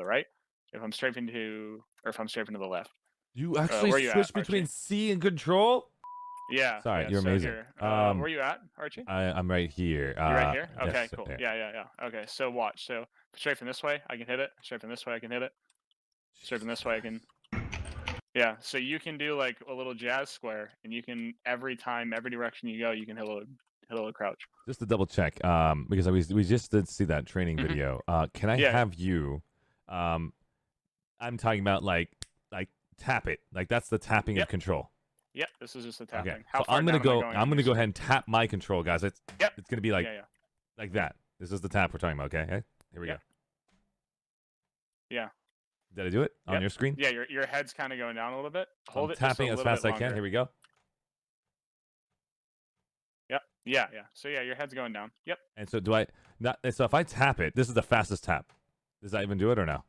[SPEAKER 5] right. If I'm strafing to the left.
[SPEAKER 1] You actually
[SPEAKER 5] where you at,
[SPEAKER 1] switch between
[SPEAKER 5] Archie?
[SPEAKER 1] C and control?
[SPEAKER 5] Yeah.
[SPEAKER 1] Sorry,
[SPEAKER 5] yeah,
[SPEAKER 1] you're
[SPEAKER 5] so
[SPEAKER 1] amazing.
[SPEAKER 5] here, where you at, Archie?
[SPEAKER 1] I'm right here.
[SPEAKER 5] You're right here?
[SPEAKER 1] yes,
[SPEAKER 5] Okay, cool.
[SPEAKER 1] there.
[SPEAKER 5] Yeah. Okay, so watch. So strafing this way, I can hit it. Strafing this way, I can hit it. Strafing this way, I can. Yeah, so you can do like a little jazz square, and you can every direction you go, you can hit a little crouch.
[SPEAKER 1] Just to double check, because we just did see that training
[SPEAKER 5] Mhm.
[SPEAKER 1] video. Can I
[SPEAKER 5] Yeah.
[SPEAKER 1] have you? I'm talking about like tap it. Like that's the tapping of
[SPEAKER 5] Yep.
[SPEAKER 1] control.
[SPEAKER 5] Yep, this is just a tapping.
[SPEAKER 1] Okay.
[SPEAKER 5] How
[SPEAKER 1] So
[SPEAKER 5] far
[SPEAKER 1] I'm gonna
[SPEAKER 5] down am I
[SPEAKER 1] go.
[SPEAKER 5] going
[SPEAKER 1] I'm
[SPEAKER 5] on
[SPEAKER 1] gonna
[SPEAKER 5] this?
[SPEAKER 1] go ahead and tap my control, guys. It's
[SPEAKER 5] Yep.
[SPEAKER 1] It's gonna be like
[SPEAKER 5] yeah.
[SPEAKER 1] like that. This is the tap we're talking about. Okay. Here we
[SPEAKER 5] Yep.
[SPEAKER 1] go.
[SPEAKER 5] Yeah.
[SPEAKER 1] Did I do it on
[SPEAKER 5] Yep.
[SPEAKER 1] your screen?
[SPEAKER 5] Yeah, your head's kind of going down a little bit. Hold
[SPEAKER 1] I'm
[SPEAKER 5] it just a
[SPEAKER 1] tapping as
[SPEAKER 5] little
[SPEAKER 1] fast
[SPEAKER 5] bit
[SPEAKER 1] as I can.
[SPEAKER 5] longer.
[SPEAKER 1] Here we go.
[SPEAKER 5] Yep. Yeah. So yeah, your head's going down. Yep.
[SPEAKER 1] And so do I not? So if I tap it, this is the fastest tap. Does that even do it or no?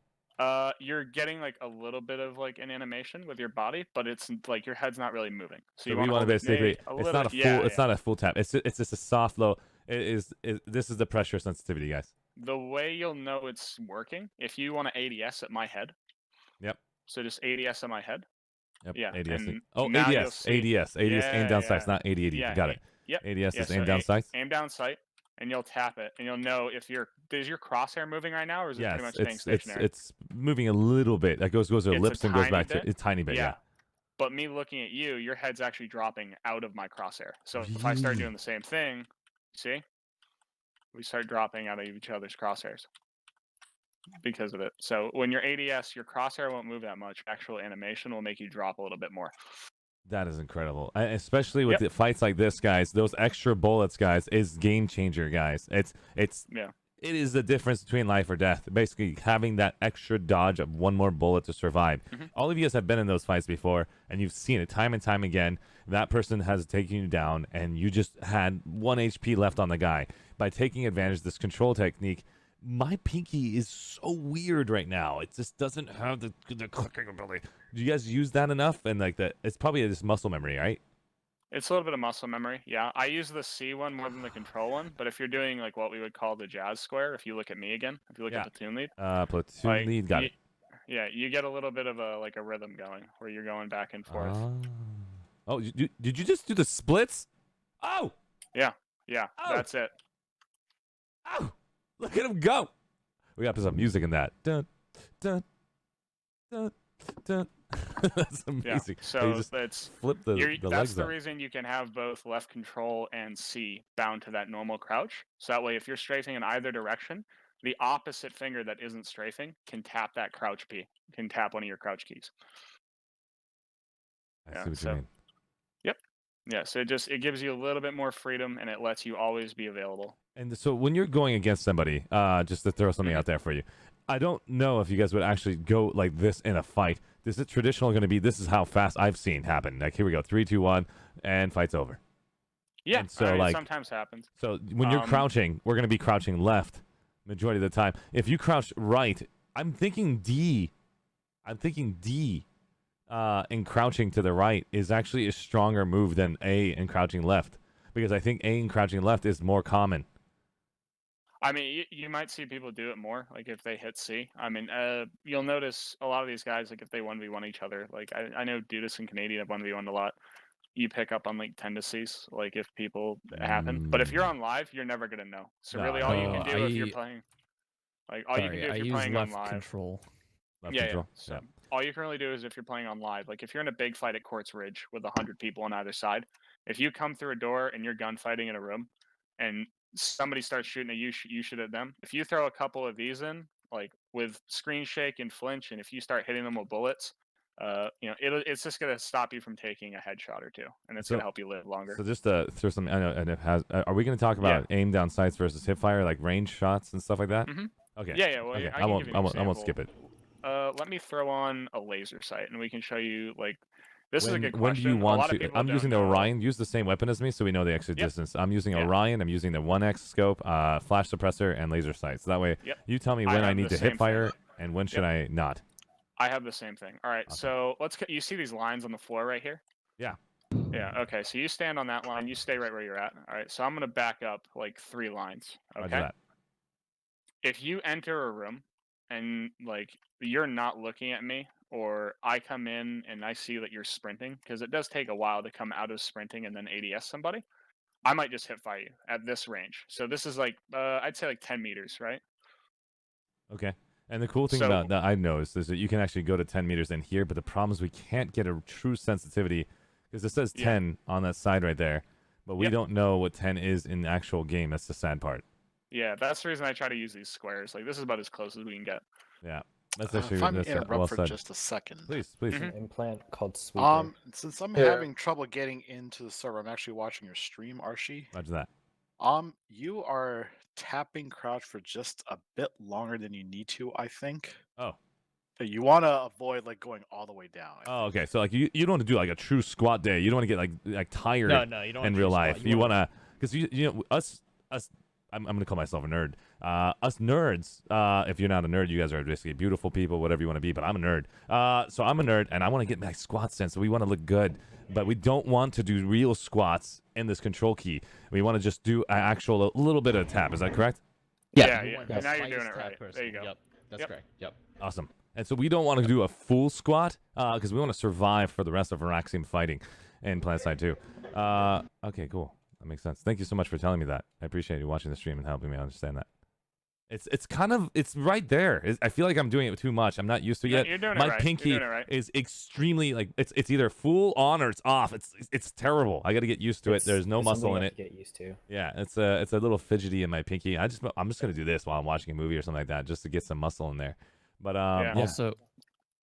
[SPEAKER 5] You're getting like a little bit of like an animation with your body, but it's like your head's not really moving. So
[SPEAKER 1] So
[SPEAKER 5] you
[SPEAKER 1] we
[SPEAKER 5] want
[SPEAKER 1] want to basically. It's not a full.
[SPEAKER 5] Yeah,
[SPEAKER 1] It's
[SPEAKER 5] yeah.
[SPEAKER 1] not a full tap. It's just a soft low. This is the pressure sensitivity, guys.
[SPEAKER 5] The way you'll know it's working if you want to ADS at my head.
[SPEAKER 1] Yep.
[SPEAKER 5] So just ADS at my head.
[SPEAKER 1] Yep.
[SPEAKER 5] Yeah,
[SPEAKER 1] ADS.
[SPEAKER 5] and
[SPEAKER 1] Oh,
[SPEAKER 5] now you'll
[SPEAKER 1] ADS.
[SPEAKER 5] see-
[SPEAKER 1] ADS. ADS. Aim down
[SPEAKER 5] Yeah,
[SPEAKER 1] sights,
[SPEAKER 5] yeah.
[SPEAKER 1] not ADAD.
[SPEAKER 5] Yeah,
[SPEAKER 1] Got it.
[SPEAKER 5] Yep.
[SPEAKER 1] ADS
[SPEAKER 5] Yeah,
[SPEAKER 1] is
[SPEAKER 5] so
[SPEAKER 1] aim down sights.
[SPEAKER 5] Aim down sight, and you'll tap it, and you'll know if is your crosshair moving right now, or is it pretty much staying stationary?
[SPEAKER 1] it's moving a little bit. That goes to
[SPEAKER 5] It's a
[SPEAKER 1] ellipse and goes
[SPEAKER 5] tiny
[SPEAKER 1] back
[SPEAKER 5] bit?
[SPEAKER 1] to a tiny bit. Yeah.
[SPEAKER 5] But me looking at you, your head's actually dropping out of my crosshair. So if I start doing the same thing, see, we start dropping out of each other's crosshairs because of it. So when you're ADS, your crosshair won't move that much. Actual animation will make you drop a little bit more.
[SPEAKER 1] That is incredible, especially with
[SPEAKER 5] Yep.
[SPEAKER 1] the fights like this, guys. Those extra bullets, guys, is game changer, guys. It is the difference between life or death. Basically, having that extra dodge of one more bullet to survive. All of you guys have been in those fights before, and you've seen it time and time again. That person has taken you down, and you just had 1 HP left on the guy. By taking advantage of this control technique, my pinky is so weird right now. It just doesn't have the clicking ability. Do you guys use that enough? And like that, it's probably just muscle memory, right?
[SPEAKER 5] It's a little bit of muscle memory. Yeah, I use the C one more than the control one. But if you're doing like what we would call the jazz square, if you look at me again, if you look at platoon lead,
[SPEAKER 1] Platoon lead, got it.
[SPEAKER 5] Yeah, you get a little bit of a rhythm going where you're going back and forth.
[SPEAKER 1] Oh, did you just do the splits? Oh,
[SPEAKER 5] yeah,
[SPEAKER 1] Oh.
[SPEAKER 5] that's it.
[SPEAKER 1] oh, look at him go. We got to put some music in that. Dun, dun, dun, dun. That's amazing.
[SPEAKER 5] Yeah,
[SPEAKER 1] So you
[SPEAKER 5] so
[SPEAKER 1] just
[SPEAKER 5] that's
[SPEAKER 1] flip the
[SPEAKER 5] that's
[SPEAKER 1] legs
[SPEAKER 5] the
[SPEAKER 1] up.
[SPEAKER 5] reason you can have both left control and C bound to that normal crouch. So that way, if you're strafing in either direction, the opposite finger that isn't strafing can tap that crouch P, can tap one of your crouch keys.
[SPEAKER 1] I see what you mean.
[SPEAKER 5] Yep. Yeah, so it gives you a little bit more freedom, and it lets you always be available.
[SPEAKER 1] And so when you're going against somebody, just to throw something out there for you, I don't know if you guys would actually go like this in a fight. Is it traditional going to be, this is how fast I've seen happen. Like, here we go, 3, 2, 1, and fight's over.
[SPEAKER 5] Yeah,
[SPEAKER 1] and so,
[SPEAKER 5] it sometimes happens.
[SPEAKER 1] So when you're crouching, we're going to be crouching left majority of the time. If you crouch right, I'm thinking D in crouching to the right is actually a stronger move than A in crouching left. Because I think A in crouching left is more common.
[SPEAKER 5] I mean, you might see people do it more, like if they hit C. I mean, you'll notice a lot of these guys, like if they 1v1 each other, like I know Dudis and Canadian have 1v1 a lot. You pick up on like tendencies, like if people happen. But if you're on live, you're never gonna know. So really, all you can do if you're playing, like all you can do if you're playing on live.
[SPEAKER 3] Control.
[SPEAKER 1] Left
[SPEAKER 5] Yeah,
[SPEAKER 1] control.
[SPEAKER 5] So all you can really do is if you're playing on live, like if you're in a big fight at Quartz Ridge with 100 people on either side, if you come through a door and you're gunfighting in a room, and somebody starts shooting at you, you shoot at them. If you throw a couple of these in, like with screen shake and flinch, and if you start hitting them with bullets, it's just gonna stop you from taking a headshot or two, and it's gonna help you live longer.
[SPEAKER 1] So just to throw some, I know, and it has. Are we going to talk about aim down sights versus hip fire, like range shots and stuff like that? Okay.
[SPEAKER 5] Yeah. Well,
[SPEAKER 1] okay.
[SPEAKER 5] I
[SPEAKER 1] won't skip it.
[SPEAKER 5] Let me throw on a laser sight, and we can show you like. This is a good question.
[SPEAKER 1] When do you want to? I'm using the
[SPEAKER 5] know.
[SPEAKER 1] Orion. Use the same weapon as me, so we know the exit distance. I'm using Orion. I'm using the 1x scope, flash suppressor, and laser sights. That way, you tell me when I need to hip fire and when should I not.
[SPEAKER 5] I have the same thing. All right, so you see these lines on the floor right here?
[SPEAKER 1] Yeah.
[SPEAKER 5] Yeah. Okay. So you stand on that line. You stay right where you're at. All right. So I'm gonna back up like 3 lines. Okay.
[SPEAKER 1] Roger that.
[SPEAKER 5] If you enter a room and like you're not looking at me, or I come in and I see that you're sprinting, because it does take a while to come out of sprinting and then ADS somebody, I might just hip fire you at this range. So this is like, I'd say like 10 meters, right?
[SPEAKER 1] Okay. And the cool thing about that I noticed is that you can actually go to 10 meters in here, but the problem is we can't get a true sensitivity because it says 10 on that side right there, but we don't know what 10 is in the actual game. That's the sad part.
[SPEAKER 5] Yeah, that's the reason I try to use these squares. Like this is about as close as we can get.
[SPEAKER 1] Yeah. That's actually
[SPEAKER 9] if I may
[SPEAKER 1] that's
[SPEAKER 9] interrupt
[SPEAKER 1] well
[SPEAKER 9] for
[SPEAKER 1] said.
[SPEAKER 9] just a second.
[SPEAKER 1] Please.
[SPEAKER 8] An implant called Sweeper.
[SPEAKER 9] Since I'm having trouble getting into the server, I'm actually watching your stream, Arshee.
[SPEAKER 1] Roger that.
[SPEAKER 9] You are tapping crouch for just a bit longer than you need to, I think.
[SPEAKER 1] Oh.
[SPEAKER 9] So you want to avoid like going all the way down.
[SPEAKER 1] Oh, okay. So like you don't want to do like a true squat day. You don't want to get like tired.
[SPEAKER 2] No, you don't
[SPEAKER 1] in real life. You want to, because you know us. I'm gonna call myself a nerd. Us nerds. If you're not a nerd, you guys are basically beautiful people, whatever you want to be. But I'm a nerd. So I'm a nerd, and I want to get my squats in. So we want to look good, but we don't want to do real squats in this control key. We want to just do an actual a little bit of tap. Is that correct?
[SPEAKER 5] Yeah. And now you're doing it right. There you go.
[SPEAKER 2] Yep, that's correct. Yep.
[SPEAKER 1] Awesome. And so we don't want to do a full squat because we want to survive for the rest of our Axiom fighting and Planet Side 2. Okay, cool. That makes sense. Thank you so much for telling me that. I appreciate you watching the stream and helping me understand that. It's kind of right there. I feel like I'm doing it too much. I'm not used to it yet.
[SPEAKER 5] You're doing it
[SPEAKER 1] My
[SPEAKER 5] right.
[SPEAKER 1] pinky
[SPEAKER 5] You're doing it right.
[SPEAKER 1] is extremely like it's either full on or it's off. It's terrible. I got to get used to it. There's no
[SPEAKER 8] It's
[SPEAKER 1] muscle
[SPEAKER 8] something
[SPEAKER 1] in
[SPEAKER 8] you
[SPEAKER 1] it.
[SPEAKER 8] have to get used to.
[SPEAKER 1] Yeah, it's a little fidgety in my pinky. I'm just gonna do this while I'm watching a movie or something like that, just to get some muscle in there. But
[SPEAKER 5] Yeah.
[SPEAKER 3] Also,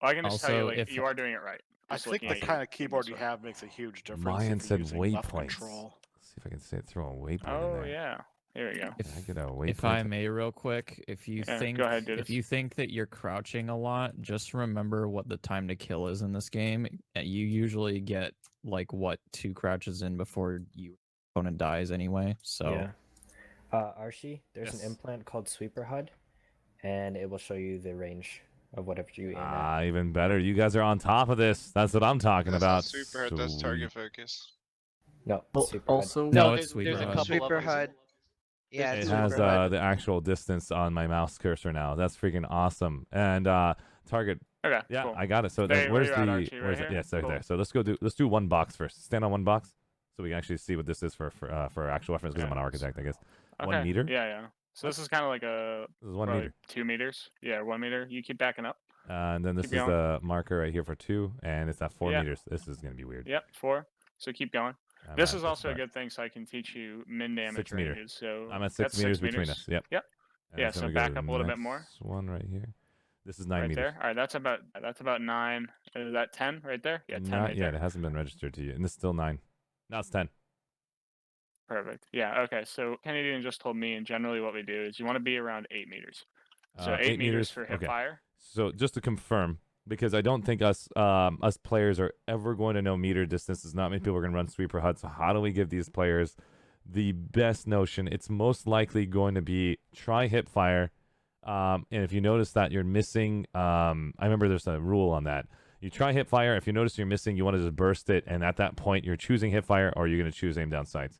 [SPEAKER 5] I can just tell you,
[SPEAKER 3] also,
[SPEAKER 5] like,
[SPEAKER 3] if-
[SPEAKER 5] you are doing it right.
[SPEAKER 9] I
[SPEAKER 5] Just
[SPEAKER 9] think
[SPEAKER 5] looking
[SPEAKER 9] the
[SPEAKER 5] at you.
[SPEAKER 9] kind of keyboard you have makes a huge difference.
[SPEAKER 1] Mayan
[SPEAKER 9] if
[SPEAKER 1] said
[SPEAKER 9] you're using left
[SPEAKER 1] waypoints.
[SPEAKER 9] control.
[SPEAKER 1] Let's see if I can throw a waypoint in
[SPEAKER 5] Oh
[SPEAKER 1] there.
[SPEAKER 5] yeah. Here we go.
[SPEAKER 3] if,
[SPEAKER 1] I get a waypoint.
[SPEAKER 3] if I may, real quick, if you
[SPEAKER 5] Yeah,
[SPEAKER 3] think
[SPEAKER 5] go ahead, Dudis.
[SPEAKER 3] if you think that you're crouching a lot, just remember what the time to kill is in this game. You usually get like 2 crouches in before your opponent dies anyway. So
[SPEAKER 8] Yeah. Arshee, there's
[SPEAKER 1] Yes.
[SPEAKER 8] an implant called Sweeper HUD, and it will show you the range of whatever you aim at.
[SPEAKER 1] Even better. You guys are on top of this. That's what I'm talking
[SPEAKER 11] That's
[SPEAKER 1] about.
[SPEAKER 11] not Super HUD, that's target focus.
[SPEAKER 8] No,
[SPEAKER 12] Al-
[SPEAKER 8] Sweeper
[SPEAKER 12] also,
[SPEAKER 3] No,
[SPEAKER 7] there's,
[SPEAKER 3] it's Sweeper
[SPEAKER 7] there's a
[SPEAKER 3] HUD.
[SPEAKER 7] couple
[SPEAKER 12] Sweeper
[SPEAKER 7] levels.
[SPEAKER 12] HUD. Yeah,
[SPEAKER 1] It
[SPEAKER 12] it's
[SPEAKER 1] has
[SPEAKER 12] Sweeper HUD.
[SPEAKER 1] the actual distance on my mouse cursor now. That's freaking awesome. And target.
[SPEAKER 5] Okay.
[SPEAKER 1] Yeah,
[SPEAKER 5] Cool.
[SPEAKER 1] I got it. So
[SPEAKER 5] There-
[SPEAKER 1] then, where's
[SPEAKER 5] where you
[SPEAKER 1] the
[SPEAKER 5] at, Archie? Right
[SPEAKER 1] where's it?
[SPEAKER 5] here?
[SPEAKER 1] Yes, right
[SPEAKER 5] Cool.
[SPEAKER 1] there. So let's do one box first. Stand on one box, so we can actually see what this is for actual reference because I'm an architect, I guess.
[SPEAKER 5] Okay.
[SPEAKER 1] 1 meter.
[SPEAKER 5] Yeah, yeah. So this is kind of like a
[SPEAKER 1] This is 1
[SPEAKER 5] probably
[SPEAKER 1] meter.
[SPEAKER 5] 2 meters. Yeah, 1 meter. You keep backing up.
[SPEAKER 1] And then this
[SPEAKER 5] Keep
[SPEAKER 1] is
[SPEAKER 5] going.
[SPEAKER 1] the marker right here for 2, and it's at 4
[SPEAKER 5] Yeah.
[SPEAKER 1] meters. This is gonna be weird.
[SPEAKER 5] Yep, 4. So keep going.
[SPEAKER 1] I'm
[SPEAKER 5] This
[SPEAKER 1] at
[SPEAKER 5] is also a
[SPEAKER 1] part.
[SPEAKER 5] good thing, so I can teach you min damage
[SPEAKER 1] 6 meter.
[SPEAKER 5] ranges. So
[SPEAKER 1] I'm at 6
[SPEAKER 5] that's
[SPEAKER 1] meters between us. Yep.
[SPEAKER 5] Yep.
[SPEAKER 1] And
[SPEAKER 5] Yeah,
[SPEAKER 1] it's
[SPEAKER 5] so
[SPEAKER 1] gonna go
[SPEAKER 5] back
[SPEAKER 1] to
[SPEAKER 5] up a
[SPEAKER 1] the
[SPEAKER 5] little bit more.
[SPEAKER 1] next one right here. This is 9
[SPEAKER 5] Right
[SPEAKER 1] meters.
[SPEAKER 5] there. All right, that's about 9. Is that 10 right there? Yeah, 10
[SPEAKER 1] Not
[SPEAKER 5] right
[SPEAKER 1] yet.
[SPEAKER 5] there.
[SPEAKER 1] It hasn't been registered to you, and it's still 9. Now it's 10.
[SPEAKER 5] Perfect. Yeah. Okay. So Canadian just told me, and generally what we do is you want to be around 8 meters. So 8 meters for hip
[SPEAKER 1] okay.
[SPEAKER 5] fire.
[SPEAKER 1] So just to confirm, because I don't think us players are ever going to know meter distances. Not many people are going to run sweeper HUD. So how do we give these players the best notion? It's most likely going to be try hip fire. And if you notice that you're missing, I remember there's a rule on that. You try hip fire. If you notice you're missing, you want to just burst it. And at that point, you're choosing hip fire or you're going to choose aim down sights.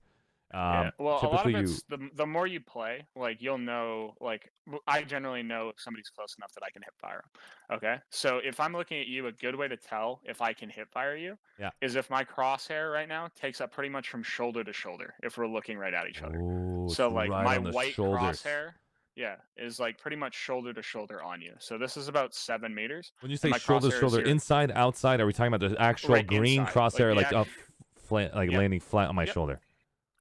[SPEAKER 5] Yeah. Well, a lot of
[SPEAKER 1] typically
[SPEAKER 5] it's the more you play, like you'll know. Like I generally know if somebody's close enough that I can hip fire 'em. Okay. So if I'm looking at you, a good way to tell if I can hip fire you is if my crosshair right now takes up pretty much from shoulder to shoulder. If we're looking right at each other.
[SPEAKER 1] Ooh,
[SPEAKER 5] So
[SPEAKER 1] it's
[SPEAKER 5] like
[SPEAKER 1] right
[SPEAKER 5] my
[SPEAKER 1] on the
[SPEAKER 5] white
[SPEAKER 1] shoulders.
[SPEAKER 5] crosshair, is like pretty much shoulder to shoulder on you. So this is about 7 meters.
[SPEAKER 1] When you
[SPEAKER 5] and
[SPEAKER 1] say
[SPEAKER 5] my
[SPEAKER 1] shoulder to
[SPEAKER 5] crosshair is
[SPEAKER 1] shoulder,
[SPEAKER 5] here.
[SPEAKER 1] inside, outside, are we talking about the actual
[SPEAKER 5] Right
[SPEAKER 1] green
[SPEAKER 5] inside,
[SPEAKER 1] crosshair,
[SPEAKER 5] like
[SPEAKER 1] like,
[SPEAKER 5] the
[SPEAKER 1] up, like
[SPEAKER 5] Yep.
[SPEAKER 1] landing flat on my
[SPEAKER 5] Yep.
[SPEAKER 1] shoulder?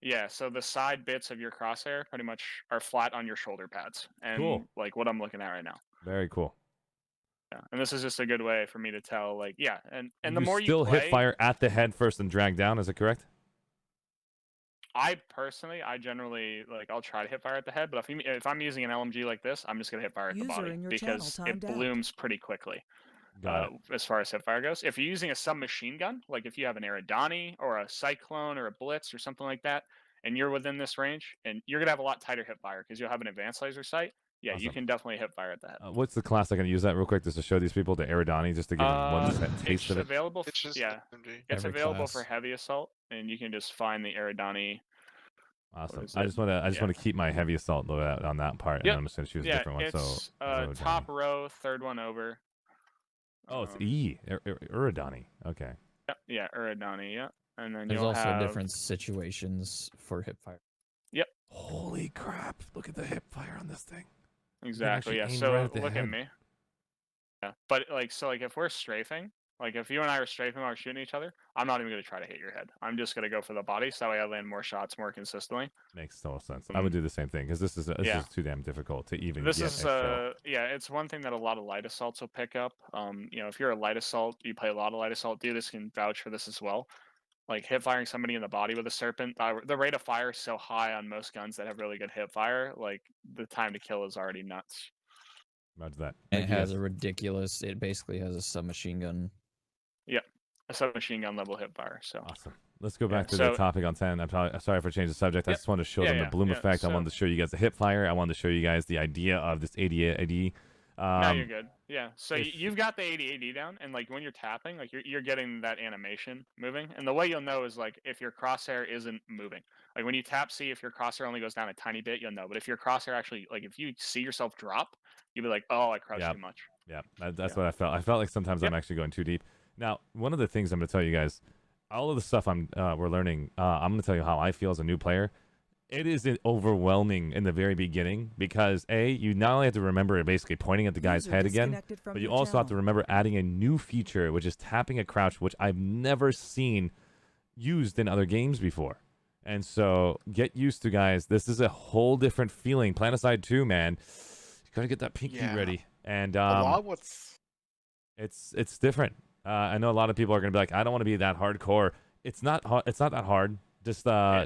[SPEAKER 5] Yeah, so the side bits of your crosshair pretty much are flat on your shoulder pads, and
[SPEAKER 1] Cool.
[SPEAKER 5] like what I'm looking at right now.
[SPEAKER 1] Very cool.
[SPEAKER 5] Yeah, and this is just a good way for me to tell, like, yeah, and the
[SPEAKER 1] you
[SPEAKER 5] more
[SPEAKER 1] still
[SPEAKER 5] you play,
[SPEAKER 1] hip fire at the head first and drag down. Is it correct?
[SPEAKER 5] I generally like I'll try to hip fire at the head, but if I'm using an LMG like this, I'm just gonna hip fire at the
[SPEAKER 6] User
[SPEAKER 5] body
[SPEAKER 6] in your channel
[SPEAKER 5] because it
[SPEAKER 6] timed out.
[SPEAKER 5] blooms pretty quickly.
[SPEAKER 1] Got it.
[SPEAKER 5] As far as hip fire goes, if you're using a submachine gun, like if you have an Eridani or a Cyclone or a Blitz or something like that, and you're within this range, and you're gonna have a lot tighter hip fire because you'll have an advanced laser sight. Yeah, you
[SPEAKER 1] Awesome.
[SPEAKER 5] can definitely hip fire at the head.
[SPEAKER 1] What's the class? I can use that real quick just to show these people the Eridani, just to give them one taste
[SPEAKER 5] It's
[SPEAKER 1] of it.
[SPEAKER 5] available.
[SPEAKER 11] It's just
[SPEAKER 5] Yeah,
[SPEAKER 11] SMG.
[SPEAKER 5] it's
[SPEAKER 3] Every
[SPEAKER 5] available
[SPEAKER 3] class.
[SPEAKER 5] for heavy assault, and you can just find the Eridani.
[SPEAKER 1] Awesome.
[SPEAKER 5] is
[SPEAKER 1] I
[SPEAKER 5] it?
[SPEAKER 1] just want to
[SPEAKER 5] Yeah.
[SPEAKER 1] want to keep my heavy assault load out on that part,
[SPEAKER 5] Yep.
[SPEAKER 1] and I'm just gonna choose a
[SPEAKER 5] Yeah,
[SPEAKER 1] different one.
[SPEAKER 5] it's
[SPEAKER 1] So
[SPEAKER 5] top row, third one over.
[SPEAKER 1] Oh, it's
[SPEAKER 5] Um,
[SPEAKER 1] E. Eridani. Okay.
[SPEAKER 5] Yeah, Eridani. Yeah, and then
[SPEAKER 3] there's
[SPEAKER 5] you'll
[SPEAKER 3] also
[SPEAKER 5] have
[SPEAKER 3] different situations for hip fire.
[SPEAKER 1] Holy crap! Look at the hip fire on this thing.
[SPEAKER 5] Exactly. Yeah.
[SPEAKER 1] actually aim
[SPEAKER 5] So
[SPEAKER 1] right at the
[SPEAKER 5] look
[SPEAKER 1] head.
[SPEAKER 5] at me. Yeah, but like if we're strafing, like if you and I are strafing while we're shooting each other, I'm not even gonna try to hit your head. I'm just gonna go for the body, so that way I land more shots more consistently.
[SPEAKER 1] Makes total sense. I would do the same thing because this is
[SPEAKER 5] Yeah.
[SPEAKER 1] too damn difficult to even
[SPEAKER 5] This
[SPEAKER 1] get
[SPEAKER 5] is
[SPEAKER 1] a kill.
[SPEAKER 5] it's one thing that a lot of light assaults will pick up. If you're a light assault, you play a lot of light assault. This can vouch for this as well. Like hip firing somebody in the body with a serpent, the rate of fire is so high on most guns that have really good hip fire. Like the time to kill is already nuts.
[SPEAKER 1] Roger that.
[SPEAKER 3] And it
[SPEAKER 1] Thank you,
[SPEAKER 3] has
[SPEAKER 1] guys.
[SPEAKER 3] a ridiculous. It basically has a submachine gun.
[SPEAKER 5] A submachine gun level hip fire. So
[SPEAKER 1] Awesome. Let's go
[SPEAKER 5] Yeah,
[SPEAKER 1] back to
[SPEAKER 5] so-
[SPEAKER 1] the topic on 10. I'm sorry for changing the subject. I
[SPEAKER 5] Yep.
[SPEAKER 1] just wanted to show
[SPEAKER 5] Yeah,
[SPEAKER 1] them
[SPEAKER 5] yeah,
[SPEAKER 1] the bloom
[SPEAKER 5] yeah.
[SPEAKER 1] effect. I
[SPEAKER 5] So-
[SPEAKER 1] wanted to show you guys the hip fire. I wanted to show you guys the idea of this AD.
[SPEAKER 5] no, you're good. Yeah. So
[SPEAKER 1] if-
[SPEAKER 5] you've got the 80 down, and like when you're tapping, like you're getting that animation moving. And the way you'll know is like if your crosshair isn't moving. Like when you tap C, if your crosshair only goes down a tiny bit, you'll know. But if your crosshair actually, like if you see yourself drop, you'll be like, oh, I crouched
[SPEAKER 1] Yep.
[SPEAKER 5] too much.
[SPEAKER 1] Yeah, that's
[SPEAKER 5] Yeah.
[SPEAKER 1] what I felt. I felt like sometimes I'm
[SPEAKER 5] Yep.
[SPEAKER 1] actually going too deep. Now, one of the things I'm going to tell you guys, all of the stuff we're learning, I'm going to tell you how I feel as a new player. it is overwhelming in the very beginning because you not only have to remember basically pointing at the guy's
[SPEAKER 6] User
[SPEAKER 1] head again,
[SPEAKER 6] disconnected from
[SPEAKER 1] but you
[SPEAKER 6] your
[SPEAKER 1] also have to
[SPEAKER 6] channel.
[SPEAKER 1] remember adding a new feature, which is tapping a crouch, which I've never seen used in other games before. And so get used to, guys. This is a whole different feeling. Planetside 2, man. You gotta get that pinky ready. And
[SPEAKER 9] a lot of what's
[SPEAKER 1] it's different. I know a lot of people are gonna be like, I don't want to be that hardcore. It's not that hard. Just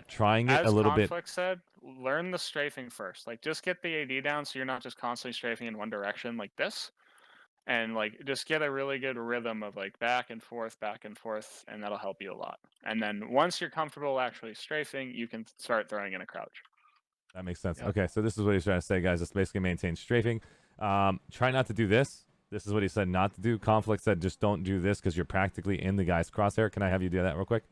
[SPEAKER 1] trying it
[SPEAKER 5] As
[SPEAKER 1] a little bit.
[SPEAKER 5] Conflict said, learn the strafing first. Like, just get the AD down so you're not just constantly strafing in one direction like this. And like, just get a really good rhythm of like back and forth, and that'll help you a lot. And then once you're comfortable actually strafing, you can start throwing in a crouch.
[SPEAKER 1] That makes sense.
[SPEAKER 5] Yep.
[SPEAKER 1] Okay, so this is what he's trying to say, guys. Just basically maintain strafing. Try not to do this. This is what he said not to do. Conflict said just don't do this because you're practically in the guy's crosshair. Can I have you do that real quick?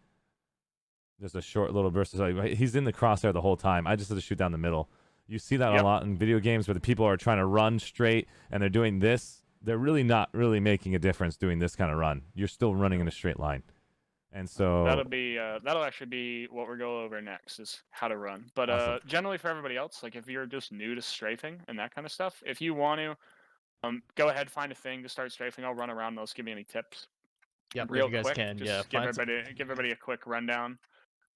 [SPEAKER 1] Just a short little burst. He's in the crosshair the whole time. I just have to shoot down the middle. You see that a lot in video games where the people are trying to run straight and they're doing this. They're really not really making a difference doing this kind of run. You're still running in a straight line. And so
[SPEAKER 5] That'll actually be what we're going over next is how to run. But
[SPEAKER 1] Awesome.
[SPEAKER 5] generally for everybody else, like if you're just new to strafing and that kind of stuff, if you want to, go ahead, find a thing to start strafing. I'll run around those. Give me any tips.
[SPEAKER 2] Yep, if
[SPEAKER 5] real
[SPEAKER 2] you guys
[SPEAKER 5] quick.
[SPEAKER 2] can,
[SPEAKER 5] Just give everybody a quick rundown,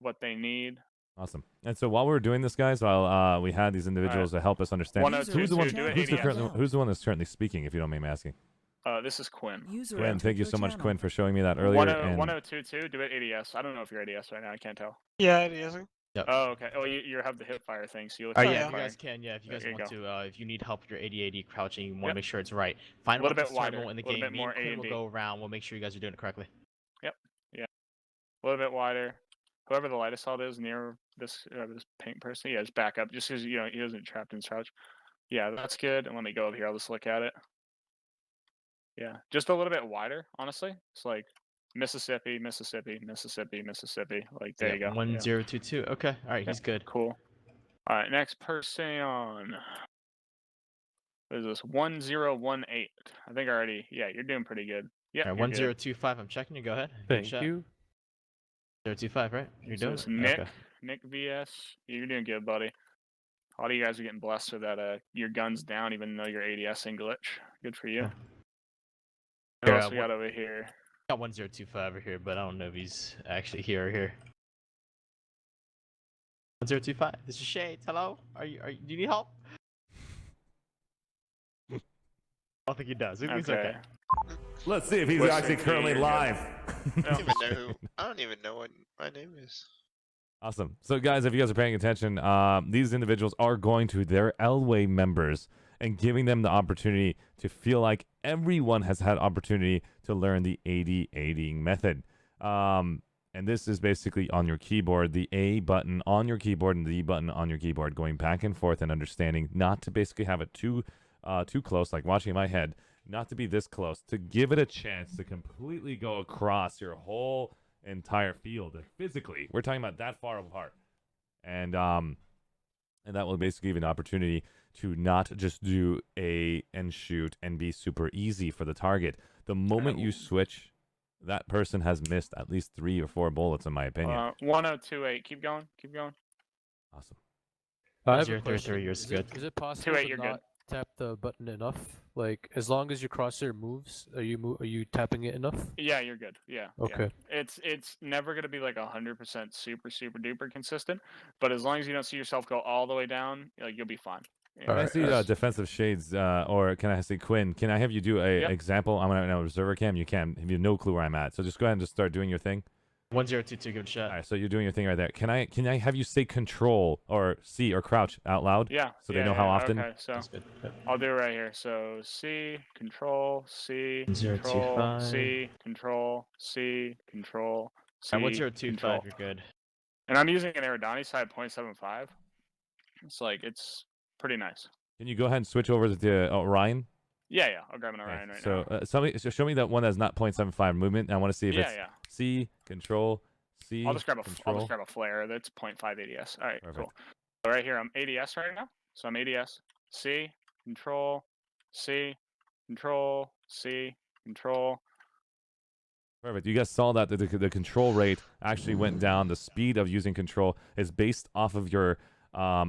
[SPEAKER 5] what they need.
[SPEAKER 1] Awesome. And so while we were doing this, guys, while we had these individuals to help us understand,
[SPEAKER 5] 102,
[SPEAKER 1] who's the one?
[SPEAKER 5] do it
[SPEAKER 1] Who's the one that's currently speaking? If you don't mind me asking.
[SPEAKER 5] This is Quinn.
[SPEAKER 1] Quinn, thank you so much, Quinn, for showing me that earlier.
[SPEAKER 5] 1022, do it ADS. I don't know if you're ADS right now. I can't tell.
[SPEAKER 11] Yeah, it is.
[SPEAKER 2] Yep.
[SPEAKER 5] Oh, okay. Oh, you have the hip fire thing, so you look.
[SPEAKER 2] Oh
[SPEAKER 5] like
[SPEAKER 2] yeah,
[SPEAKER 5] hip
[SPEAKER 2] if you
[SPEAKER 5] fire.
[SPEAKER 2] guys can, if you guys
[SPEAKER 5] There you
[SPEAKER 2] want
[SPEAKER 5] go.
[SPEAKER 2] to, if you need help with your AD crouching, you want to
[SPEAKER 5] Yep.
[SPEAKER 2] make sure it's right. Find
[SPEAKER 5] A little
[SPEAKER 2] out
[SPEAKER 5] bit wider,
[SPEAKER 2] in the
[SPEAKER 5] a little
[SPEAKER 2] game.
[SPEAKER 5] bit
[SPEAKER 2] Me
[SPEAKER 5] more
[SPEAKER 2] and Quinn will
[SPEAKER 5] A&D.
[SPEAKER 2] go around. We'll make sure you guys are doing it correctly.
[SPEAKER 5] Yep. Yeah. A little bit wider. Whoever the lightest salt is near this pink person, just back up, just because he isn't trapped in his crouch. Yeah, that's good. And let me go over here. I'll just look at it. Yeah, just a little bit wider, honestly. It's like Mississippi, Mississippi, Mississippi, Mississippi. Like there you go.
[SPEAKER 2] 1022. Okay, all right, he's good.
[SPEAKER 5] Cool. All right, next person. What is this? 1018. I think already. Yeah, you're doing pretty good. Yeah.
[SPEAKER 2] All right, 1025. I'm checking you. Go ahead.
[SPEAKER 3] Thank you.
[SPEAKER 2] 025, right? You're doing it.
[SPEAKER 5] Nick.
[SPEAKER 2] Okay.
[SPEAKER 5] Nick VS. You're doing good, buddy. A lot of you guys are getting blessed with that. Your guns down, even though you're ADS-ing glitch. Good for you.
[SPEAKER 2] Yeah.
[SPEAKER 5] What
[SPEAKER 2] Here,
[SPEAKER 5] else we got over here?
[SPEAKER 2] Got 1025 over here, but I don't know if he's actually here or here. 1025. This is Shades. Hello. Do you need help? I don't think he does. He's okay.
[SPEAKER 1] Let's see if he's
[SPEAKER 11] Listen,
[SPEAKER 1] actually currently
[SPEAKER 11] you're
[SPEAKER 1] live.
[SPEAKER 11] I don't even know what my name is.
[SPEAKER 1] Awesome. So, guys, if you guys are paying attention, these individuals are going to their Elway members and giving them the opportunity to feel like everyone has had opportunity to learn the AD-aiding method. And this is basically on your keyboard, the A button on your keyboard and the D button on your keyboard, going back and forth and understanding not to basically have it too close, like watching my head, not to be this close, to give it a chance to completely go across your whole entire field physically. We're talking about that far apart. And that will basically give you an opportunity to not just do A and shoot and be super easy for the target. The moment you switch, that person has missed at least 3 or 4 bullets, in my opinion.
[SPEAKER 5] 1028. Keep going. Keep going.
[SPEAKER 1] Awesome.
[SPEAKER 3] I have a
[SPEAKER 2] 033,
[SPEAKER 3] question.
[SPEAKER 2] you're
[SPEAKER 3] Is
[SPEAKER 2] good.
[SPEAKER 3] it possible
[SPEAKER 5] 28,
[SPEAKER 3] to
[SPEAKER 5] you're
[SPEAKER 3] not
[SPEAKER 5] good.
[SPEAKER 3] tap the button enough? Like, as long as your crosshair moves, are you tapping it enough?
[SPEAKER 5] Yeah, you're good. Yeah.
[SPEAKER 3] Okay.
[SPEAKER 5] Yeah. It's never gonna be like 100% super duper consistent, but as long as you don't see yourself go all the way down, like you'll be fine. Yeah.
[SPEAKER 1] Can I see defensive shades, or can I see Quinn? Can I have you do a example? I'm gonna observer cam. You can. You have no clue where I'm at. So just go ahead and just start doing your thing.
[SPEAKER 2] 1022, give it a shot.
[SPEAKER 1] All right. So you're doing your thing right there. Can I have you say control or C or crouch out loud?
[SPEAKER 5] Yeah.
[SPEAKER 1] So they know how often.
[SPEAKER 5] Okay, so I'll do it right here. So C, control, C,
[SPEAKER 2] 025.
[SPEAKER 5] control, C, control, C, control, C,
[SPEAKER 2] 1025,
[SPEAKER 5] control.
[SPEAKER 2] you're good.
[SPEAKER 5] And I'm using an Aerodani side 0.75. It's pretty nice.
[SPEAKER 1] Can you go ahead and switch over to the Orion?
[SPEAKER 5] Yeah. I'll grab an Orion right
[SPEAKER 1] so,
[SPEAKER 5] now.
[SPEAKER 1] So show me that one that's not 0.75 movement. I want to see if it's
[SPEAKER 5] Yeah.
[SPEAKER 1] C, control, C,
[SPEAKER 5] I'll just grab
[SPEAKER 1] control.
[SPEAKER 5] a flare that's 0.5 ADS. All right,
[SPEAKER 1] Perfect.
[SPEAKER 5] cool. So right here, I'm ADS right now. So I'm ADS. C, control, C, control, C, control.
[SPEAKER 1] Perfect. You guys saw that the control rate actually went down. The speed of using control is based off of your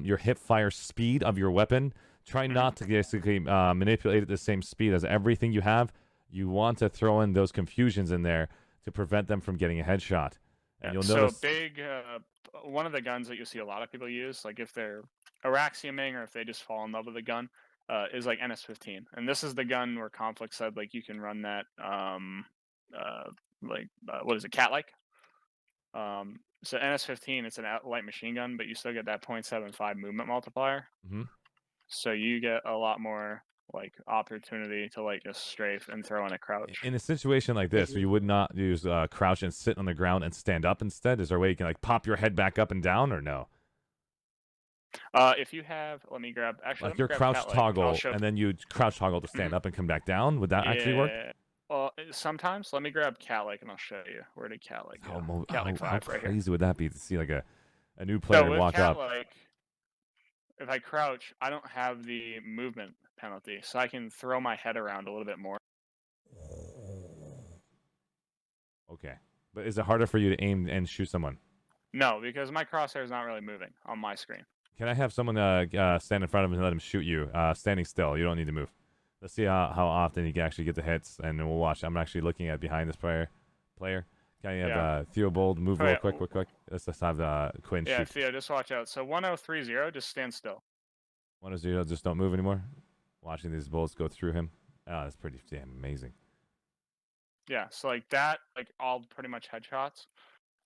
[SPEAKER 1] your hip fire speed of your weapon. Try not to basically manipulate at the same speed as everything you have. You want to throw in those confusions in there to prevent them from getting a headshot. And you'll notice.
[SPEAKER 5] One of the guns that you see a lot of people use, like if they're Araxiaming or if they just fall in love with the gun, is like NS15. And this is the gun where Conflict said like you can run that what is it, cat-like? So NS15, it's a light machine gun, but you still get that 0.75 movement multiplier.
[SPEAKER 1] Mm-hmm.
[SPEAKER 5] So you get a lot more like opportunity to like just strafe and throw in a crouch.
[SPEAKER 1] In a situation like this, you would not use crouch and sit on the ground and stand up instead. Is there a way you can like pop your head back up and down, or no?
[SPEAKER 5] If you have, let me grab. Actually,
[SPEAKER 1] Like your crouch toggle, and then you crouch toggle to stand up and come back down. Would that actually work?
[SPEAKER 5] Well, sometimes. Let me grab cat-like and I'll show you. Where did cat-like go? Cat-like
[SPEAKER 1] How
[SPEAKER 5] 5 right here.
[SPEAKER 1] crazy would that be to see like a new player
[SPEAKER 5] with
[SPEAKER 1] walk up?
[SPEAKER 5] cat-like, if I crouch, I don't have the movement penalty, so I can throw my head around a little bit more.
[SPEAKER 1] Okay, but is it harder for you to aim and shoot someone?
[SPEAKER 5] No, because my crosshair is not really moving on my screen.
[SPEAKER 1] Can I have someone stand in front of him and let him shoot you, standing still? You don't need to move. Let's see how often you can actually get the hits, and then we'll watch. I'm actually looking at behind this player. Can you have Theobald move real quick? Let's have Quinn shoot.
[SPEAKER 5] Yeah, Theo, just watch out. So 1030, just stand still.
[SPEAKER 1] 1030, just don't move anymore. Watching these bullets go through him. Oh, that's pretty damn amazing.
[SPEAKER 5] Yeah, so like that, like all pretty much headshots.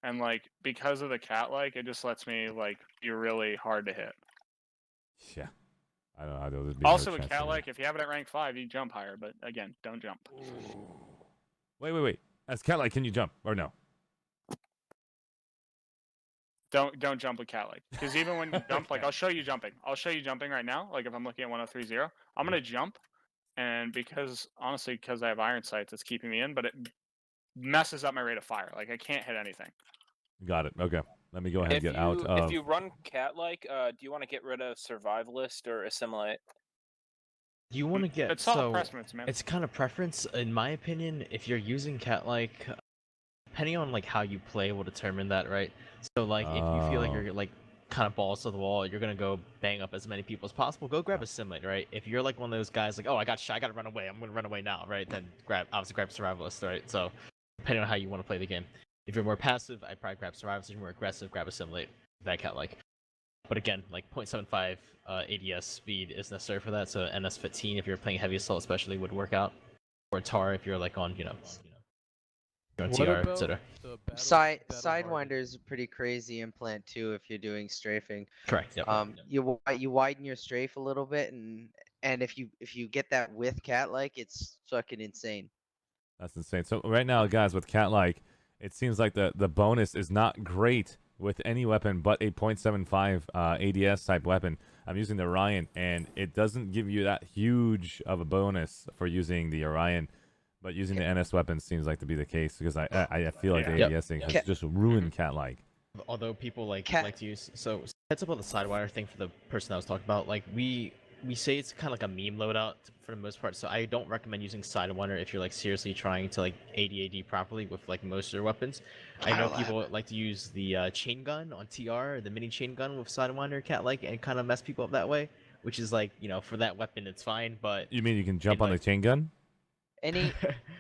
[SPEAKER 5] And like because of the cat-like, it just lets me like be really hard to hit.
[SPEAKER 1] Yeah. I don't know.
[SPEAKER 5] Also with cat-like, if you have it at rank 5, you jump higher, but again, don't jump.
[SPEAKER 1] Wait. As cat-like, can you jump or no?
[SPEAKER 5] Don't jump with cat-like. Because even when you jump, like I'll show you jumping. I'll show you jumping right now. Like if I'm looking at 1030, I'm gonna jump, and because I have iron sights, it's keeping me in, but it messes up my rate of fire. Like I can't hit anything.
[SPEAKER 1] Got it. Okay. Let me go ahead and get out of...
[SPEAKER 12] If you run cat-like, do you want to get rid of Survivalist or Assimilate?
[SPEAKER 2] You want to get...
[SPEAKER 5] It's all preference, man.
[SPEAKER 2] It's kind of preference. In my opinion, if you're using cat-like, depending on like how you play will determine that, right? So like if you feel like you're like kind of balls to the wall, you're going to go bang up as many people as possible, go grab Assimilate, right? If you're like one of those guys like, oh, I got shot, I got to run away, I'm going to run away now, right? Then obviously grab Survivalist, right? So depending on how you want to play the game. If you're more passive, I'd probably grab Survivalist. If you're more aggressive, grab Assimilate. That cat-like. But again, like 0.75 ADS speed is necessary for that. So NS15, if you're playing heavy assault, especially, would work out. Or TAR if you're like on, you're on TR, etc.
[SPEAKER 13] Sidewinder is a pretty crazy implant too if you're doing strafing.
[SPEAKER 2] Correct. Yep.
[SPEAKER 13] You widen your strafe a little bit, and if you get that with cat-like, it's fucking insane.
[SPEAKER 1] That's insane. So right now, guys, with cat-like, it seems like the bonus is not great with any weapon but a 0.75 ADS type weapon. I'm using the Orion, and it doesn't give you that huge of a bonus for using the Orion, but using the NS weapon seems like to be the case because I feel like the ADS thing has just ruined cat-like.
[SPEAKER 2] Although people like to use... So heads up on the Sidewire thing for the person I was talking about. Like we say it's kind of like a meme loadout for the most part, so I don't recommend using Sidewinder if you're like seriously trying to like AD properly with like most of your weapons. I know people like to use the chain gun on TR, the mini chain gun with Sidewinder cat-like, and kind of mess people up that way, which is like, for that weapon it's fine, but...
[SPEAKER 1] You mean you can jump on the chain gun?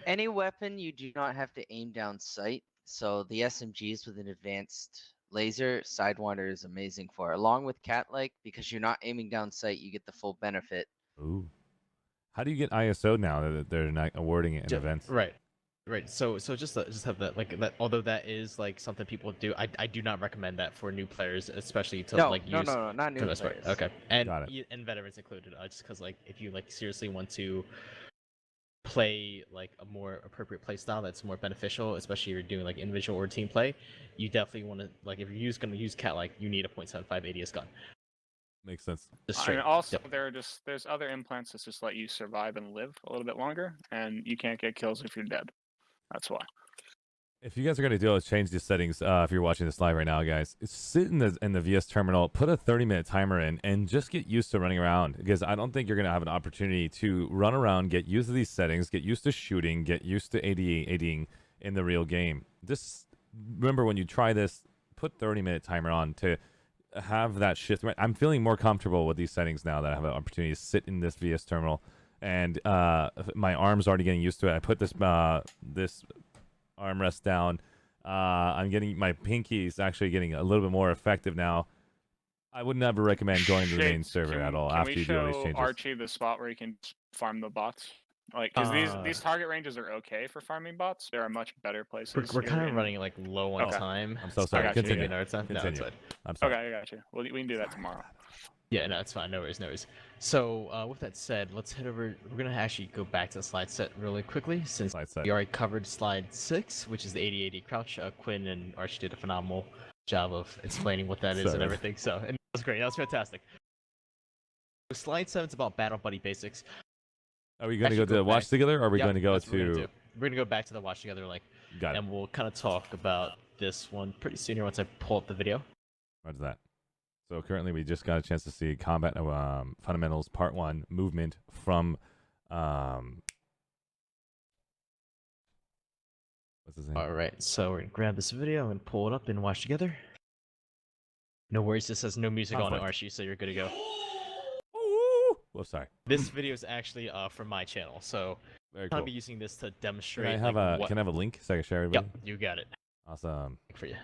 [SPEAKER 13] Any weapon you do not have to aim down sight, so the SMGs with an advanced laser, Sidewinder is amazing for. Along with cat-like, because you're not aiming down sight, you get the full benefit.
[SPEAKER 1] Ooh. How do you get ISO now that they're not awarding it in events?
[SPEAKER 2] Right. So just have that, like that. Although that is like something people do, I do not recommend that for new players, especially to use.
[SPEAKER 13] No, not new players.
[SPEAKER 2] Okay, and veterans included. Just because like if you like seriously want to play like a more appropriate play style that's more beneficial, especially if you're doing like individual or team play, you definitely want to, like, if you're going to use cat-like, you need a 0.75 ADS gun.
[SPEAKER 1] Makes sense.
[SPEAKER 5] And also, there's other implants that just let you survive and live a little bit longer, and you can't get kills if you're dead. That's why.
[SPEAKER 1] If you guys are going to do is change the settings, if you're watching this live right now, guys, sit in the VS terminal, put a 30-minute timer in, and just get used to running around. Because I don't think you're going to have an opportunity to run around, get used to these settings, get used to shooting, get used to ADing in the real game. Just remember when you try this, put 30-minute timer on to have that shift. I'm feeling more comfortable with these settings now that I have an opportunity to sit in this VS terminal, and my arm's already getting used to it. I put this this armrest down. I'm getting my pinkies actually getting a little bit more effective now. I would never recommend going to the main server at all after you do all these changes.
[SPEAKER 5] Archie the spot where you can farm the bots? Like, because these target ranges are okay for farming bots. There are much better places.
[SPEAKER 2] We're kind of running like low on time.
[SPEAKER 1] I'm so sorry. Continue.
[SPEAKER 2] No, it's
[SPEAKER 1] Continue.
[SPEAKER 2] fine.
[SPEAKER 1] I'm sorry.
[SPEAKER 5] Okay, I got you. Well, we can do that tomorrow.
[SPEAKER 2] Yeah, no, it's fine. No worries, no worries. So, with that said, let's head over. We're going to actually go back to the slide set really quickly, since we already covered slide 6, which is the 80-80 crouch. Quinn and Arshee did a phenomenal job of explaining what that is and everything. So, and that was great. That was fantastic. So slide 7 is about battle buddy basics.
[SPEAKER 1] Are we going to go to the watch together, or are we going to go to...
[SPEAKER 2] We're going to go back to the watch together, and we'll kind of talk about this one pretty soon here once I pull up the video.
[SPEAKER 1] Roger that. So currently we just got a chance to see Combat Fundamentals Part 1 movement from... what's his name?
[SPEAKER 2] Alright, so we're going to grab this video and pull it up and watch together. No worries, this has no music on it, Arshee, so you're good to go.
[SPEAKER 1] Oh, sorry.
[SPEAKER 2] This video is actually from my channel, so I'll be using this to demonstrate.
[SPEAKER 1] Can I have a link so I can share it?
[SPEAKER 2] Yep, you got it.
[SPEAKER 1] Awesome.
[SPEAKER 2] For you.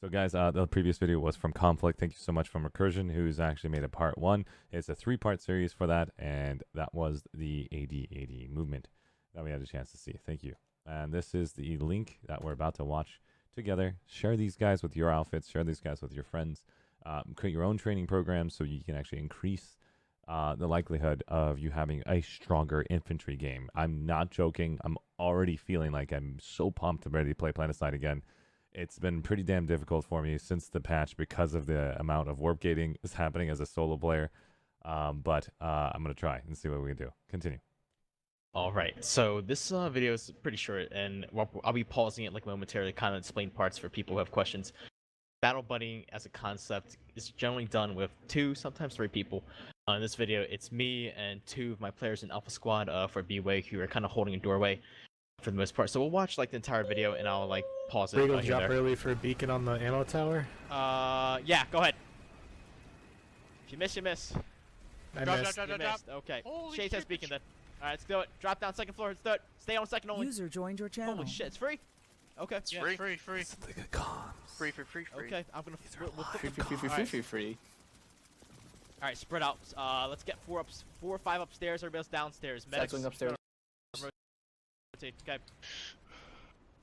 [SPEAKER 1] So guys, the previous video was from Conflict. Thank you so much from Recursion, who's actually made a part 1. It's a 3-part series for that, and that was the 80-80 movement that we had a chance to see. Thank you. And this is the link that we're about to watch together. Share these guys with your outfits. Share these guys with your friends. Create your own training program so you can actually increase the likelihood of you having a stronger infantry game. I'm not joking. I'm already feeling like I'm so pumped and ready to play Planetside again. It's been pretty damn difficult for me since the patch because of the amount of warp gating is happening as a solo player. But I'm going to try and see what we can do. Continue.
[SPEAKER 2] All right, so this video is pretty short, and I'll be pausing it like momentarily, kind of explain parts for people who have questions. Battle buddying as a concept is generally done with 2, sometimes 3 people. In this video, it's me and 2 of my players in Alpha Squad for BWAE who are kind of holding a doorway for the most part. So we'll watch like the entire video, and I'll like pause it.
[SPEAKER 14] We're gonna drop early for a beacon on the ammo tower.
[SPEAKER 2] Yeah, go ahead. If you miss, you miss.
[SPEAKER 14] I missed.
[SPEAKER 2] You missed. Okay. Shades has beacon then. All right, let's do it. Drop down second floor. Let's do it. Stay on second only.
[SPEAKER 6] User joined your channel.
[SPEAKER 2] Holy shit, it's free. Okay.
[SPEAKER 10] Yeah, free. Free.
[SPEAKER 2] Okay, I'm gonna.
[SPEAKER 10] Free.
[SPEAKER 2] All right, spread out. Let's get 4 or 5 upstairs. Everybody else downstairs. Medics
[SPEAKER 14] upstairs.
[SPEAKER 2] Okay.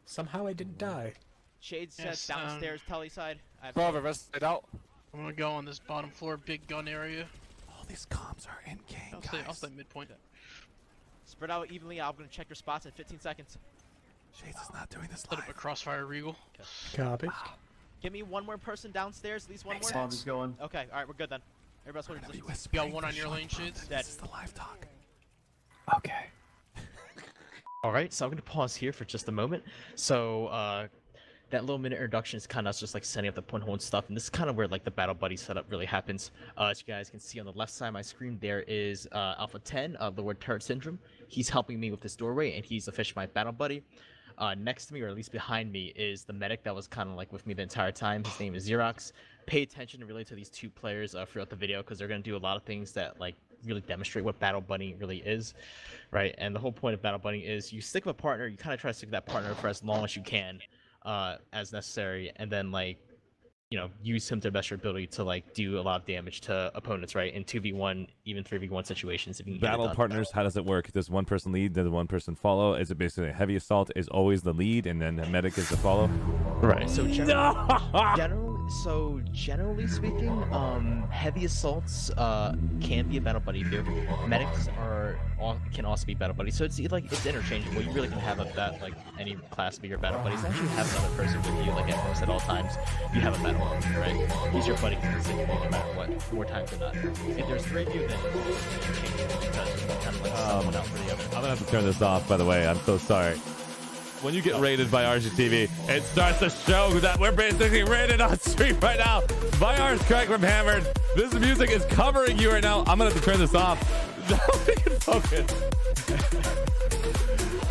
[SPEAKER 14] Somehow I didn't die.
[SPEAKER 2] Shades said downstairs. Telly side.
[SPEAKER 9] Bravo, rest it out.
[SPEAKER 10] I'm gonna go on this bottom floor, big gun area.
[SPEAKER 1] All these comms are in game.
[SPEAKER 10] I'll stay midpoint.
[SPEAKER 2] Spread out evenly. I'm gonna check your spots in 15 seconds.
[SPEAKER 1] Shades is not doing this
[SPEAKER 10] live. Set up a crossfire regal.
[SPEAKER 14] Copy.
[SPEAKER 2] Give me one more person downstairs. At least one more.
[SPEAKER 14] Bobby's going.
[SPEAKER 2] Okay. All right, we're good then. Everybody else holding
[SPEAKER 10] position. You got one on your lane, Shades.
[SPEAKER 2] Dead.
[SPEAKER 1] This is the live talk.
[SPEAKER 14] Okay.
[SPEAKER 2] Alright, so I'm going to pause here for just a moment. So, that little minute introduction is kind of just like setting up the point hole and stuff, and this is kind of where like the battle buddy setup really happens. As you guys can see on the left side of my screen, there is Alpha 10 of the word Turret Syndrome. He's helping me with this doorway, and he's officially my battle buddy. Next to me, or at least behind me, is the medic that was kind of like with me the entire time. His name is Xerox. Pay attention and relate to these 2 players throughout the video, because they're going to do a lot of things that like really demonstrate what battle buddying really is, right? And the whole point of battle buddying is you stick with a partner, you kind of try to stick with that partner for as long as you can, as necessary, and then like, you know, use him to the best of your ability to like do a lot of damage to opponents, right? In 2v1, even 3v1 situations. If you can get
[SPEAKER 1] Battle partners, how does it work? Does one person lead? Does one person follow? Is it basically a heavy assault is always the lead, and then the medic is the follow?
[SPEAKER 2] Right. So generally speaking, heavy assaults can be a battle buddy too. Medics can also be battle buddies. So it's interchangeable. You really can have like any class be your battle buddies. Actually, have another person with you like at all times. You have a battle buddy, right? He's your buddy consistently no matter what, more times than not. If there's 3 of you, then it's interchangeable because you kind of like someone out for the other.
[SPEAKER 1] I'm gonna have to turn this off, by the way. I'm so sorry. When you get rated by ArsheeTV, it starts to show that we're basically rated on stream right now. My R's correct from Hammered. This music is covering you right now. I'm gonna have to turn this off. We can focus.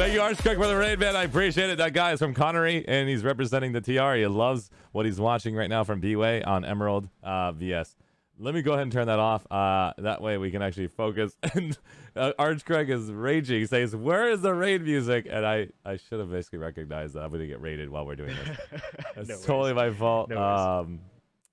[SPEAKER 1] Thank you, Arshee, for the raid, man. I appreciate it. That guy is from Connery, and he's representing the TR. He loves what he's watching right now from BWAE on Emerald VS. Let me go ahead and turn that off. That way we can actually focus. And Arshee is raging. He says, "Where is the raid music?" And I should have basically recognized that I'm going to get raided while we're doing this. That's
[SPEAKER 2] No
[SPEAKER 1] totally my fault.
[SPEAKER 2] No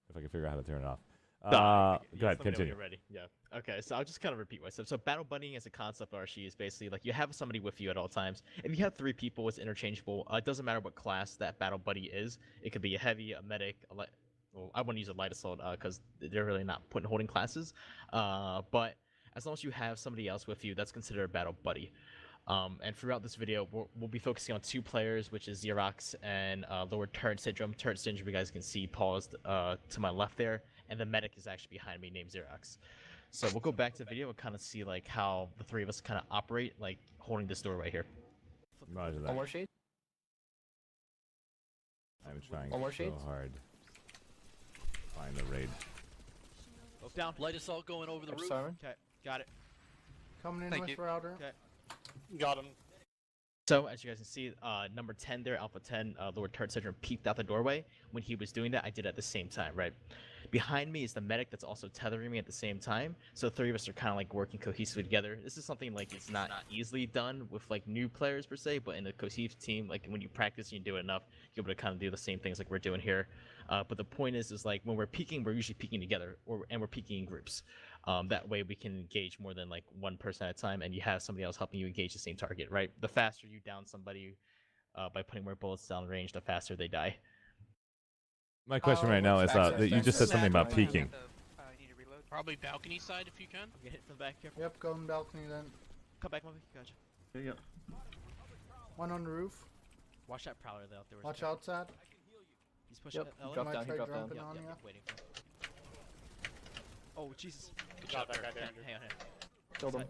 [SPEAKER 1] if I can figure out how to turn it off.
[SPEAKER 2] No,
[SPEAKER 1] Go
[SPEAKER 2] you
[SPEAKER 1] ahead,
[SPEAKER 2] just let me know when
[SPEAKER 1] continue.
[SPEAKER 2] you're ready. Yeah. Okay, so I'll just kind of repeat myself. So battle buddying as a concept, Arshee, is basically like you have somebody with you at all times. If you have 3 people, it's interchangeable. It doesn't matter what class that battle buddy is. It could be a heavy, a medic, a light. Well, I want to use a light assault because they're really not holding classes. But as long as you have somebody else with you, that's considered a battle buddy. And throughout this video, we'll be focusing on 2 players, which is Xerox and Lower Turret Syndrome. Turret Syndrome, you guys can see paused to my left there, and the medic is actually behind me, named Xerox. So we'll go back to the video and kind of see like how the 3 of us kind of operate, like holding this door right here.
[SPEAKER 1] Roger that.
[SPEAKER 15] One more shade.
[SPEAKER 1] I'm trying
[SPEAKER 15] One more
[SPEAKER 1] so
[SPEAKER 15] shades?
[SPEAKER 1] hard. Find the raid.
[SPEAKER 2] Look down.
[SPEAKER 15] Light assault going over the roof.
[SPEAKER 2] Okay, got it.
[SPEAKER 16] Coming in
[SPEAKER 2] Thank
[SPEAKER 16] with
[SPEAKER 2] you.
[SPEAKER 16] router.
[SPEAKER 2] Okay.
[SPEAKER 5] Got him.
[SPEAKER 2] So as you guys can see, number 10 there, Alpha 10, Lord Turret Syndrome peeked out the doorway. When he was doing that, I did it at the same time, right? Behind me is the medic that's also tethering me at the same time. So the 3 of us are kind of like working cohesively together. This is something like it's not easily done with like new players per se, but in a cohesive team, like when you practice and you do it enough, you're able to kind of do the same things like we're doing here. But the point is like when we're peeking, we're usually peeking together, and we're peeking in groups. That way we can engage more than like 1 person at a time, and you have somebody else helping you engage the same target, right? The faster you down somebody by putting more bullets down range, the faster they die.
[SPEAKER 1] My question right now is that you just said something about peeking.
[SPEAKER 10] Probably balcony side if you can.
[SPEAKER 2] I'm gonna hit from the back here.
[SPEAKER 16] Yep, go in balcony then.
[SPEAKER 2] Come back, Moby. Gotcha.
[SPEAKER 16] There you go. One on the roof.
[SPEAKER 2] Watch that prowler out there.
[SPEAKER 16] Watch outside.
[SPEAKER 2] He's pushing
[SPEAKER 16] Yep,
[SPEAKER 2] it. Ellen.
[SPEAKER 15] drop
[SPEAKER 16] might
[SPEAKER 15] down, he
[SPEAKER 16] try
[SPEAKER 15] dropped down.
[SPEAKER 16] jumping on
[SPEAKER 2] Yep,
[SPEAKER 16] ya.
[SPEAKER 2] waiting for him. Oh, Jesus. Good
[SPEAKER 5] Got
[SPEAKER 2] shot
[SPEAKER 5] that
[SPEAKER 2] there.
[SPEAKER 5] guy there,
[SPEAKER 2] Hang on, hang on.
[SPEAKER 15] Killed him.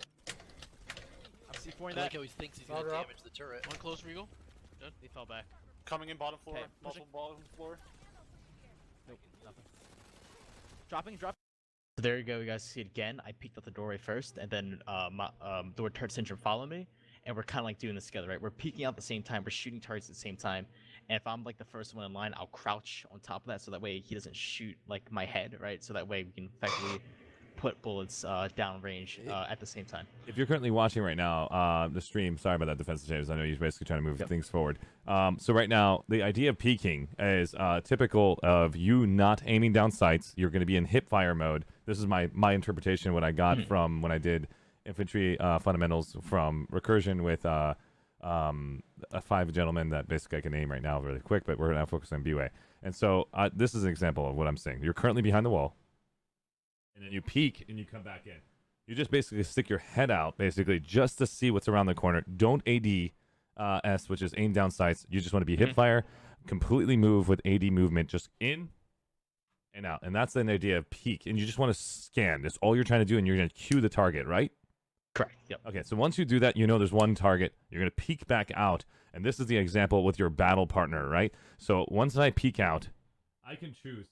[SPEAKER 2] I'm C4ing
[SPEAKER 15] I like
[SPEAKER 2] that.
[SPEAKER 15] how he thinks he's
[SPEAKER 16] Router
[SPEAKER 15] gonna
[SPEAKER 16] up.
[SPEAKER 15] damage the turret.
[SPEAKER 10] One close Regal.
[SPEAKER 2] They fell back.
[SPEAKER 5] Coming in bottom floor.
[SPEAKER 2] Okay, pushing.
[SPEAKER 5] Multiple bottom floor.
[SPEAKER 2] Nope, nothing. Dropping. So there you go, you guys see it again. I peeked out the doorway first, and then the word Turret Syndrome followed me, and we're kind of like doing this together, right? We're peeking out at the same time, we're shooting targets at the same time, and if I'm like the first one in line, I'll crouch on top of that, so that way he doesn't shoot like my head, right? So that way we can effectively put bullets down range at the same time.
[SPEAKER 1] If you're currently watching right now, the stream, sorry about that, defensive changes. I know you're basically trying to move things forward. So right now, the idea of peeking is typical of you not aiming down sights. You're going to be in hip fire mode. This is my interpretation of what I got from when I did infantry fundamentals from recursion with a 5 gentlemen that basically I can name right now really quick, but we're now focused on BWAE. And so this is an example of what I'm saying. You're currently behind the wall. And then you peek and you come back in. You just basically stick your head out, basically, just to see what's around the corner. Don't AD, which is aim down sights. You just want to be hip fire, completely move with AD movement, just in and out. And that's an idea of peek. And you just want to scan. That's all you're trying to do, and you're going to cue the target, right?
[SPEAKER 2] Correct. Yep.
[SPEAKER 1] Okay, so once you do that, you know there's one target. You're going to peek back out. And this is the example with your battle partner, right? So once I peek out, I can choose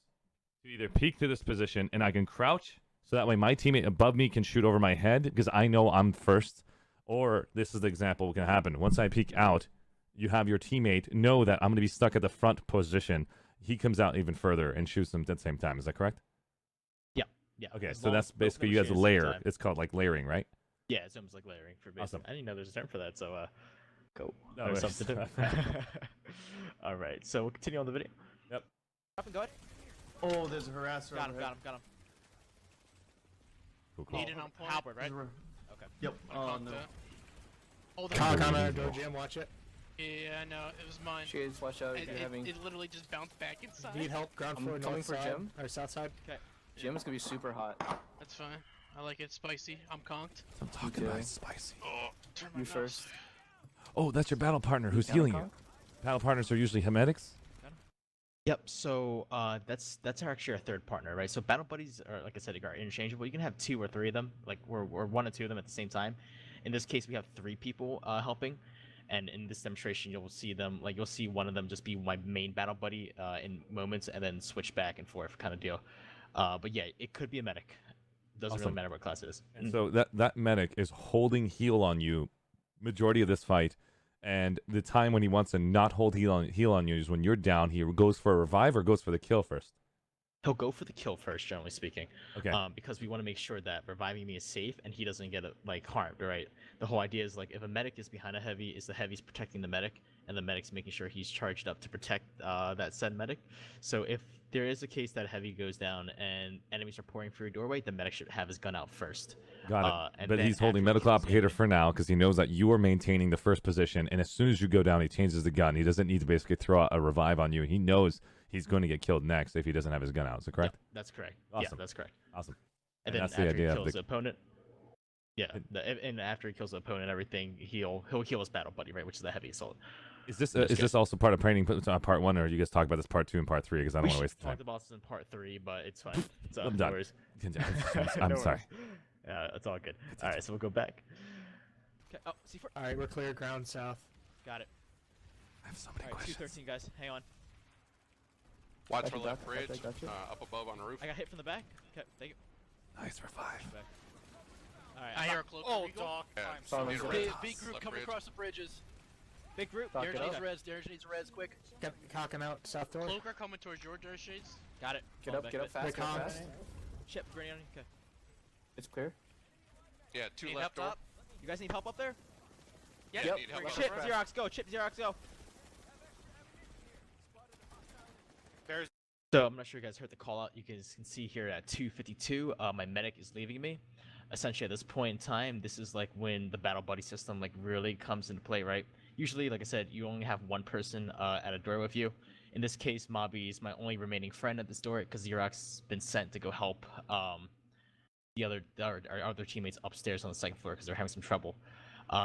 [SPEAKER 1] to either peek to this position, and I can crouch, so that way my teammate above me can shoot over my head, because I know I'm first. Or this is the example that can happen. Once I peek out, you have your teammate know that I'm going to be stuck at the front position. He comes out even further and shoots them at the same time. Is that correct?
[SPEAKER 2] Yeah. Yeah.
[SPEAKER 1] Okay,
[SPEAKER 2] As
[SPEAKER 1] so
[SPEAKER 2] long
[SPEAKER 1] that's
[SPEAKER 2] as both
[SPEAKER 1] basically
[SPEAKER 2] of
[SPEAKER 1] you
[SPEAKER 2] them
[SPEAKER 1] guys
[SPEAKER 2] shoot at the same
[SPEAKER 1] layer.
[SPEAKER 2] time.
[SPEAKER 1] It's called like layering, right?
[SPEAKER 2] Yeah, it's almost like layering for basic.
[SPEAKER 1] Awesome.
[SPEAKER 2] I didn't know there's a term for that, so go.
[SPEAKER 1] No
[SPEAKER 2] There's
[SPEAKER 1] worries.
[SPEAKER 2] something to do. All right, so we'll continue on the video.
[SPEAKER 1] Yep.
[SPEAKER 2] Up and go ahead.
[SPEAKER 16] Oh, there's a harasser.
[SPEAKER 2] Got him,
[SPEAKER 16] overhead.
[SPEAKER 2] got him.
[SPEAKER 1] Cool.
[SPEAKER 10] Need it on point.
[SPEAKER 2] Halberd, right? Okay.
[SPEAKER 16] Yep.
[SPEAKER 10] I
[SPEAKER 16] Oh
[SPEAKER 10] conked
[SPEAKER 16] no.
[SPEAKER 10] that. Oh,
[SPEAKER 14] Kyle,
[SPEAKER 10] that
[SPEAKER 14] kinda go Jim, watch it.
[SPEAKER 10] Yeah, I know. It was mine.
[SPEAKER 15] Shades, watch out if you're having.
[SPEAKER 10] It literally just bounced back inside.
[SPEAKER 14] Need help, ground
[SPEAKER 15] I'm
[SPEAKER 14] floor,
[SPEAKER 15] coming
[SPEAKER 14] north
[SPEAKER 15] for
[SPEAKER 14] side,
[SPEAKER 15] Jim.
[SPEAKER 14] or south side.
[SPEAKER 2] Okay.
[SPEAKER 15] Jim is gonna be super hot.
[SPEAKER 10] That's fine. I like it spicy. I'm conked.
[SPEAKER 1] I'm talking
[SPEAKER 15] Okay.
[SPEAKER 1] about spicy.
[SPEAKER 10] Oh, turn my
[SPEAKER 15] You
[SPEAKER 10] mouse.
[SPEAKER 15] first.
[SPEAKER 1] Oh, that's your battle partner who's healing you. Battle partners are usually medics.
[SPEAKER 2] Yep. So that's actually our third partner, right? So battle buddies are, like I said, are interchangeable. You can have 2 or 3 of them, like or 1 or 2 of them at the same time. In this case, we have 3 people helping, and in this demonstration, you'll see them like you'll see one of them just be my main battle buddy in moments, and then switch back and forth kind of deal. But yeah, it could be a medic. Doesn't really
[SPEAKER 1] Awesome.
[SPEAKER 2] matter what class it is.
[SPEAKER 1] And so that medic is holding heal on you majority of this fight, And the time when he wants to not hold heal on you is when you're down. He goes for a revive or goes for the kill first?
[SPEAKER 2] He'll go for the kill first, generally speaking.
[SPEAKER 1] Okay.
[SPEAKER 2] Because we want to make sure that reviving me is safe and he doesn't get like harmed, right? The whole idea is like if a medic is behind a heavy, is the heavy's protecting the medic, and the medic's making sure he's charged up to protect that said medic. So if there is a case that heavy goes down and enemies are pouring through a doorway, the medic should have his gun out first.
[SPEAKER 1] Got it.
[SPEAKER 2] And
[SPEAKER 1] But
[SPEAKER 2] then
[SPEAKER 1] he's holding
[SPEAKER 2] after he
[SPEAKER 1] medical
[SPEAKER 2] kills
[SPEAKER 1] applicator for now because he knows that you are maintaining the first position. And as soon as you go down, he changes the gun. He doesn't need to basically throw out a revive on you. He knows he's going to get killed next if he doesn't have his gun out. Is that correct?
[SPEAKER 2] Yeah, that's correct.
[SPEAKER 1] Awesome.
[SPEAKER 2] Yeah, that's correct.
[SPEAKER 1] Awesome.
[SPEAKER 2] And then
[SPEAKER 1] that's
[SPEAKER 2] after
[SPEAKER 1] the idea
[SPEAKER 2] he
[SPEAKER 1] of
[SPEAKER 2] kills
[SPEAKER 1] the
[SPEAKER 2] the opponent, yeah, and after he kills the opponent and everything, he'll heal his battle buddy, right, which is the heavy assault.
[SPEAKER 1] Is this also part of training part 1, or you guys talk about this part 2 and part 3? Because I don't want to waste
[SPEAKER 2] Talk
[SPEAKER 1] time.
[SPEAKER 2] about this in part 3, but it's fine. It's
[SPEAKER 1] I'm
[SPEAKER 2] no
[SPEAKER 1] done.
[SPEAKER 2] worries.
[SPEAKER 1] I'm
[SPEAKER 2] No
[SPEAKER 1] sorry.
[SPEAKER 2] worries. Yeah, it's all good. All right, so we'll go back. Okay. Oh, C4.
[SPEAKER 14] All right, we're clear ground south.
[SPEAKER 2] Got it.
[SPEAKER 1] I have so many
[SPEAKER 2] All right,
[SPEAKER 1] questions.
[SPEAKER 2] 213, guys. Hang on.
[SPEAKER 17] Watch for left bridge, up above on the roof.
[SPEAKER 2] I got hit from the back. Okay, thank you.
[SPEAKER 1] Nice revive.
[SPEAKER 2] All right.
[SPEAKER 10] I hear a cloak.
[SPEAKER 16] Oh, Doc.
[SPEAKER 10] Big group coming across the bridges.
[SPEAKER 2] Big group.
[SPEAKER 10] Darren needs res. Darren needs res. Quick.
[SPEAKER 14] Get cocking out south door.
[SPEAKER 10] Cloaker coming towards your door shades.
[SPEAKER 2] Got it.
[SPEAKER 15] Get up fast.
[SPEAKER 2] Chip, ready on. Okay.
[SPEAKER 15] It's clear.
[SPEAKER 17] Yeah, 2
[SPEAKER 2] Need
[SPEAKER 17] left
[SPEAKER 2] help
[SPEAKER 17] door.
[SPEAKER 2] up? You guys need help up there?
[SPEAKER 17] Yeah,
[SPEAKER 15] Yep.
[SPEAKER 17] need help.
[SPEAKER 2] Chip, Xerox, go. Chip, Xerox, go.
[SPEAKER 4] There's
[SPEAKER 2] So I'm not sure you guys heard the call out. You guys can see here at 2:52, my medic is leaving me. Essentially, at this point in time, this is like when the battle buddy system like really comes into play, right? Usually, like I said, you only have one person at a door with you. In this case, Mobby is my only remaining friend at this door because Xerox has been sent to go help our other teammates upstairs on the second floor because they're having some trouble.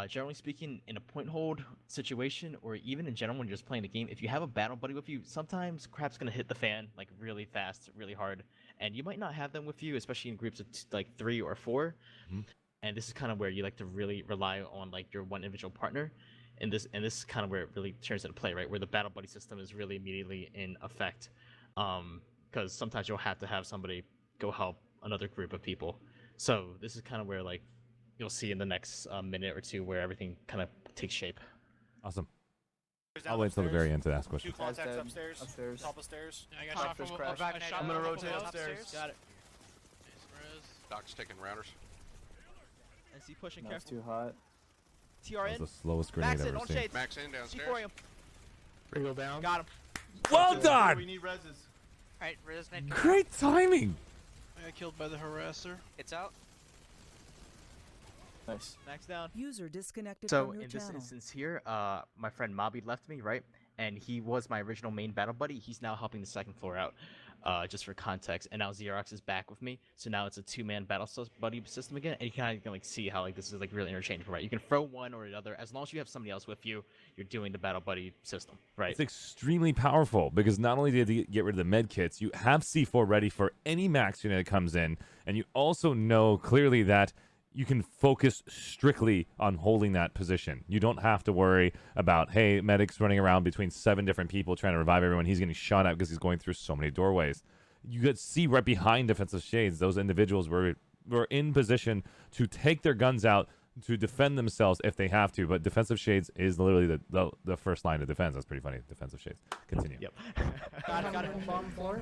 [SPEAKER 2] Generally speaking, in a point hold situation, or even in general when you're just playing the game, if you have a battle buddy with you, sometimes crap's gonna hit the fan like really fast, really hard, and you might not have them with you, especially in groups of like 3 or 4. And this is kind of where you like to really rely on like your one individual partner. And this is kind of where it really turns into play, right? Where the battle buddy system is really immediately in effect, because sometimes you'll have to have somebody go help another group of people. So this is kind of where like you'll see in the next minute or 2 where everything kind of takes shape.
[SPEAKER 1] Awesome. I'll wait until the very end to ask
[SPEAKER 4] 2
[SPEAKER 1] questions.
[SPEAKER 4] contacts upstairs. Top of stairs.
[SPEAKER 10] I got shot from
[SPEAKER 16] I'm gonna rotate upstairs.
[SPEAKER 2] Got it.
[SPEAKER 17] Doc's taking rounders.
[SPEAKER 2] NC pushing
[SPEAKER 15] That's
[SPEAKER 2] careful.
[SPEAKER 15] too hot.
[SPEAKER 2] TRN.
[SPEAKER 1] That's the slowest grenade
[SPEAKER 2] Max
[SPEAKER 1] I've
[SPEAKER 2] in,
[SPEAKER 1] ever
[SPEAKER 2] on
[SPEAKER 1] seen.
[SPEAKER 2] shades.
[SPEAKER 17] Max in downstairs.
[SPEAKER 2] C4 him.
[SPEAKER 14] Regal down.
[SPEAKER 2] Got him.
[SPEAKER 1] Well done!
[SPEAKER 16] We need reses.
[SPEAKER 7] Alright, res
[SPEAKER 1] Great timing!
[SPEAKER 10] I got killed by the harasser.
[SPEAKER 15] It's out. Nice.
[SPEAKER 2] Max down.
[SPEAKER 6] User disconnected
[SPEAKER 2] So
[SPEAKER 6] from your
[SPEAKER 2] in this
[SPEAKER 6] channel.
[SPEAKER 2] instance here, my friend Mobby left me, right? And he was my original main battle buddy. He's now helping the second floor out, just for context. And now Xerox is back with me, so now it's a 2-man battle buddy system again. And you kind of can like see how like this is like really interchangeable, right? You can throw one or the other as long as you have somebody else with you. You're doing the battle buddy system, right?
[SPEAKER 1] It's extremely powerful because not only did you get rid of the med kits, you have C4 ready for any max unit that comes in, and you also know clearly that you can focus strictly on holding that position. You don't have to worry about, hey, medic's running around between 7 different people trying to revive everyone. He's getting shot at because he's going through so many doorways. You could see right behind defensive shades, those individuals were in position to take their guns out to defend themselves if they have to. But defensive shades is literally the first line of defense. That's pretty funny. Defensive shades. Continue.
[SPEAKER 2] Yep.
[SPEAKER 7] Got it.
[SPEAKER 16] Bottom floor.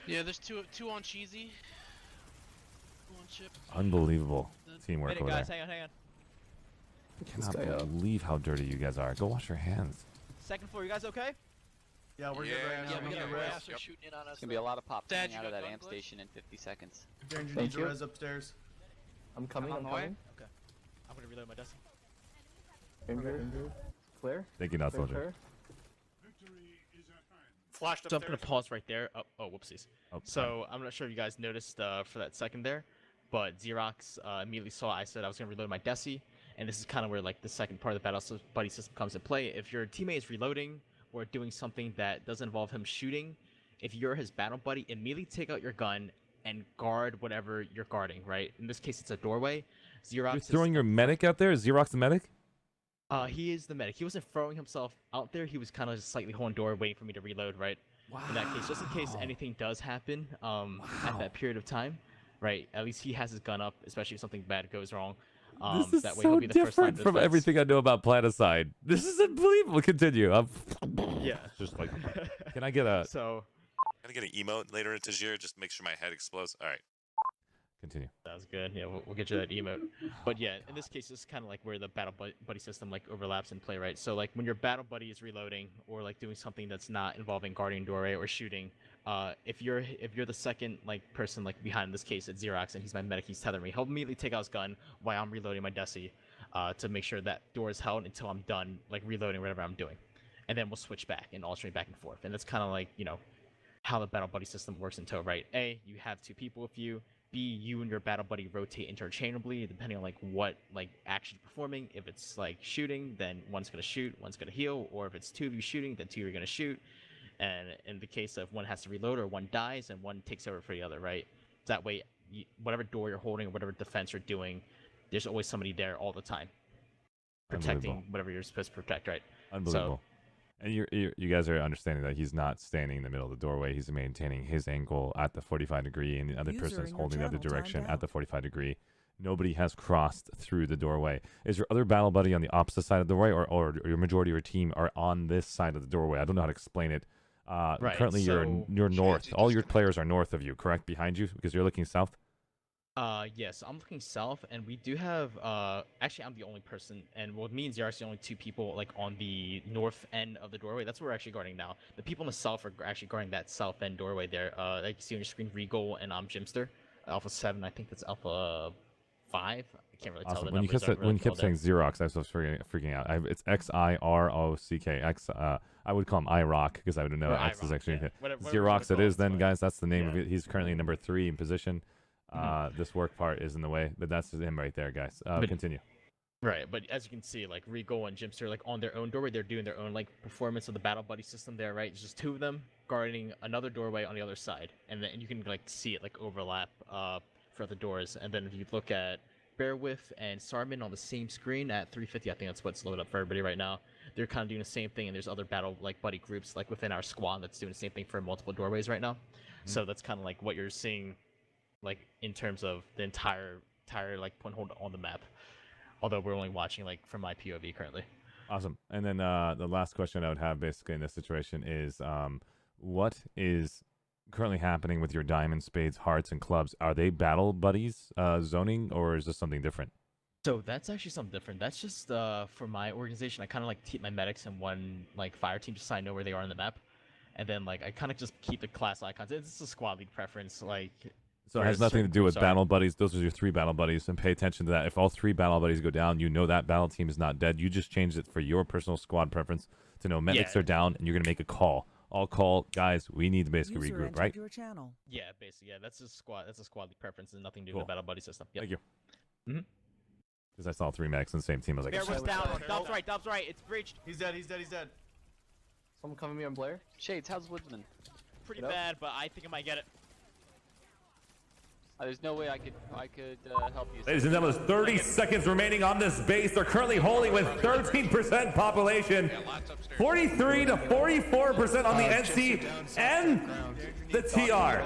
[SPEAKER 10] Yeah, there's two on cheesy. One chip.
[SPEAKER 1] Unbelievable teamwork
[SPEAKER 2] Minute,
[SPEAKER 1] over
[SPEAKER 2] guys,
[SPEAKER 1] there.
[SPEAKER 2] hang on.
[SPEAKER 1] I cannot believe how dirty you guys are. Go wash your hands.
[SPEAKER 2] Second floor, you guys okay?
[SPEAKER 16] Yeah, we're good right now.
[SPEAKER 10] Yeah, we
[SPEAKER 16] We
[SPEAKER 10] got
[SPEAKER 16] need
[SPEAKER 10] a
[SPEAKER 16] a res.
[SPEAKER 10] harasser shooting in on us.
[SPEAKER 15] It's gonna be a lot of pop
[SPEAKER 10] Dad,
[SPEAKER 15] coming
[SPEAKER 10] you
[SPEAKER 15] out of
[SPEAKER 10] got
[SPEAKER 15] that
[SPEAKER 10] gun
[SPEAKER 15] amp
[SPEAKER 10] glitch?
[SPEAKER 15] station in 50 seconds.
[SPEAKER 16] Danger
[SPEAKER 15] Thank
[SPEAKER 16] needs a
[SPEAKER 15] you.
[SPEAKER 16] res upstairs.
[SPEAKER 15] I'm coming.
[SPEAKER 7] I'm
[SPEAKER 15] I'm
[SPEAKER 7] on the way.
[SPEAKER 15] coming.
[SPEAKER 2] Okay. I'm gonna reload my Dusty.
[SPEAKER 15] Injured. Clear.
[SPEAKER 1] Thank you, not
[SPEAKER 15] Clear,
[SPEAKER 1] soldier.
[SPEAKER 15] clear.
[SPEAKER 4] Flashed
[SPEAKER 2] So I'm
[SPEAKER 4] upstairs.
[SPEAKER 2] gonna pause right there. Oh, whoopsies.
[SPEAKER 1] Oh,
[SPEAKER 2] So I'm not sure if you guys noticed for that second there, but Xerox immediately saw I said I was gonna reload my Desi, and this is kind of where like the second part of the battle buddy system comes into play. If your teammate is reloading or doing something that doesn't involve him shooting, if you're his battle buddy, immediately take out your gun and guard whatever you're guarding. Right? In this case, it's a doorway. Xerox
[SPEAKER 1] You're
[SPEAKER 2] is
[SPEAKER 1] throwing your medic out there? Is Xerox the medic?
[SPEAKER 2] He is the medic. He wasn't throwing himself out there. He was kind of just slightly holding door, waiting for me to reload, right? Wow. In that case, just in case anything does happen at that period of time, right? At least he has his gun up, especially if something bad goes wrong.
[SPEAKER 1] This is
[SPEAKER 2] that way
[SPEAKER 1] so
[SPEAKER 2] he'll be the first line
[SPEAKER 1] different
[SPEAKER 2] of
[SPEAKER 1] from
[SPEAKER 2] defense.
[SPEAKER 1] everything I know about Planetside. This is unbelievable. Continue.
[SPEAKER 2] Yeah.
[SPEAKER 1] Just like, can I get a
[SPEAKER 2] So
[SPEAKER 17] Can I get an emote later into Tajir? Just make sure my head explodes. All right.
[SPEAKER 1] continue?
[SPEAKER 2] Sounds good. Yeah, we'll get you that emote. But yeah, in this case, this is kind of like where the battle buddy system like overlaps in play, right? So like when your battle buddy is reloading or like doing something that's not involving guarding doorway or shooting, if you're the second like person like behind, in this case it's Xerox and he's my medic, he's tethering me. He'll immediately take out his gun while I'm reloading my Desi, to make sure that door is held until I'm done like reloading whatever I'm doing, and then we'll switch back and alternate back and forth. And that's kind of like how the battle buddy system works in TOE, right? A, you have 2 people with you. B, you and your battle buddy rotate interchangeably depending on like what like action you're performing. If it's like shooting, then one's gonna shoot, one's gonna heal, or if it's 2 of you shooting, then 2 are gonna shoot. And in the case of one has to reload or one dies, and one takes over for the other, right? That way, whatever door you're holding or whatever defense you're doing, there's always somebody there all the time, protecting whatever you're supposed to protect, right?
[SPEAKER 1] Unbelievable. And you guys are understanding that he's not standing in the middle of the doorway. He's maintaining his angle at the 45 degree, and the other person is holding the other direction at the 45 degree. Nobody has crossed through the doorway. Is your other battle buddy on the opposite side of the doorway, or your majority of your team are on this side of the doorway? I don't know how to explain it.
[SPEAKER 2] Right,
[SPEAKER 1] Currently, you're north. All your players are north of you, correct? Behind you, because you're looking south.
[SPEAKER 2] Yes, I'm looking south, and we do have, actually, I'm the only person, and well, me and Xerox are the only 2 people, like, on the north end of the doorway. That's what we're actually guarding now. The people on the south are actually guarding that south end doorway there. Like you see on your screen, Regal, and I'm Jimster. Alpha 7, I think that's Alpha 5. I can't really tell the
[SPEAKER 1] When you
[SPEAKER 2] numbers.
[SPEAKER 1] kept, when you kept saying Xerox, I was freaking out. It's Xirock. I would call him IROC because I would know X is actually Xerox. It is then, guys. That's the name of it. He's currently number 3 in position. This work part is in the way, but that's him right there, guys. Continue.
[SPEAKER 2] Right, but as you can see, like Regal and Jimster, like on their own doorway, they're doing their own like performance of the battle buddy system there, right? It's just 2 of them guarding another doorway on the other side, and then you can like see it like overlap for the doors. And then if you look at Bearwith and Sarmin on the same screen at 350, I think that's what's loaded up for everybody right now. They're kind of doing the same thing, and there's other battle like buddy groups like within our squad that's doing the same thing for multiple doorways right now. So that's kind of like what you're seeing, like in terms of the entire like point hold on the map. Although we're only watching like from my POV currently.
[SPEAKER 1] Awesome. And then the last question I would have basically in this situation is, what is currently happening with your diamonds, spades, hearts, and clubs? Are they battle buddies zoning, or is this something different?
[SPEAKER 2] So that's actually something different. That's just for my organization. I kind of like keep my medics in one like fire team just so I know where they are on the map, and then like I kind of just keep the class icons. It's a squad league preference, like.
[SPEAKER 1] So it has nothing to do with battle buddies. Those are your 3 battle buddies, and pay attention to that. If all 3 battle buddies go down, you know that battle team is not dead. You just changed it for your personal squad preference to know medics are down, and you're gonna make a call. I'll call, guys. We need to basically regroup, right?
[SPEAKER 2] Yeah, basically, yeah. That's a squad league preference, and nothing to do with the battle buddy system. Yep.
[SPEAKER 1] Thank you.
[SPEAKER 2] Mm-hmm.
[SPEAKER 1] Because I saw 3 medics on the same team. I was like,
[SPEAKER 16] Bear was down. Dub's right.
[SPEAKER 15] Dub's right. It's breached.
[SPEAKER 16] He's dead. He's dead. He's dead.
[SPEAKER 15] Someone coming me on Blair.
[SPEAKER 7] Shades, how's Woodsman?
[SPEAKER 15] Pretty
[SPEAKER 12] bad, but I think I might get it.
[SPEAKER 7] There's no way I could help you.
[SPEAKER 1] ladies and gentlemen, there's 30 seconds remaining on this base. They're currently holding with 13% population, 43 to 44% on the NC and the TR.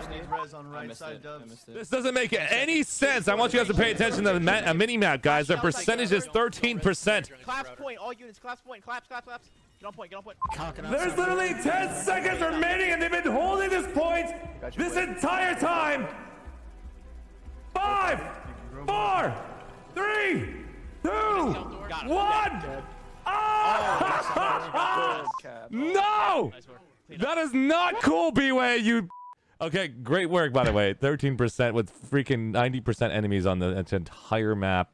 [SPEAKER 1] This doesn't make any sense. I want you guys to pay attention to the mini map, guys. Their percentage is 13%.
[SPEAKER 12] Collapse point, all units, collapse point, collapse. Get on point, get on point.
[SPEAKER 1] There's literally 10 seconds remaining, and they've been holding this point this entire time. 5, 4, 3, 2, 1. No! That is not cool, BWAE. You. Okay, great work, by the way. 13% with freaking 90% enemies on the entire map.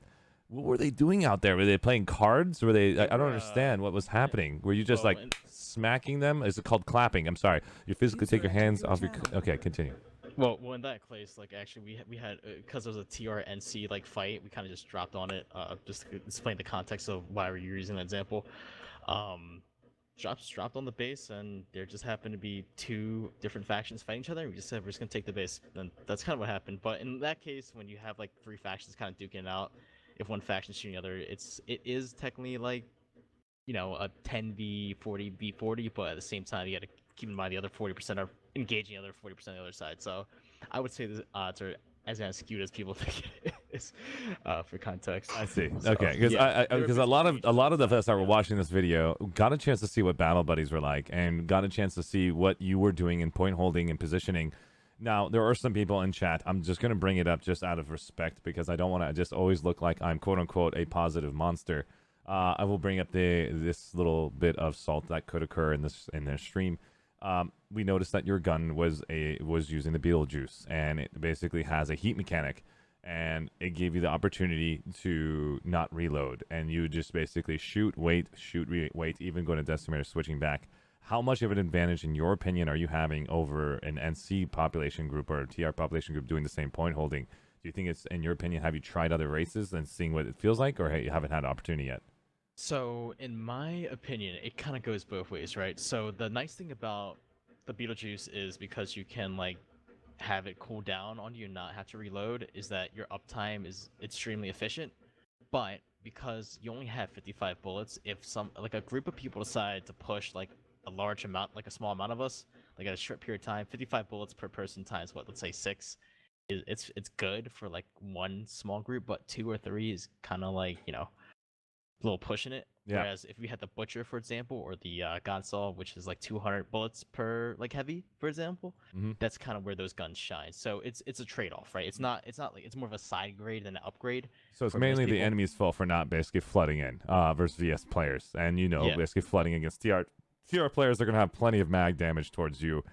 [SPEAKER 1] What were they doing out there? Were they playing cards? Were they? I don't understand what was happening. Were you just like smacking them? Is it called clapping? I'm sorry. You physically take your hands off your. Okay, continue.
[SPEAKER 2] Well, in that case, like actually, we had because there was a TRNC like fight, we kind of just dropped on it. Just to explain the context of why we're using that example. Dropped on the base, and there just happened to be 2 different factions fighting each other. And we just said we're just gonna take the base, and that's kind of what happened. But in that case, when you have like 3 factions kind of duking it out, if one faction's shooting the other, it is technically like, a 10v40v40, but at the same time, you got to keep in mind the other 40% are engaging the other 40% on the other side. So I would say the odds are as skewed as people think it is, for context.
[SPEAKER 1] I see.
[SPEAKER 2] So,
[SPEAKER 1] Okay, because
[SPEAKER 2] yeah, they were
[SPEAKER 1] because a lot of
[SPEAKER 2] basically
[SPEAKER 1] us that were watching this video got a chance to see what battle buddies were like, and got a chance to see what you were doing in point holding and positioning. Now there are some people in chat. I'm just going to bring it up just out of respect because I don't want to just always look like I'm quote unquote a positive monster. I will bring up this little bit of salt that could occur in this stream. We noticed that your gun was using the Beetlejuice, and it basically has a heat mechanic, and it gave you the opportunity to not reload, and you just basically shoot, wait, wait, even going to decimator, switching back. How much of an advantage, in your opinion, are you having over an NC population group or a TR population group doing the same point holding? Do you think it's, in your opinion, have you tried other races and seeing what it feels like, or hey, you haven't had the opportunity yet?
[SPEAKER 2] So, in my opinion, it kind of goes both ways, right? So, the nice thing about the Beetlejuice is because you can, like, have it cool down on you and not have to reload, is that your uptime is extremely efficient. But because you only have 55 bullets, if a group of people decide to push, like, a large amount, like a small amount of us, like at a short period of time, 55 bullets per person times, what, let's say 6, it's good for, like, one small group, but 2 or 3 is kind of like, a little pushing it.
[SPEAKER 1] Yeah.
[SPEAKER 2] Whereas if we had the Butcher, for example, or the Godsaw, which is like 200 bullets per like heavy, for example, that's kind of where those guns shine. So it's a trade-off, right? It's not like it's more of a side grade than an upgrade.
[SPEAKER 1] So it's
[SPEAKER 2] for most
[SPEAKER 1] mainly the
[SPEAKER 2] people.
[SPEAKER 1] enemy's fault for not basically flooding in versus VS players, and
[SPEAKER 2] Yeah.
[SPEAKER 1] basically flooding against TR players are going to have plenty of mag damage towards you.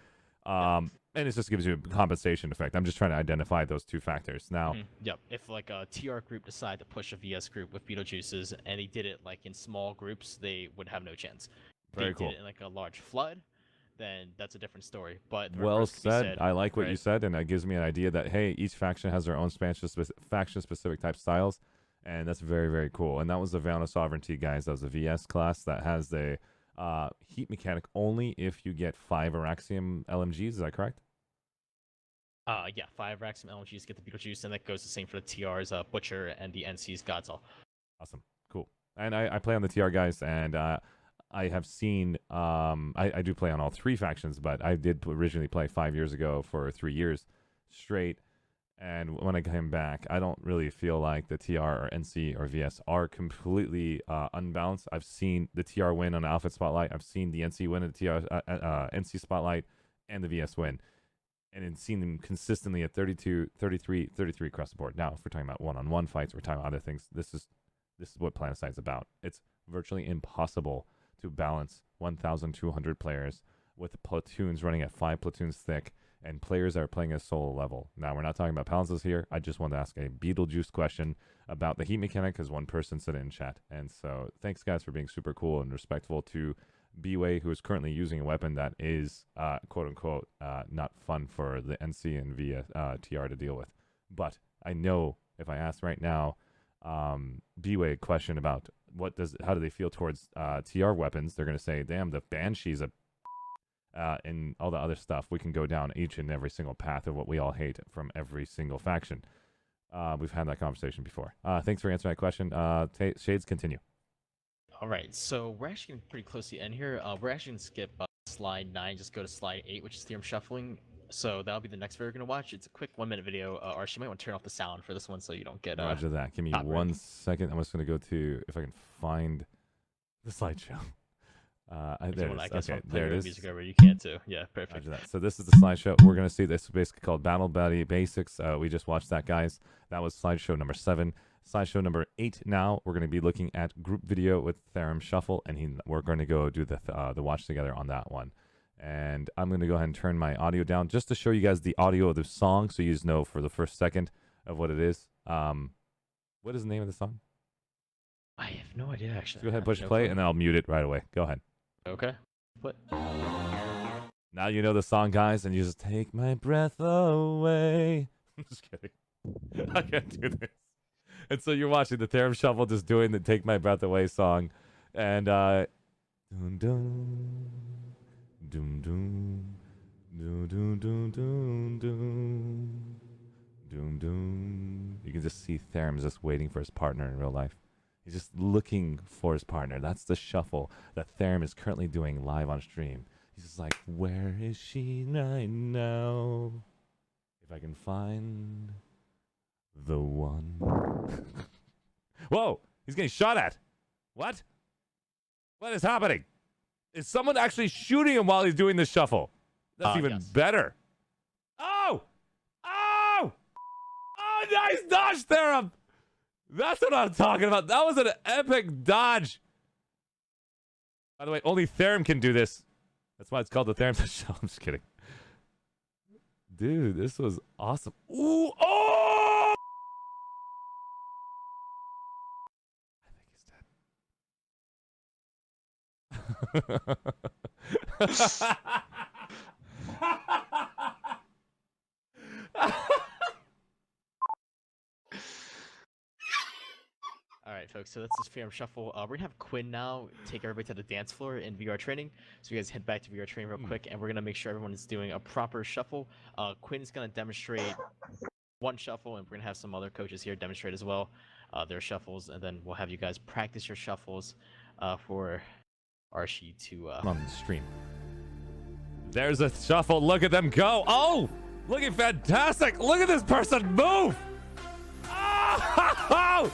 [SPEAKER 1] And it just gives you a compensation effect. I'm just trying to identify those two factors. Now,
[SPEAKER 2] Yep. If like a TR group decided to push a VS group with Beetlejuices and they did it like in small groups, they would have no chance. If
[SPEAKER 1] Very
[SPEAKER 2] they
[SPEAKER 1] cool.
[SPEAKER 2] did it in like a large flood, then that's a different story. But the
[SPEAKER 1] well
[SPEAKER 2] reverse could be
[SPEAKER 1] said. I like what you
[SPEAKER 2] right?
[SPEAKER 1] said, and that gives me an idea that, hey, each faction has their own faction-specific type styles, and that's very, very cool. And that was the Vow of Sovereignty, guys. That was the VS class that has the heat mechanic only if you get 5 Araxium LMGs. Is that correct?
[SPEAKER 2] Yeah, 5 racks from LMGs get the Beetlejuice, and that goes the same for the TR's Butcher and the NC's Godsaw.
[SPEAKER 1] Awesome. Cool. And I play on the TR guys, and I have seen, I do play on all 3 factions, but I did originally play 5 years ago for 3 years straight. And when I came back, I don't really feel like the TR or NC or VS are completely unbalanced. I've seen the TR win on Alpha Spotlight. I've seen the NC win at the TR, NC Spotlight and the VS win. And then seen them consistently at 32, 33, 33 across the board. Now, if we're talking about one-on-one fights, we're talking about other things. This is what Planeticide's about. It's virtually impossible to balance 1,200 players with platoons running at 5 platoons thick and players that are playing at solo level. Now, we're not talking about balances here. I just want to ask a Beetlejuice question about the heat mechanic because one person said it in chat. And so thanks, guys, for being super cool and respectful to BWAE, who is currently using a weapon that is, quote-unquote, not fun for the NC and TR to deal with. But I know if I ask right now BWAE a question about how do they feel towards TR weapons, they're going to say, damn, the Banshee's and all the other stuff. We can go down each and every single path of what we all hate from every single faction. We've had that conversation before. Thanks for answering my question. Shades, continue.
[SPEAKER 2] All right, so we're actually getting pretty close to the end here. We're actually going to skip slide 9, just go to slide 8, which is theorem shuffling. So that'll be the next video we're going to watch. It's a quick 1-minute video. Arshee, you might want to turn off the sound for this one so you don't get
[SPEAKER 1] Roger that. Give me
[SPEAKER 2] copyright.
[SPEAKER 1] 1 second. I'm just going to go to, if I can find the slideshow. There it is. Okay, there it is.
[SPEAKER 2] Music over. You can too. Yeah, perfect.
[SPEAKER 1] Roger that. So this is the slideshow. We're going to see this is basically called Battle Buddy Basics. We just watched that, guys. That was slideshow number 7. Slideshow number 8 now, we're going to be looking at group video with Theorem Shuffle, and we're going to go do the watch together on that one. And I'm going to go ahead and turn my audio down just to show you guys the audio of the song so you just know for the first second of what it is. What is the name of the song?
[SPEAKER 2] I have no idea, actually.
[SPEAKER 1] Just go ahead and push play, and then I'll mute it right away. Go ahead.
[SPEAKER 2] Okay. What?
[SPEAKER 1] Now you know the song, guys, and you just take my breath away. I'm just kidding. I can't do this. And so you're watching the Theorem Shuffle just doing the Take My Breath Away song. And dun dun dun dun dun dun dun dun dun dun dun. You can just see Theorem just waiting for his partner in real life. He's just looking for his partner. That's the shuffle that Theorem is currently doing live on stream. He's just like, where is she right now? If I can find The one. Whoa! He's getting shot at. What? What is happening? Is someone actually shooting him while he's doing the shuffle? That's even
[SPEAKER 2] Yes.
[SPEAKER 1] better. Oh! Oh! Oh, nice dodge, Therum! That's what I'm talking about. That was an epic dodge. By the way, only Therum can do this. That's why it's called the Therum shuffle. I'm just kidding. Dude, this was awesome. Ooh! Oh!
[SPEAKER 2] All right, folks. So that's this Theorem Shuffle. We're gonna have Quinn now take everybody to the dance floor in VR training. So you guys head back to VR training real quick, and we're gonna make sure everyone is doing a proper shuffle. Quinn's gonna demonstrate one shuffle, and we're gonna have some other coaches here demonstrate as well their shuffles, and then we'll have you guys practice your shuffles for Arshee to
[SPEAKER 1] on the stream. There's a shuffle. Look at them go. Oh, looking fantastic. Look at this person move. Oh,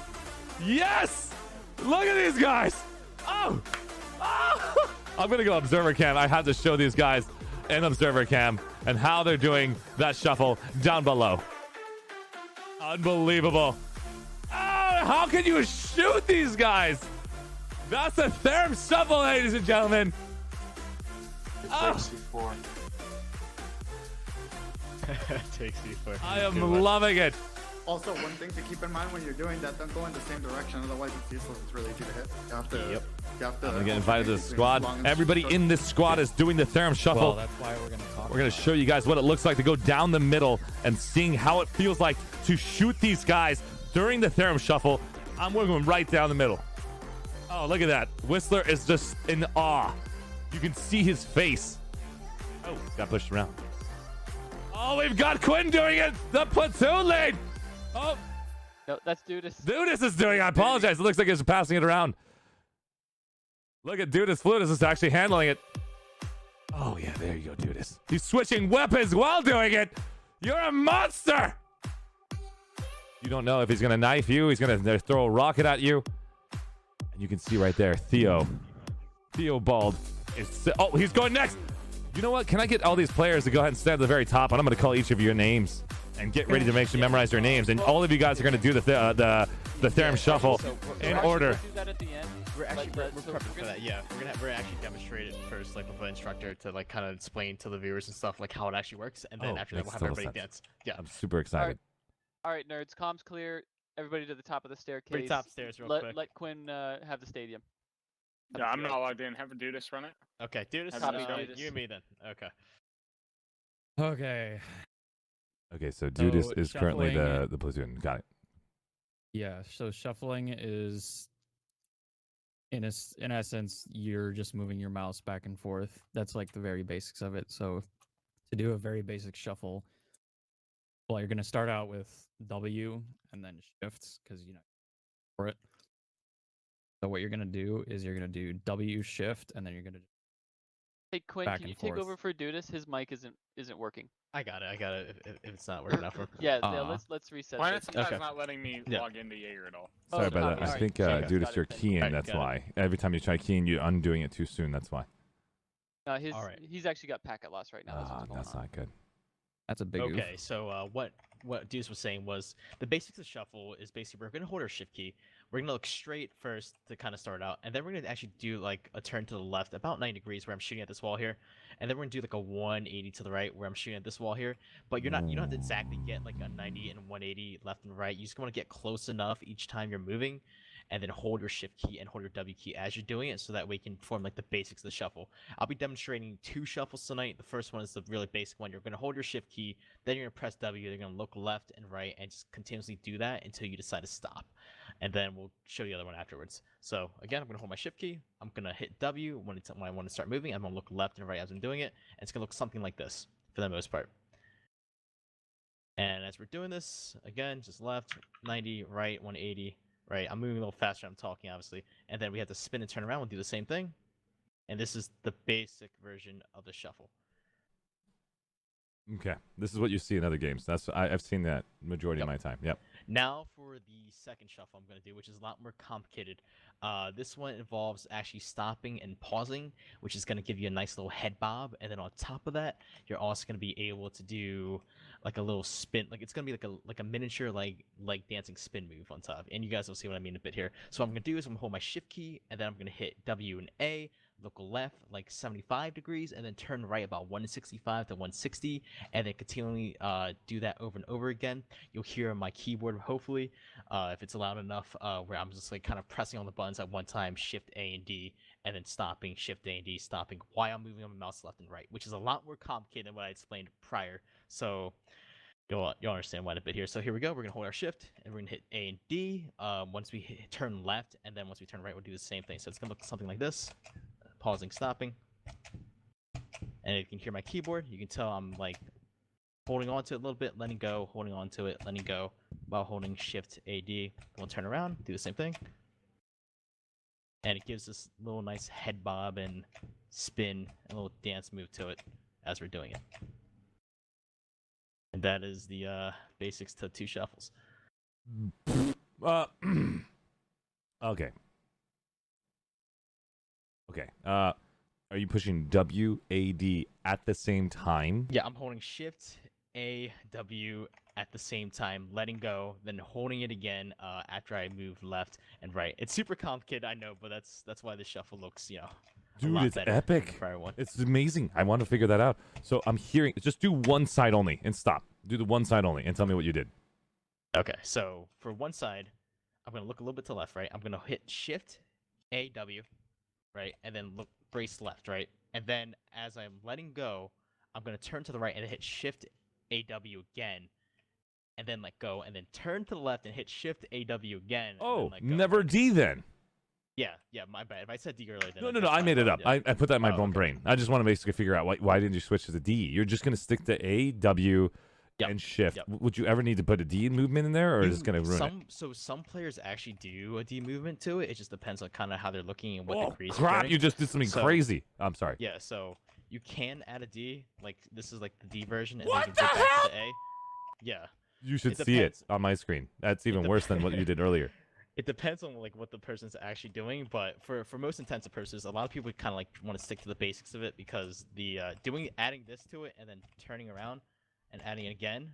[SPEAKER 1] yes. Look at these guys. Oh. I'm going to go observer cam. I have to show these guys in observer cam and how they're doing that shuffle down below. Unbelievable. Oh, how can you shoot these guys? That's a Therum shuffle, ladies and gentlemen.
[SPEAKER 2] Takes C4.
[SPEAKER 1] I am loving it.
[SPEAKER 18] Also, one thing to keep in mind when you're doing that, don't go in the same direction, otherwise it's useless. It's really easy to hit. You have to.
[SPEAKER 1] Yep.
[SPEAKER 18] You have to.
[SPEAKER 1] I'm gonna get invited to the
[SPEAKER 18] between
[SPEAKER 1] squad.
[SPEAKER 18] long and
[SPEAKER 1] Everybody
[SPEAKER 18] short.
[SPEAKER 1] in this squad is doing the Therum shuffle.
[SPEAKER 3] Well, that's why we're gonna talk.
[SPEAKER 1] We're gonna show you guys what it looks like to go down the middle and seeing how it feels like to shoot these guys during the Therum shuffle. I'm going right down the middle. Oh, look at that. Whistler is just in awe. You can see his face. Oh, got pushed around. Oh, we've got Quinn doing it. The platoon lead. Oh.
[SPEAKER 7] No, that's Dudis.
[SPEAKER 1] Dudis is doing it. I apologize. It looks like he's passing it around. Look at Dudisfludis is actually handling it. Oh, yeah, there you go, Dudis. He's switching weapons while doing it. You're a monster. You don't know if he's going to knife you. He's going to throw a rocket at you. And you can see right there, Theobald is... Oh, he's going next. You know what? Can I get all these players to go ahead and stand at the very top? And I'm going to call each of your names and get ready to make sure memorize your names. And all of you guys are going to do the Therum shuffle in order.
[SPEAKER 7] Do that at the end.
[SPEAKER 2] We're actually
[SPEAKER 7] Like,
[SPEAKER 2] we're
[SPEAKER 7] so
[SPEAKER 2] prepping
[SPEAKER 7] we're
[SPEAKER 2] for
[SPEAKER 7] gonna-
[SPEAKER 2] that. Yeah, we're actually demonstrate it first, like with an instructor to like kind of explain to the viewers and stuff like how it actually works, and then
[SPEAKER 1] Oh,
[SPEAKER 2] after that we'll
[SPEAKER 1] makes
[SPEAKER 2] have
[SPEAKER 1] total
[SPEAKER 2] everybody
[SPEAKER 1] sense.
[SPEAKER 2] dance. Yeah.
[SPEAKER 1] I'm super excited.
[SPEAKER 7] All right, nerds. Comms clear. Everybody to the top of the staircase.
[SPEAKER 2] Pretty top stairs real
[SPEAKER 7] let,
[SPEAKER 2] quick.
[SPEAKER 7] Let Quinn have the stadium.
[SPEAKER 5] Yeah, I'm not logged in. Have Dudis run it.
[SPEAKER 2] Okay, dude,
[SPEAKER 5] Have Dudis go.
[SPEAKER 2] you and me then. Okay.
[SPEAKER 3] Okay.
[SPEAKER 1] Okay, so Dudis is currently
[SPEAKER 3] shuffling-
[SPEAKER 1] the platoon. Got it.
[SPEAKER 3] Yeah, so shuffling is in essence you're just moving your mouse back and forth. That's like the very basics of it. So to do a very basic shuffle, well, you're going to start out with W and then shifts because you know for it. So what you're going to do is you're going to do W shift and then you're going to
[SPEAKER 7] Hey Quinn,
[SPEAKER 3] back
[SPEAKER 7] can you
[SPEAKER 3] and
[SPEAKER 7] take
[SPEAKER 3] forth.
[SPEAKER 7] over for Dudis? His mic isn't working.
[SPEAKER 2] I got it. If it's not working out for.
[SPEAKER 7] Yeah, let's reset.
[SPEAKER 5] Why
[SPEAKER 7] this.
[SPEAKER 5] is you guys
[SPEAKER 2] Okay.
[SPEAKER 5] not letting me
[SPEAKER 2] Yeah.
[SPEAKER 5] log into Jaeger at all?
[SPEAKER 1] Sorry about that. I
[SPEAKER 7] alright.
[SPEAKER 1] think
[SPEAKER 7] Okay.
[SPEAKER 1] Dudis,
[SPEAKER 7] Got
[SPEAKER 1] you're
[SPEAKER 7] it, thank
[SPEAKER 1] keying.
[SPEAKER 2] Alright,
[SPEAKER 1] That's
[SPEAKER 2] got it.
[SPEAKER 1] why. Every time you try keying, you're undoing it too soon. That's why.
[SPEAKER 2] Alright.
[SPEAKER 7] He's actually got packet loss right now. That's what's going
[SPEAKER 1] That's
[SPEAKER 7] on.
[SPEAKER 1] not good.
[SPEAKER 3] That's a big oof.
[SPEAKER 2] Okay, so what Deuce was saying was the basics of shuffle is basically we're gonna hold our shift key. We're gonna look straight first to kind of start out, and then we're gonna actually do like a turn to the left about 90 degrees where I'm shooting at this wall here, and then we're gonna do like a 180 to the right where I'm shooting at this wall here. But you don't have to exactly get like a 90 and 180 left and right. You just want to get close enough each time you're moving, and then hold your shift key and hold your W key as you're doing it, so that way you can form like the basics of the shuffle. I'll be demonstrating 2 shuffles tonight. The first one is the really basic one. You're gonna hold your shift key, then you're gonna press W. You're gonna look left and right, and just continuously do that until you decide to stop. And then we'll show you the other one afterwards. So again, I'm gonna hold my shift key. I'm gonna hit W when I want to start moving. I'm gonna look left and right as I'm doing it, and it's gonna look something like this for the most part. And as we're doing this, again, just left, 90, right, 180. Right, I'm moving a little faster. I'm talking, obviously, and then we have to spin and turn around and do the same thing. And this is the basic version of the shuffle.
[SPEAKER 1] Okay, this is what you see in other games. I've seen that majority of my time. Yep.
[SPEAKER 2] Now for the second shuffle I'm going to do, which is a lot more complicated. This one involves actually stopping and pausing, which is going to give you a nice little head bob. And then on top of that, you're also going to be able to do like a little spin. Like it's going to be like a miniature like dancing spin move on top. And you guys will see what I mean a bit here. So what I'm going to do is I'm going to hold my shift key, and then I'm going to hit W and A. Look left like 75 degrees, and then turn right about 165 to 160, and then continually do that over and over again. You'll hear my keyboard, hopefully, if it's loud enough, where I'm just like kind of pressing on the buttons at one time, Shift A and D, and then stopping, Shift A and D, stopping, while I'm moving on my mouse left and right, which is a lot more complicated than what I explained prior. So you'll understand why in a bit here. So here we go. We're gonna hold our Shift, and we're gonna hit A and D. Once we turn left, and then once we turn right, we'll do the same thing. So it's gonna look something like this. Pausing, stopping, and you can hear my keyboard. You can tell I'm like holding on to it a little bit, letting go, holding on to it, letting go, while holding Shift AD. We'll turn around, do the same thing, and it gives this little nice head bob and spin, and a little dance move to it as we're doing it. And that is the basics to 2 shuffles.
[SPEAKER 1] Okay. Okay. Are you pushing W, A, D at the same time?
[SPEAKER 2] Yeah, I'm holding Shift A, W at the same time, letting go, then holding it again after I move left and right. It's super complicated, I know, but that's why the shuffle looks, a
[SPEAKER 1] Dude,
[SPEAKER 2] lot
[SPEAKER 1] it's
[SPEAKER 2] better than the
[SPEAKER 1] epic.
[SPEAKER 2] prior one.
[SPEAKER 1] It's amazing. I want to figure that out. So I'm hearing, just do one side only and stop. Do the one side only and tell me what you did.
[SPEAKER 2] Okay, so for one side, I'm gonna look a little bit to the left, right? I'm gonna hit Shift A, W, right, and then look brace left, right, and then as I'm letting go, I'm gonna turn to the right and hit Shift A, W again, and then let go, and then turn to the left and hit Shift A, W again.
[SPEAKER 1] Oh,
[SPEAKER 2] and then let go.
[SPEAKER 1] never D then.
[SPEAKER 2] Yeah, my bad. If I said D earlier, then
[SPEAKER 1] No,
[SPEAKER 2] that's
[SPEAKER 1] I
[SPEAKER 2] my
[SPEAKER 1] made it
[SPEAKER 2] fault,
[SPEAKER 1] up.
[SPEAKER 2] yeah.
[SPEAKER 1] I put that in my
[SPEAKER 2] Oh,
[SPEAKER 1] own
[SPEAKER 2] okay.
[SPEAKER 1] brain. I just want to basically figure out why didn't you switch to the D? You're just going to stick to A, W, and Shift. Would you ever need to put a D movement in there, or is it going to ruin it?
[SPEAKER 2] So some players actually do a D movement to it. It just depends on kind of how they're looking and what
[SPEAKER 1] Oh,
[SPEAKER 2] degrees.
[SPEAKER 1] crap,
[SPEAKER 2] you're getting.
[SPEAKER 1] you just did something crazy. I'm sorry.
[SPEAKER 2] Yeah, so you can add a D. Like this is like the D version, and
[SPEAKER 1] What
[SPEAKER 2] then you can
[SPEAKER 1] the
[SPEAKER 2] dip back
[SPEAKER 1] hell?
[SPEAKER 2] to the A. Yeah.
[SPEAKER 1] You should
[SPEAKER 2] It
[SPEAKER 1] see it
[SPEAKER 2] depends.
[SPEAKER 1] on my screen. That's even worse than what you did earlier.
[SPEAKER 2] It depends on like what the person's actually doing, but for most intents and purposes, a lot of people kind of like want to stick to the basics of it because the adding this to it and then turning around and adding it again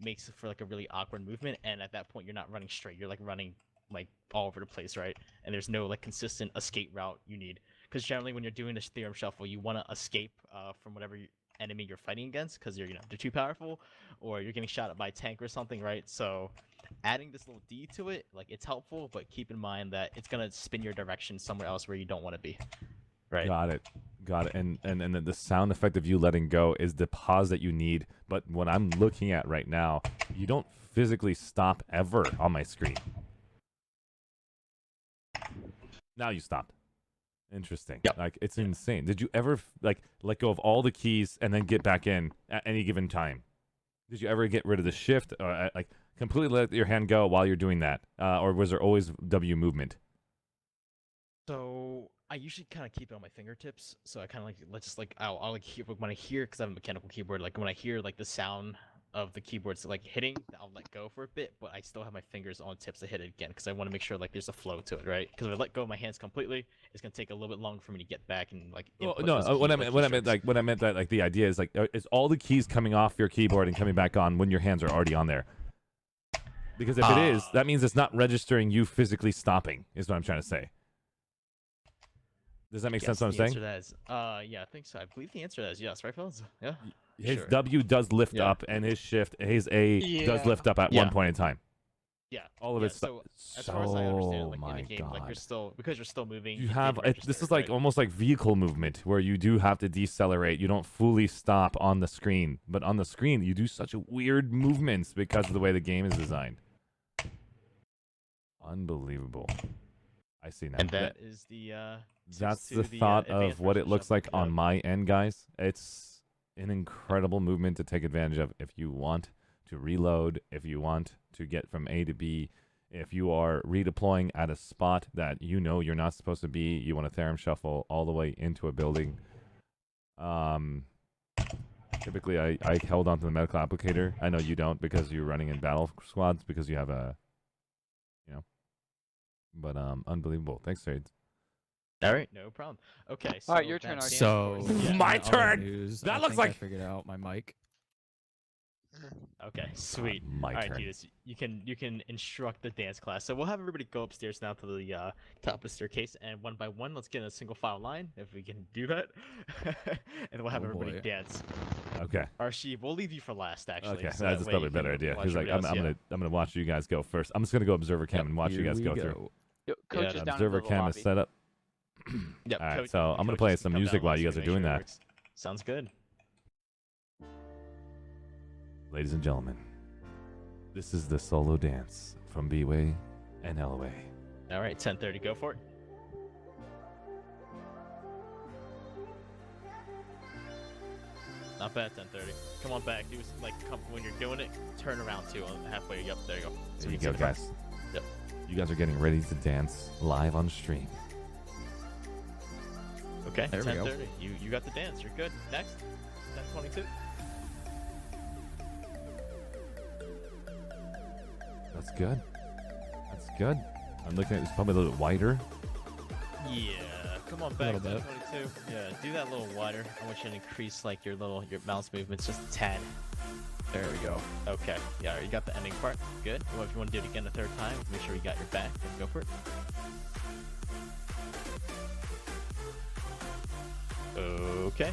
[SPEAKER 2] makes it for like a really awkward movement, and at that point you're not running straight, you're like running like all over the place, right? And there's no like consistent escape route you need, because generally when you're doing this theorem shuffle, you want to escape from whatever enemy you're fighting against, because they're too powerful, or you're getting shot at by a tank or something, right? So adding this little D to it, like it's helpful, but keep in mind that it's gonna spin your direction somewhere else where you don't want to be. Right.
[SPEAKER 1] Got it. And then the sound effect of you letting go is the pause that you need. But what I'm looking at right now, you don't physically stop ever on my screen. Now you stopped. Interesting.
[SPEAKER 2] Yep.
[SPEAKER 1] Like it's insane. Did you ever like let go of all the keys and then get back in at any given time? Did you ever get rid of the shift or like completely let your hand go while you're doing that, or was there always W movement?
[SPEAKER 2] So I usually kind of keep it on my fingertips. So I kind of I'll like hear when I hear, because I have a mechanical keyboard. Like when I hear like the sound of the keyboards like hitting, I'll let go for a bit, but I still have my fingers on tips to hit it again because I want to make sure like there's a flow to it, right? Because if I let go of my hands completely, it's gonna take a little bit longer for me to get back and like.
[SPEAKER 1] What I meant that like the idea is like is all the keys coming off your keyboard and coming back on when your hands are already on there? Because if it is, that means it's not registering you physically stopping. Is what I'm trying to say. Does that make sense? What I'm saying?
[SPEAKER 2] The answer to that is, yeah, I think so. I believe the answer to that is yes, right, fellas? Yeah.
[SPEAKER 1] His
[SPEAKER 2] Sure.
[SPEAKER 1] W does lift up, and his shift, his A does lift up at one point in time.
[SPEAKER 2] Yeah.
[SPEAKER 1] All of it's
[SPEAKER 2] so as far as I understand, like in the game, like you're still moving.
[SPEAKER 1] You
[SPEAKER 2] it
[SPEAKER 1] have
[SPEAKER 2] did
[SPEAKER 1] this
[SPEAKER 2] register,
[SPEAKER 1] is like
[SPEAKER 2] right?
[SPEAKER 1] almost like vehicle movement where you do have to decelerate. You don't fully stop on the screen, but on the screen you do such weird movements because of the way the game is designed. Unbelievable. I see now.
[SPEAKER 2] And that is the
[SPEAKER 1] that's
[SPEAKER 2] to
[SPEAKER 1] the thought of
[SPEAKER 2] advanced
[SPEAKER 1] what
[SPEAKER 2] version
[SPEAKER 1] it looks
[SPEAKER 2] shuffle.
[SPEAKER 1] like on my end, guys. It's an incredible movement to take advantage of if you want to reload, if you want to get from A to B, if you are redeploying at a spot that you know you're not supposed to be, you want to theorem shuffle all the way into a building. Typically, I held onto the medical applicator. I know you don't because you're running in battle squads because you have a, But unbelievable. Thanks, Trades.
[SPEAKER 2] All right, no problem. Okay, so
[SPEAKER 7] All right, your turn,
[SPEAKER 2] that
[SPEAKER 7] Arshee.
[SPEAKER 3] So
[SPEAKER 2] dance course-
[SPEAKER 1] My
[SPEAKER 3] in other
[SPEAKER 1] turn!
[SPEAKER 3] News,
[SPEAKER 1] That
[SPEAKER 3] I
[SPEAKER 1] looks
[SPEAKER 3] think
[SPEAKER 1] like-
[SPEAKER 3] I figured out my mic.
[SPEAKER 2] Okay, sweet.
[SPEAKER 1] my
[SPEAKER 2] All right,
[SPEAKER 1] turn.
[SPEAKER 2] Dudis, you can instruct the dance class. So we'll have everybody go upstairs now to the top of the staircase, and one by one, let's get in a single file line if we can do that, and we'll have
[SPEAKER 3] Oh,
[SPEAKER 2] everybody
[SPEAKER 3] boy.
[SPEAKER 2] dance.
[SPEAKER 1] Okay.
[SPEAKER 2] Arshee, we'll leave you for last, actually.
[SPEAKER 1] Okay,
[SPEAKER 2] so
[SPEAKER 1] that's
[SPEAKER 2] that way
[SPEAKER 1] probably a
[SPEAKER 2] you
[SPEAKER 1] better
[SPEAKER 2] can
[SPEAKER 1] idea.
[SPEAKER 2] watch
[SPEAKER 1] He's like,
[SPEAKER 2] everybody else,
[SPEAKER 1] I'm gonna watch you guys go first. I'm just gonna go observer cam and watch you
[SPEAKER 3] Here
[SPEAKER 1] guys
[SPEAKER 3] we
[SPEAKER 1] go through.
[SPEAKER 7] Yo, coach
[SPEAKER 2] Yeah,
[SPEAKER 7] is down in
[SPEAKER 1] Observer
[SPEAKER 7] the
[SPEAKER 1] cam is
[SPEAKER 7] lobby.
[SPEAKER 1] set up.
[SPEAKER 2] Yep,
[SPEAKER 1] All right,
[SPEAKER 2] coach-
[SPEAKER 1] so I'm gonna
[SPEAKER 2] coaches
[SPEAKER 1] play
[SPEAKER 2] can
[SPEAKER 1] some
[SPEAKER 2] come
[SPEAKER 1] music
[SPEAKER 2] down
[SPEAKER 1] while
[SPEAKER 2] last
[SPEAKER 1] you
[SPEAKER 2] to
[SPEAKER 1] guys are
[SPEAKER 2] make
[SPEAKER 1] doing
[SPEAKER 2] sure it
[SPEAKER 1] that.
[SPEAKER 2] works. Sounds good.
[SPEAKER 1] Ladies and gentlemen, this is the solo dance from BWAE and LOA.
[SPEAKER 2] All right, 10:30, go for it. Not bad, 10:30. Come on back. Do come when you're doing it. Turn around too, halfway. Yep, there you go.
[SPEAKER 1] There you
[SPEAKER 2] can
[SPEAKER 1] go,
[SPEAKER 2] see the front.
[SPEAKER 1] guys.
[SPEAKER 2] Yep.
[SPEAKER 1] You guys are getting ready to dance live on stream.
[SPEAKER 2] Okay,
[SPEAKER 3] There we go.
[SPEAKER 2] 10:30. You got the dance. You're good. Next, 10:22.
[SPEAKER 1] That's good. That's good. I'm looking at it's probably a little bit wider.
[SPEAKER 2] Yeah, come on back.
[SPEAKER 3] little bit.
[SPEAKER 2] 10:22. Yeah, do that a little wider. I want you to increase your mouse movements just a tad.
[SPEAKER 3] There we go.
[SPEAKER 2] Okay. Yeah, you got the ending part. Good. Well, if you want to do it again a third time, make sure you got your back. Then go for it. Okay.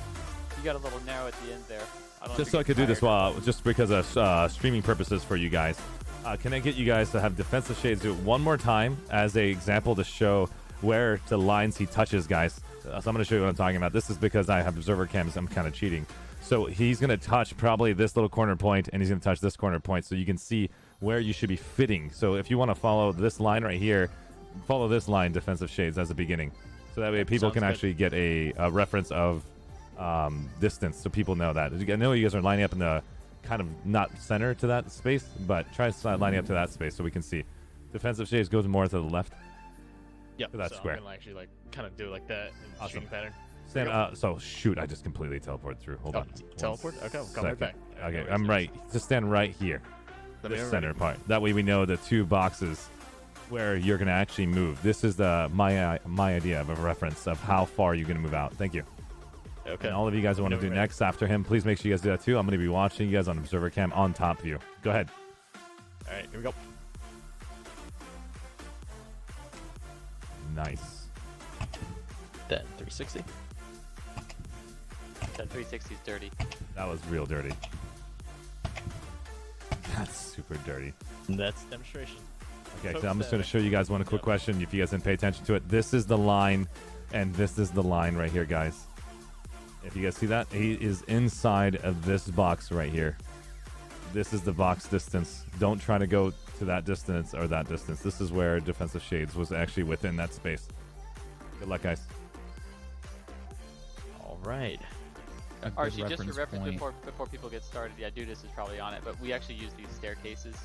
[SPEAKER 7] You got a little narrow at the end there. I don't know
[SPEAKER 1] Just
[SPEAKER 7] if
[SPEAKER 1] so
[SPEAKER 7] you
[SPEAKER 1] I could do this
[SPEAKER 7] tired.
[SPEAKER 1] just because of streaming purposes for you guys. Can I get you guys to have defensive shades do it one more time as a example to show where the lines he touches, guys? So I'm going to show you what I'm talking about. This is because I have observer cams. I'm kind of cheating. So he's going to touch probably this little corner point, and he's going to touch this corner point, so you can see where you should be fitting. So if you want to follow this line right here, follow this line, defensive shades, as a beginning. So that way people
[SPEAKER 2] Sounds
[SPEAKER 1] can
[SPEAKER 2] good.
[SPEAKER 1] actually get a reference of distance, so people know that. I know you guys are lining up in the kind of not center to that space, but try lining up to that space so we can see. Defensive shades goes more to the left.
[SPEAKER 2] Yep.
[SPEAKER 1] To that
[SPEAKER 2] so
[SPEAKER 1] square.
[SPEAKER 2] I'm gonna actually kind of do it like that in the
[SPEAKER 1] Awesome.
[SPEAKER 2] shooting pattern.
[SPEAKER 1] Stand, so shoot, I just completely teleported through. Hold
[SPEAKER 2] Oh,
[SPEAKER 1] on.
[SPEAKER 2] teleport?
[SPEAKER 1] One
[SPEAKER 2] Okay, we'll come right
[SPEAKER 1] second.
[SPEAKER 2] back. No
[SPEAKER 1] Okay,
[SPEAKER 2] worries,
[SPEAKER 1] I'm
[SPEAKER 2] no
[SPEAKER 1] right. Just stand right here.
[SPEAKER 2] Let me
[SPEAKER 1] This
[SPEAKER 2] know
[SPEAKER 1] center
[SPEAKER 2] ready.
[SPEAKER 1] part. That way we know the two boxes where you're going to actually move. This is my idea of a reference of how far you're going to move out. Thank you.
[SPEAKER 2] Okay.
[SPEAKER 1] And all of you guys who want to
[SPEAKER 2] Know
[SPEAKER 1] do
[SPEAKER 2] we're ready.
[SPEAKER 1] next after him, please make sure you guys do that too. I'm going to be watching you guys on observer cam on top view. Go ahead.
[SPEAKER 2] All right, here we go.
[SPEAKER 1] Nice.
[SPEAKER 2] Then 360.
[SPEAKER 7] 360 is dirty.
[SPEAKER 1] That was real dirty. That's super dirty.
[SPEAKER 2] That's demonstration.
[SPEAKER 1] Okay,
[SPEAKER 2] Folks
[SPEAKER 1] so I'm just
[SPEAKER 2] that-
[SPEAKER 1] going to show you guys one quick question. If you guys didn't pay attention to it, this is the line, and this is the line right here, guys. If you guys see that, he is inside of this box right here. This is the box distance. Don't try to go to that distance or that distance. This is where defensive shades was actually within that space. Good luck, guys.
[SPEAKER 2] All right.
[SPEAKER 3] A good
[SPEAKER 7] Arshee, just for reference
[SPEAKER 3] point.
[SPEAKER 7] before people get started, yeah, Dudis is probably on it, but we actually use these staircases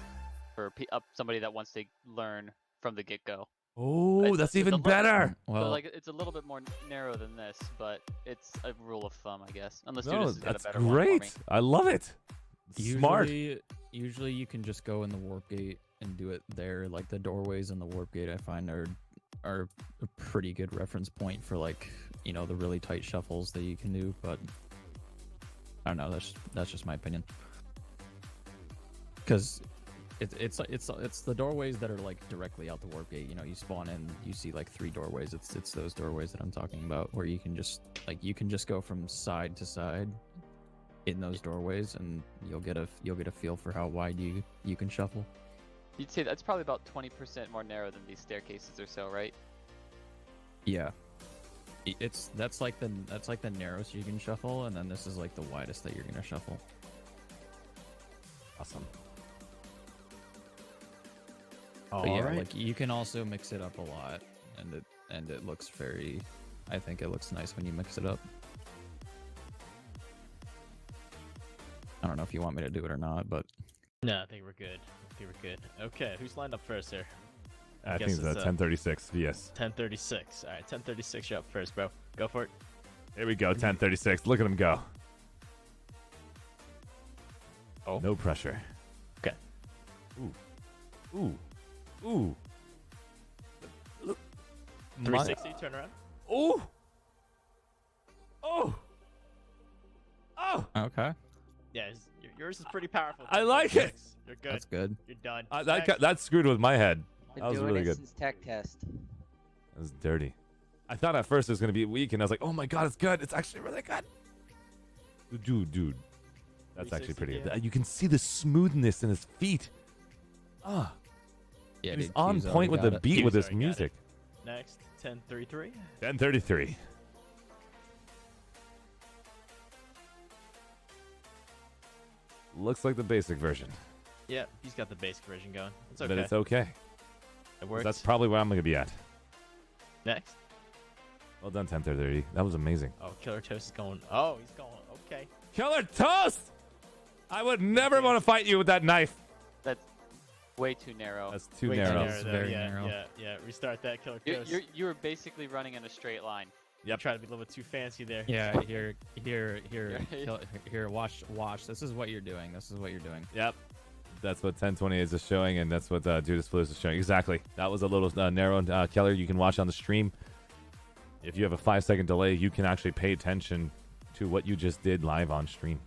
[SPEAKER 7] for somebody that wants to learn from the get-go.
[SPEAKER 1] Oh,
[SPEAKER 7] It's-
[SPEAKER 1] that's
[SPEAKER 7] it's a
[SPEAKER 1] even
[SPEAKER 7] little-
[SPEAKER 1] better.
[SPEAKER 7] So
[SPEAKER 3] Well,
[SPEAKER 7] like it's a little bit more narrow than this, but it's a rule of thumb, I guess. Unless
[SPEAKER 1] No,
[SPEAKER 7] Dudis has got a
[SPEAKER 1] that's
[SPEAKER 7] better one for me.
[SPEAKER 1] great. I love it. Smart.
[SPEAKER 3] Usually you can just go in the warp gate and do it there. Like the doorways in the warp gate, I find are a pretty good reference point for the really tight shuffles that you can do. But I don't know. That's just my opinion. Because it's the doorways that are directly out the warp gate. You spawn in, you see 3 doorways. It's those doorways that I'm talking about, where you can just go from side to side in those doorways, and you'll get a feel for how wide you can shuffle.
[SPEAKER 7] You'd say that's probably about 20% more narrow than these staircases or so, right?
[SPEAKER 3] Yeah, that's like the narrowest you can shuffle, and then this is the widest that you're gonna shuffle.
[SPEAKER 1] Awesome.
[SPEAKER 3] But
[SPEAKER 2] All
[SPEAKER 3] yeah,
[SPEAKER 2] right.
[SPEAKER 3] you can also mix it up a lot, and it looks I think it looks nice when you mix it up. I don't know if you want me to do it or not, but
[SPEAKER 2] No, I think we're good. Okay, who's lined up first here?
[SPEAKER 1] I
[SPEAKER 2] guess
[SPEAKER 1] think it's
[SPEAKER 2] it's,
[SPEAKER 1] 1036. Yes.
[SPEAKER 2] 10:36. All right, 10:36. You're up first, bro. Go for it.
[SPEAKER 1] Here we go. 1036. Look at him go.
[SPEAKER 2] Oh.
[SPEAKER 1] No pressure.
[SPEAKER 2] Okay.
[SPEAKER 1] Ooh. Ooh. Ooh.
[SPEAKER 2] 360 turn around.
[SPEAKER 1] Ooh. Oh. Oh.
[SPEAKER 3] Okay.
[SPEAKER 2] Yeah, yours is pretty powerful.
[SPEAKER 1] I like it.
[SPEAKER 2] You're good.
[SPEAKER 3] That's good.
[SPEAKER 2] You're done.
[SPEAKER 1] That screwed with my head.
[SPEAKER 13] Been
[SPEAKER 1] That was
[SPEAKER 13] doing
[SPEAKER 1] really
[SPEAKER 13] it
[SPEAKER 1] good.
[SPEAKER 13] since tech test.
[SPEAKER 1] That was dirty. I thought at first it was going to be weak, and I was like, oh my god, it's good. It's actually really good. Dude. That's actually pretty good. You can see the smoothness in his feet. Ah.
[SPEAKER 3] Yeah,
[SPEAKER 1] He's
[SPEAKER 3] dude,
[SPEAKER 1] on
[SPEAKER 3] Q's
[SPEAKER 1] point
[SPEAKER 3] already
[SPEAKER 1] with
[SPEAKER 3] got
[SPEAKER 1] the
[SPEAKER 3] it.
[SPEAKER 1] beat with
[SPEAKER 2] Q's
[SPEAKER 1] his
[SPEAKER 2] already got
[SPEAKER 1] music.
[SPEAKER 2] it. Next, 1033.
[SPEAKER 1] 1033. Looks like the basic version.
[SPEAKER 2] Yeah, he's got the basic version going. It's okay.
[SPEAKER 1] But it's okay.
[SPEAKER 2] It
[SPEAKER 1] 'Cause
[SPEAKER 2] works.
[SPEAKER 1] That's probably where I'm going to be at.
[SPEAKER 2] Next.
[SPEAKER 1] Well done, 1030. That was amazing.
[SPEAKER 2] Oh, Killer Toast is going. Oh, he's going. Okay.
[SPEAKER 1] Killer Toast! I would never want to fight you with that knife.
[SPEAKER 7] That's way too narrow.
[SPEAKER 1] That's too
[SPEAKER 2] Way
[SPEAKER 1] narrow.
[SPEAKER 2] Too
[SPEAKER 3] It's very
[SPEAKER 2] yeah,
[SPEAKER 3] narrow.
[SPEAKER 2] Yeah. Restart that, Killer
[SPEAKER 7] You
[SPEAKER 2] Toast.
[SPEAKER 7] you were basically running in a straight line.
[SPEAKER 1] Yep.
[SPEAKER 2] Trying to be a little bit too fancy there.
[SPEAKER 3] Yeah, here, watch. This is what you're doing.
[SPEAKER 1] Yep. That's what 1028 is just showing, and that's what Dudisfludis is showing. Exactly. That was a little narrow. Keller, you can watch on the stream. If you have a 5-second delay, you can actually pay attention to what you just did live on stream.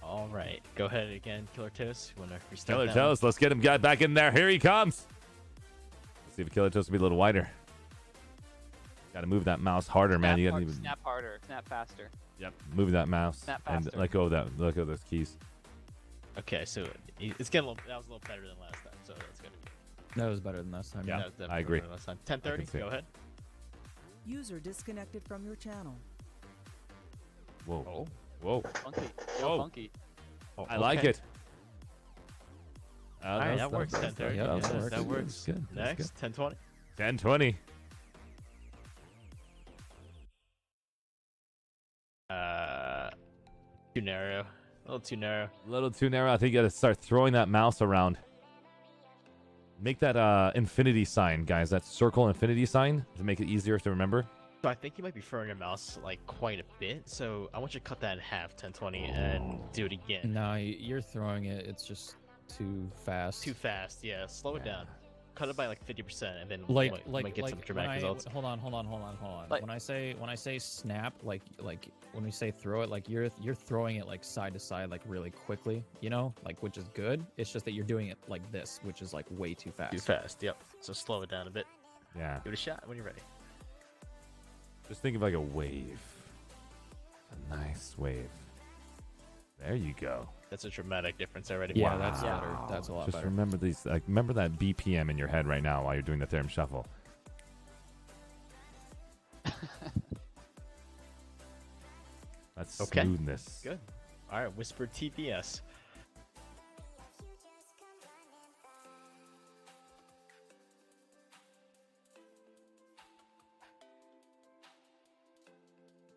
[SPEAKER 2] All right. Go ahead again, Killer Toast. You want to restart
[SPEAKER 1] Killer
[SPEAKER 2] that
[SPEAKER 1] Toast, let's get him back in there. Here he comes. Let's see if Killer Toast will be a little wider. Got to move that mouse harder, man. You got to
[SPEAKER 7] Snap harder, snap faster.
[SPEAKER 1] Yep. Move that mouse
[SPEAKER 7] Snap
[SPEAKER 1] and
[SPEAKER 7] faster.
[SPEAKER 1] let go of that. Let go of those keys.
[SPEAKER 2] one? Okay, so it's getting a little. That was a little better than last time, so that's good.
[SPEAKER 3] That was better than last time.
[SPEAKER 1] Yeah.
[SPEAKER 2] That was definitely
[SPEAKER 1] I agree.
[SPEAKER 2] better than last time.
[SPEAKER 1] I can
[SPEAKER 2] 1030.
[SPEAKER 1] see
[SPEAKER 2] Go
[SPEAKER 1] it.
[SPEAKER 2] ahead.
[SPEAKER 6] User disconnected from your channel.
[SPEAKER 1] Whoa.
[SPEAKER 2] Oh.
[SPEAKER 1] Whoa.
[SPEAKER 7] Funky.
[SPEAKER 1] Whoa.
[SPEAKER 7] Yo, funky.
[SPEAKER 2] Oh,
[SPEAKER 1] I like
[SPEAKER 2] okay.
[SPEAKER 1] it.
[SPEAKER 2] All right, that works. 1030.
[SPEAKER 3] Yeah,
[SPEAKER 2] That works.
[SPEAKER 1] Good. That's
[SPEAKER 2] Next, 1020.
[SPEAKER 1] 1020.
[SPEAKER 2] Too narrow. A little too narrow.
[SPEAKER 1] A little too narrow. I think you got to start throwing that mouse around. Make that infinity sign, guys. That circle infinity sign to make it easier to remember.
[SPEAKER 2] So I think you might be throwing your mouse like quite a bit. So I want you to cut that in half, 1020, and do it again.
[SPEAKER 3] No, you're throwing it. It's just too fast.
[SPEAKER 2] Too fast. Yeah, slow it down. Cut it by like 50%, and then
[SPEAKER 3] like
[SPEAKER 2] you might get some dramatic results.
[SPEAKER 3] Hold on.
[SPEAKER 7] Like-
[SPEAKER 3] when I say snap, like when we say throw it, like you're throwing it like side to side, like really quickly, you know, like which is good. It's just that you're doing it like this, which is like way too fast.
[SPEAKER 2] Too fast. Yep. So slow it down a bit.
[SPEAKER 1] Yeah.
[SPEAKER 2] Give it a shot when you're ready.
[SPEAKER 1] Just think of like a wave. A nice wave. There you go.
[SPEAKER 2] That's a dramatic difference already.
[SPEAKER 3] Yeah, that's better. That's a lot
[SPEAKER 1] Just
[SPEAKER 3] better.
[SPEAKER 1] remember these. Like, remember that BPM in your head right now while you're doing the theorem shuffle. That's
[SPEAKER 2] Okay.
[SPEAKER 1] smoothness.
[SPEAKER 2] Good. All right, Whisper TPS.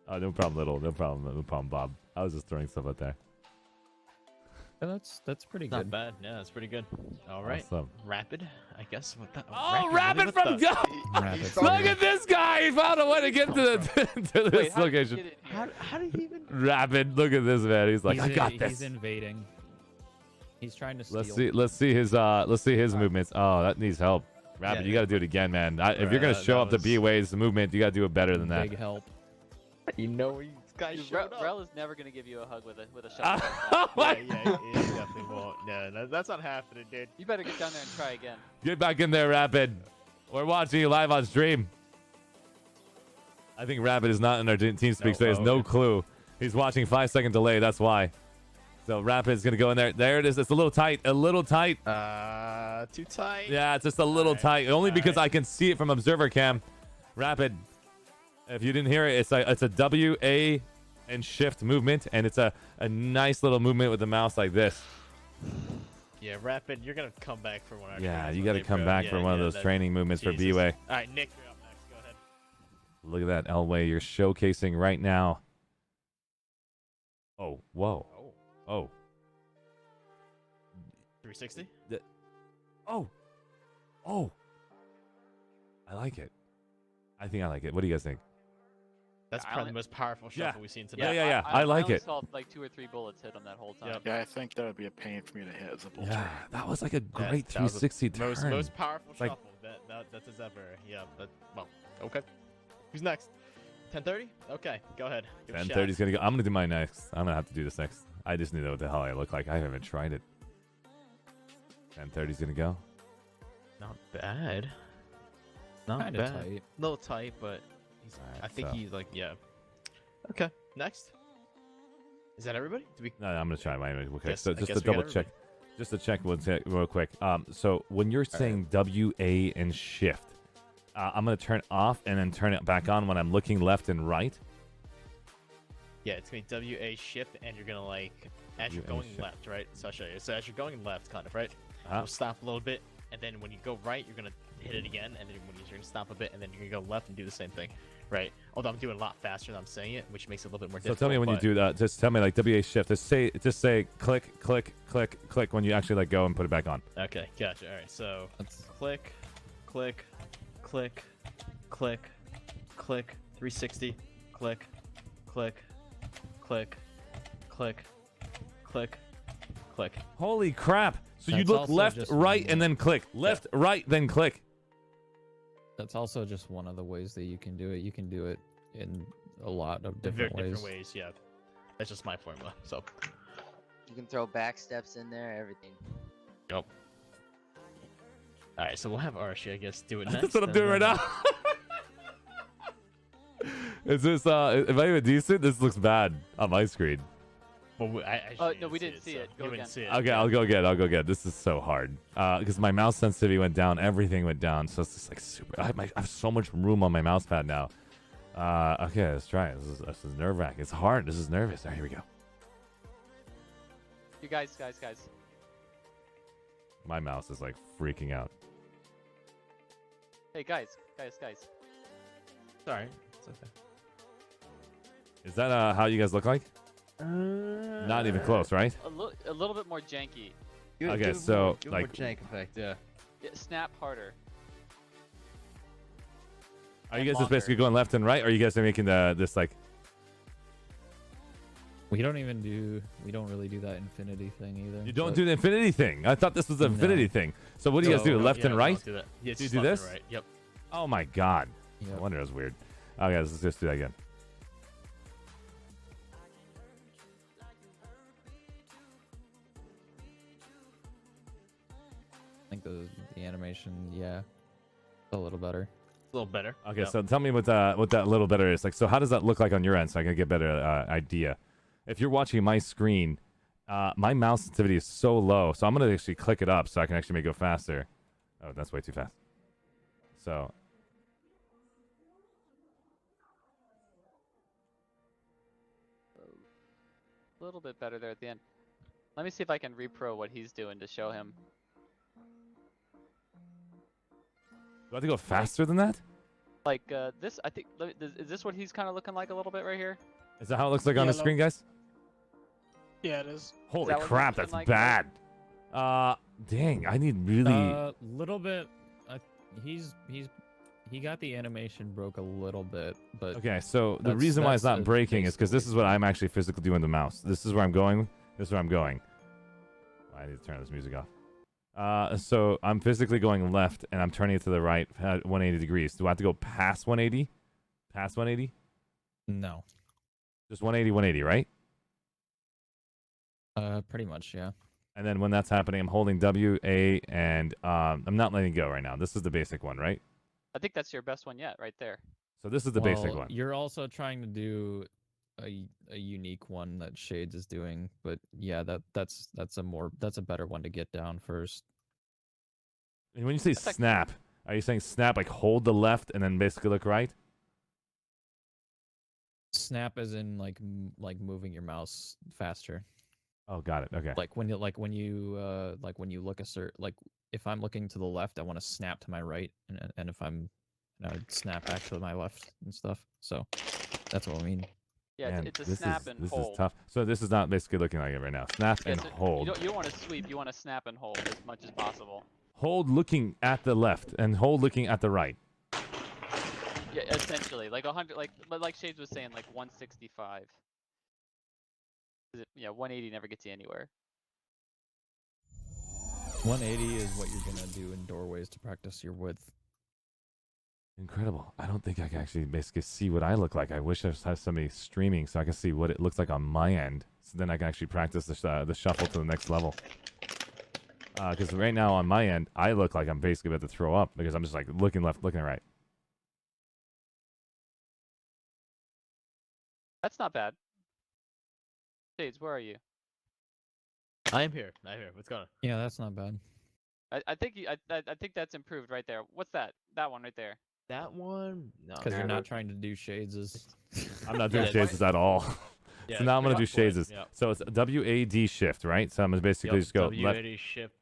[SPEAKER 1] Oh, no problem, little. No problem, Bob. I was just throwing stuff out there.
[SPEAKER 3] Yeah, that's pretty
[SPEAKER 2] Not
[SPEAKER 3] good.
[SPEAKER 2] bad. Yeah, that's pretty good. All right.
[SPEAKER 1] Awesome.
[SPEAKER 2] Rapid, I guess. What the,
[SPEAKER 1] Oh, Rapid from
[SPEAKER 2] the,
[SPEAKER 1] Go!
[SPEAKER 3] Rapid.
[SPEAKER 1] Look at this guy! He found a way to get to the to this
[SPEAKER 7] Wait, how did you
[SPEAKER 1] location.
[SPEAKER 7] get in here?
[SPEAKER 2] How did he even?
[SPEAKER 1] Rapid, look at this man. He's like, I got this.
[SPEAKER 3] He's invading. He's trying to steal.
[SPEAKER 1] Let's see his movements. Oh, that needs help. Rapid,
[SPEAKER 2] Yeah,
[SPEAKER 1] you got to do it again, man. If you're gonna show
[SPEAKER 2] that
[SPEAKER 1] up to
[SPEAKER 2] was-
[SPEAKER 1] BWAE's movement, you got to do it better than that.
[SPEAKER 3] Big help.
[SPEAKER 2] You know, these guys
[SPEAKER 7] Dude,
[SPEAKER 2] showed up.
[SPEAKER 7] Rel is never gonna give you a hug with a shot.
[SPEAKER 1] Oh my-
[SPEAKER 2] Yeah, he definitely won't. No, that's not happening, dude.
[SPEAKER 7] You better get down there and try again.
[SPEAKER 1] Get back in there, Rapid. We're watching you live on stream. I think Rapid is not in our team speak, so he has no clue. He's watching 5-second delay. That's why. So Rapid's gonna go in there. There it is. It's a little tight. A little tight.
[SPEAKER 2] Too tight.
[SPEAKER 1] Yeah, it's just a little tight. Only because I can see it from observer cam. Rapid. If you didn't hear it, it's a W, A, and shift movement, and it's a nice little movement with the mouse like this.
[SPEAKER 2] Yeah, Rapid, you're gonna come back for one.
[SPEAKER 1] Yeah, you got to come back for one of those training movements for
[SPEAKER 2] Jesus.
[SPEAKER 1] BWAE.
[SPEAKER 2] All right, Nick, you're up next. Go ahead.
[SPEAKER 1] Look at that, Elway. You're showcasing right now. Oh, whoa. Oh.
[SPEAKER 2] 360.
[SPEAKER 1] Oh. I like it. I think I like it. What do you guys think?
[SPEAKER 2] That's
[SPEAKER 7] I
[SPEAKER 2] probably
[SPEAKER 7] only-
[SPEAKER 2] the most powerful
[SPEAKER 1] Yeah.
[SPEAKER 2] shuffle we've seen today.
[SPEAKER 1] Yeah. I like
[SPEAKER 7] only
[SPEAKER 1] it.
[SPEAKER 7] saw like 2 or 3 bullets hit on that whole time.
[SPEAKER 9] Yeah, I think that would be a pain for me to hit as a bolter.
[SPEAKER 1] Yeah, that was like a
[SPEAKER 2] That-
[SPEAKER 1] great
[SPEAKER 2] that was the
[SPEAKER 1] 360 turn.
[SPEAKER 2] Most powerful
[SPEAKER 1] It's like-
[SPEAKER 2] shuffle that has ever. Yeah, but well, okay. Who's next? 10:30. Okay, go ahead. Give it a
[SPEAKER 1] 10:30 is
[SPEAKER 2] shot.
[SPEAKER 1] gonna go. I'm gonna do mine next. I'm gonna have to do this next. I just need to know what the hell I look like. I haven't tried it. 10:30 is gonna go.
[SPEAKER 2] Not bad. Not
[SPEAKER 3] Kinda
[SPEAKER 2] bad.
[SPEAKER 3] tight.
[SPEAKER 2] Little tight, but he's.
[SPEAKER 1] Alright,
[SPEAKER 2] I think
[SPEAKER 1] so-
[SPEAKER 2] he's like yeah. Okay, next. Is that everybody? Do we?
[SPEAKER 1] No, I'm gonna try mine real quick.
[SPEAKER 2] Guess-
[SPEAKER 1] So
[SPEAKER 2] I
[SPEAKER 1] just
[SPEAKER 2] guess
[SPEAKER 1] to
[SPEAKER 2] we got
[SPEAKER 1] double check. Just to check one sec, real quick. So when you're saying WA and shift, I'm gonna turn off and then turn it back on when I'm looking left and right.
[SPEAKER 2] Yeah, it's gonna be WA shift, and you're gonna like as you're
[SPEAKER 1] WA
[SPEAKER 2] going
[SPEAKER 1] shift.
[SPEAKER 2] left, right? So I'll show you. So as you're going left, kind of right.
[SPEAKER 1] Uh-huh.
[SPEAKER 2] You'll stop a little bit, and then when you go right, you're gonna hit it again, and then when you're gonna stop a bit, and then you're gonna go left and do the same thing, right? Although I'm doing a lot faster than I'm saying it, which makes it a little bit more
[SPEAKER 1] So
[SPEAKER 2] difficult.
[SPEAKER 1] tell me when you
[SPEAKER 2] but-
[SPEAKER 1] do that. Just tell me like WA shift. Just say click, click, click, click when you actually let go and put it back on.
[SPEAKER 2] Okay, gotcha. All right, so click, click, click, click, click, 360, click, click, click, click, click, click.
[SPEAKER 1] Holy crap! So you
[SPEAKER 3] That's
[SPEAKER 1] look
[SPEAKER 3] also
[SPEAKER 1] left,
[SPEAKER 3] just
[SPEAKER 1] right,
[SPEAKER 3] one-
[SPEAKER 1] and then click. Left, right, then click.
[SPEAKER 3] That's also just one of the ways that you can do it. You can do it in a lot of
[SPEAKER 2] Very
[SPEAKER 3] different
[SPEAKER 2] different
[SPEAKER 3] ways.
[SPEAKER 2] ways, yeah. That's just my formula. So,
[SPEAKER 13] You can throw back steps in there, everything.
[SPEAKER 2] yep. All right, so we'll have Arshee, I guess, do it next.
[SPEAKER 1] That's what I'm
[SPEAKER 2] and
[SPEAKER 1] doing right
[SPEAKER 2] then-
[SPEAKER 1] now. Is this am I even decent? This looks bad on my screen.
[SPEAKER 2] Well,
[SPEAKER 7] No, we didn't see it. Go
[SPEAKER 2] You
[SPEAKER 7] again.
[SPEAKER 2] didn't see it.
[SPEAKER 1] Okay, I'll go again. This is so hard because my mouse sensitivity went down. Everything went down, so it's just like super. I have so much room on my mouse pad now. Okay, let's try it. This is nerve wracking. It's hard. This is nervous. All right, here we go.
[SPEAKER 7] You guys.
[SPEAKER 1] My mouse is like freaking out.
[SPEAKER 7] Hey, guys.
[SPEAKER 2] Sorry. It's okay.
[SPEAKER 1] Is that how you guys look like? Not even close, right?
[SPEAKER 7] A little bit more janky.
[SPEAKER 1] Okay, so like,
[SPEAKER 2] jank effect, yeah.
[SPEAKER 7] Yeah, snap harder.
[SPEAKER 1] are you guys just basically going left and right, or are you guys making this like?
[SPEAKER 3] We don't really do that infinity thing either.
[SPEAKER 1] You don't
[SPEAKER 3] but-
[SPEAKER 1] do the infinity thing. I thought this was the
[SPEAKER 3] No.
[SPEAKER 1] infinity thing. So what do you guys do?
[SPEAKER 2] No,
[SPEAKER 1] Left
[SPEAKER 2] yeah,
[SPEAKER 1] and
[SPEAKER 2] we
[SPEAKER 1] right?
[SPEAKER 2] don't do that. Yeah, it's
[SPEAKER 1] Do you
[SPEAKER 2] just
[SPEAKER 1] do
[SPEAKER 2] left
[SPEAKER 1] this?
[SPEAKER 2] and right. Yep.
[SPEAKER 1] Oh my god.
[SPEAKER 3] Yep.
[SPEAKER 1] No wonder it was weird. Okay, let's just do that again.
[SPEAKER 3] I think the animation, yeah, a little better.
[SPEAKER 2] A little better.
[SPEAKER 1] Okay,
[SPEAKER 2] Yep.
[SPEAKER 1] so tell me what that little better is. Like, so how does that look like on your end so I can get a better idea? If you're watching my screen, my mouse sensitivity is so low, so I'm going to actually click it up so I can actually make it go faster. Oh, that's way too fast. So,
[SPEAKER 7] A little bit better there at the end. Let me see if I can repro what he's doing to show him.
[SPEAKER 1] do I have to go faster than that?
[SPEAKER 7] Like this, I think. Is this what he's kind of looking like a little bit right here?
[SPEAKER 1] Is that how it looks like on the screen, guys?
[SPEAKER 4] Yeah, it is.
[SPEAKER 1] Holy
[SPEAKER 7] that what
[SPEAKER 1] crap,
[SPEAKER 7] you're
[SPEAKER 1] that's
[SPEAKER 7] looking like,
[SPEAKER 1] bad. Dang, I need really...
[SPEAKER 3] Little bit. He got the animation broke a little bit, but
[SPEAKER 1] Okay, so the
[SPEAKER 3] that's-
[SPEAKER 1] reason why it's
[SPEAKER 3] that's
[SPEAKER 1] not breaking is because this
[SPEAKER 3] basically-
[SPEAKER 1] is what I'm actually physically doing with the mouse. This is where I'm going. This is where I'm going. I need to turn this music off. So I'm physically going left, and I'm turning it to the right at 180 degrees. Do I have to go past 180? Past 180?
[SPEAKER 3] No.
[SPEAKER 1] Just 180, 180, right?
[SPEAKER 3] Pretty much, yeah.
[SPEAKER 1] And then when that's happening, I'm holding W, A, and I'm not letting go right now. This is the basic one, right?
[SPEAKER 7] I think that's your best one yet, right there.
[SPEAKER 1] So this is the basic
[SPEAKER 3] Well,
[SPEAKER 1] one.
[SPEAKER 3] You're also trying to do a unique one that Shades is doing, but yeah, that's a better one to get down first.
[SPEAKER 1] And when you say snap, are you saying snap like hold the left and then basically look right?
[SPEAKER 3] Snap as in like moving your mouse faster.
[SPEAKER 1] Oh, got it. Okay.
[SPEAKER 3] Like when you look if I'm looking to the left, I want to snap to my right, and if I would snap back to my left and stuff. So that's what I mean.
[SPEAKER 7] Yeah,
[SPEAKER 1] Man,
[SPEAKER 7] it's a
[SPEAKER 1] this
[SPEAKER 7] snap
[SPEAKER 1] is,
[SPEAKER 7] and
[SPEAKER 1] this
[SPEAKER 7] hold.
[SPEAKER 1] is tough. So this is not basically looking like it right now. Snap
[SPEAKER 7] Yeah,
[SPEAKER 1] and
[SPEAKER 7] so
[SPEAKER 1] hold.
[SPEAKER 7] You don't want to sweep. You want to snap and hold as much as possible.
[SPEAKER 1] Hold looking at the left and hold looking at the right.
[SPEAKER 7] Yeah, essentially, like 100, like Shades was saying, like 165. 'Cause yeah, 180 never gets you anywhere.
[SPEAKER 3] 180 is what you're gonna do in doorways to practice your width.
[SPEAKER 1] Incredible. I don't think I can actually basically see what I look like. I wish I had somebody streaming so I can see what it looks like on my end. So then I can actually practice the shuffle to the next level. Because right now on my end, I look like I'm basically about to throw up because I'm just like looking left, looking right.
[SPEAKER 7] That's not bad. Shades, where are you?
[SPEAKER 2] I am here. I'm here. What's going on?
[SPEAKER 3] Yeah, that's not bad.
[SPEAKER 7] I think I think that's improved right there. What's that? That one right there.
[SPEAKER 2] That one? No.
[SPEAKER 3] Because you're not trying to do shades as.
[SPEAKER 1] I'm not doing shades at all.
[SPEAKER 2] Yeah,
[SPEAKER 1] So now I'm going to do
[SPEAKER 2] rough point,
[SPEAKER 1] shades.
[SPEAKER 2] yep.
[SPEAKER 1] So it's WAD shift, right? So I'm going to basically just go left.
[SPEAKER 2] WAD shift,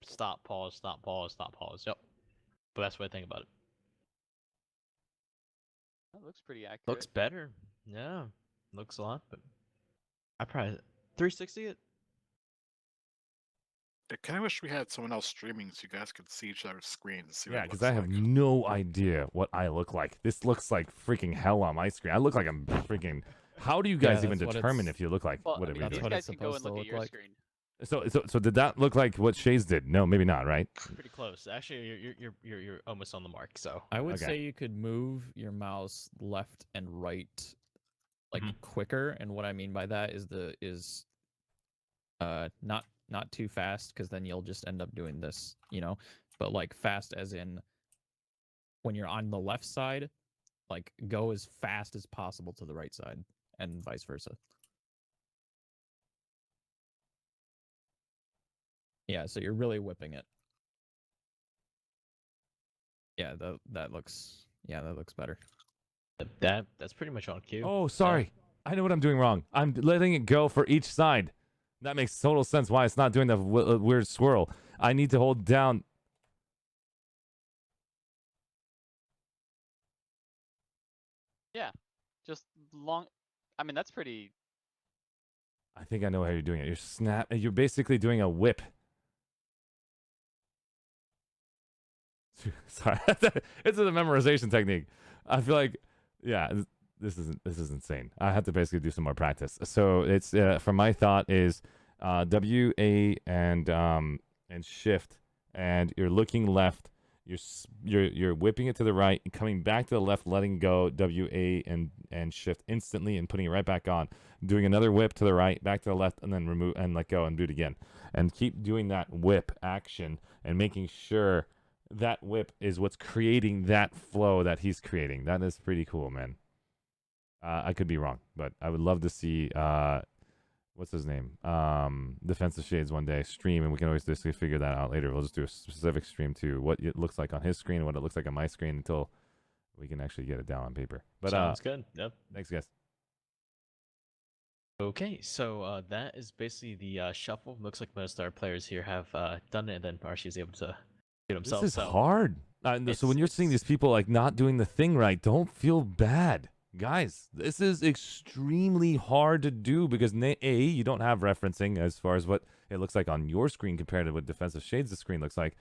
[SPEAKER 2] stop, pause, stop, pause, stop, pause. Yep. But that's what I think about it.
[SPEAKER 7] That looks pretty accurate.
[SPEAKER 2] Looks better. Yeah. Looks a lot, but I probably 360 it.
[SPEAKER 9] I kind of wish we had someone else streaming so you guys could see each other's screens. See what
[SPEAKER 1] Yeah,
[SPEAKER 9] it
[SPEAKER 1] because
[SPEAKER 9] looks
[SPEAKER 1] I have
[SPEAKER 9] like.
[SPEAKER 1] no idea what I look like. This looks like freaking hell on my screen. I look like I'm freaking. How do you guys even
[SPEAKER 3] that's what
[SPEAKER 1] determine
[SPEAKER 3] it's-
[SPEAKER 1] if you look like
[SPEAKER 7] Well, I
[SPEAKER 1] whatever
[SPEAKER 7] mean,
[SPEAKER 1] you're
[SPEAKER 7] these
[SPEAKER 1] doing?
[SPEAKER 7] guys can go and look at your screen.
[SPEAKER 1] So did that look like what Shays did? No, maybe not. Right?
[SPEAKER 2] Pretty close. Actually, you're almost on the mark. So
[SPEAKER 3] I would
[SPEAKER 1] Okay.
[SPEAKER 3] say you could move your mouse left and right, like quicker. And what I mean by that is not too fast, because then you'll just end up doing this, but like fast as in when you're on the left side, like go as fast as possible to the right side, and vice versa. Yeah, so you're really whipping it. Yeah, that looks better.
[SPEAKER 2] that's pretty much on cue.
[SPEAKER 1] Oh, sorry. I know what I'm doing wrong. I'm letting it go for each side. That makes total sense why it's not doing the weird swirl. I need to hold down.
[SPEAKER 7] Yeah, just long. I mean, that's pretty.
[SPEAKER 1] I think I know how you're doing it. You're basically doing a whip. Sorry, it's a memorization technique. I feel like, yeah, this is insane. I have to basically do some more practice. So it's from my thought is WA and shift, and you're looking left. You're whipping it to the right and coming back to the left, letting go WA and shift instantly and putting it right back on. Doing another whip to the right, back to the left, and then remove and let go and do it again. And keep doing that whip action and making sure that whip is what's creating that flow that he's creating. That is pretty cool, man. I could be wrong, but I would love to see what's his name? Defensive Shades one day stream, and we can always just figure that out later. We'll just do a specific stream to what it looks like on his screen and what it looks like on my screen until we can actually get it down on paper. But
[SPEAKER 2] sounds good. Yep.
[SPEAKER 1] Thanks, guys.
[SPEAKER 2] Okay, so that is basically the shuffle. Looks like most of our players here have done it, and then Arshee is able to get himself.
[SPEAKER 1] This is
[SPEAKER 2] so
[SPEAKER 1] hard. So when you're seeing these people like not doing the thing right, don't feel bad. Guys, this is extremely hard to do because you don't have referencing as far as what it looks like on your screen compared to what Defensive Shades' screen looks like.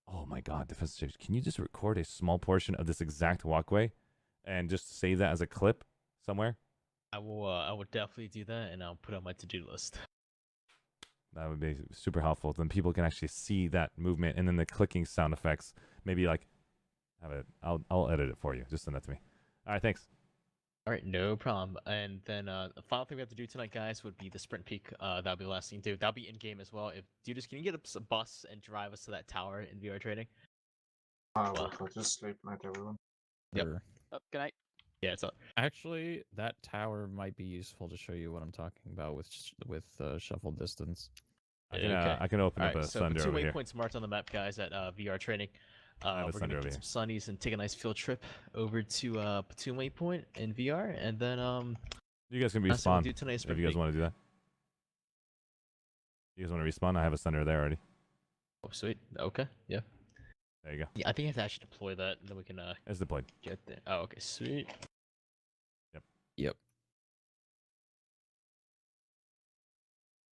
[SPEAKER 1] Oh my God, Defensive Shades, can you just record a small portion of this exact walkway and just save that as a clip somewhere?
[SPEAKER 2] I will definitely do that, and I'll put it on my to-do list.
[SPEAKER 1] That would be super helpful. Then people can actually see that movement, and then the clicking sound effects. Maybe like have it. I'll edit it for you. Just send that to me. All right, thanks.
[SPEAKER 2] All right, no problem. And then the final thing we have to do tonight, guys, would be the sprint peak. That'll be the last thing to do. That'll be in game as well. If Dudis, can you get a bus and drive us to that tower in VR trading?
[SPEAKER 18] Just sleep night, everyone.
[SPEAKER 2] Yep.
[SPEAKER 7] Oh, good night.
[SPEAKER 2] Yeah, it's up.
[SPEAKER 3] Actually, that tower might be useful to show you what I'm talking about with shuffle distance.
[SPEAKER 1] I can open up a thunder
[SPEAKER 2] two
[SPEAKER 1] over here.
[SPEAKER 2] waypoints marked on the map, guys, at VR training.
[SPEAKER 1] have a
[SPEAKER 2] We're
[SPEAKER 1] thunder
[SPEAKER 2] gonna
[SPEAKER 1] over
[SPEAKER 2] get some sunnies and take a nice field trip over to Platoon Waypoint in VR, and then
[SPEAKER 1] You guys can
[SPEAKER 2] that's what we'll
[SPEAKER 1] respawn
[SPEAKER 2] do tonight,
[SPEAKER 1] if
[SPEAKER 2] sprint
[SPEAKER 1] you guys
[SPEAKER 2] peak.
[SPEAKER 1] want to do that. You guys want to respawn? I have a thunder there already.
[SPEAKER 2] Oh, sweet. Okay. Yeah.
[SPEAKER 1] There you go.
[SPEAKER 2] Yeah, I think I have to actually deploy that, and then we can
[SPEAKER 1] It's deployed.
[SPEAKER 2] get there. Oh, okay, sweet.
[SPEAKER 3] Yep.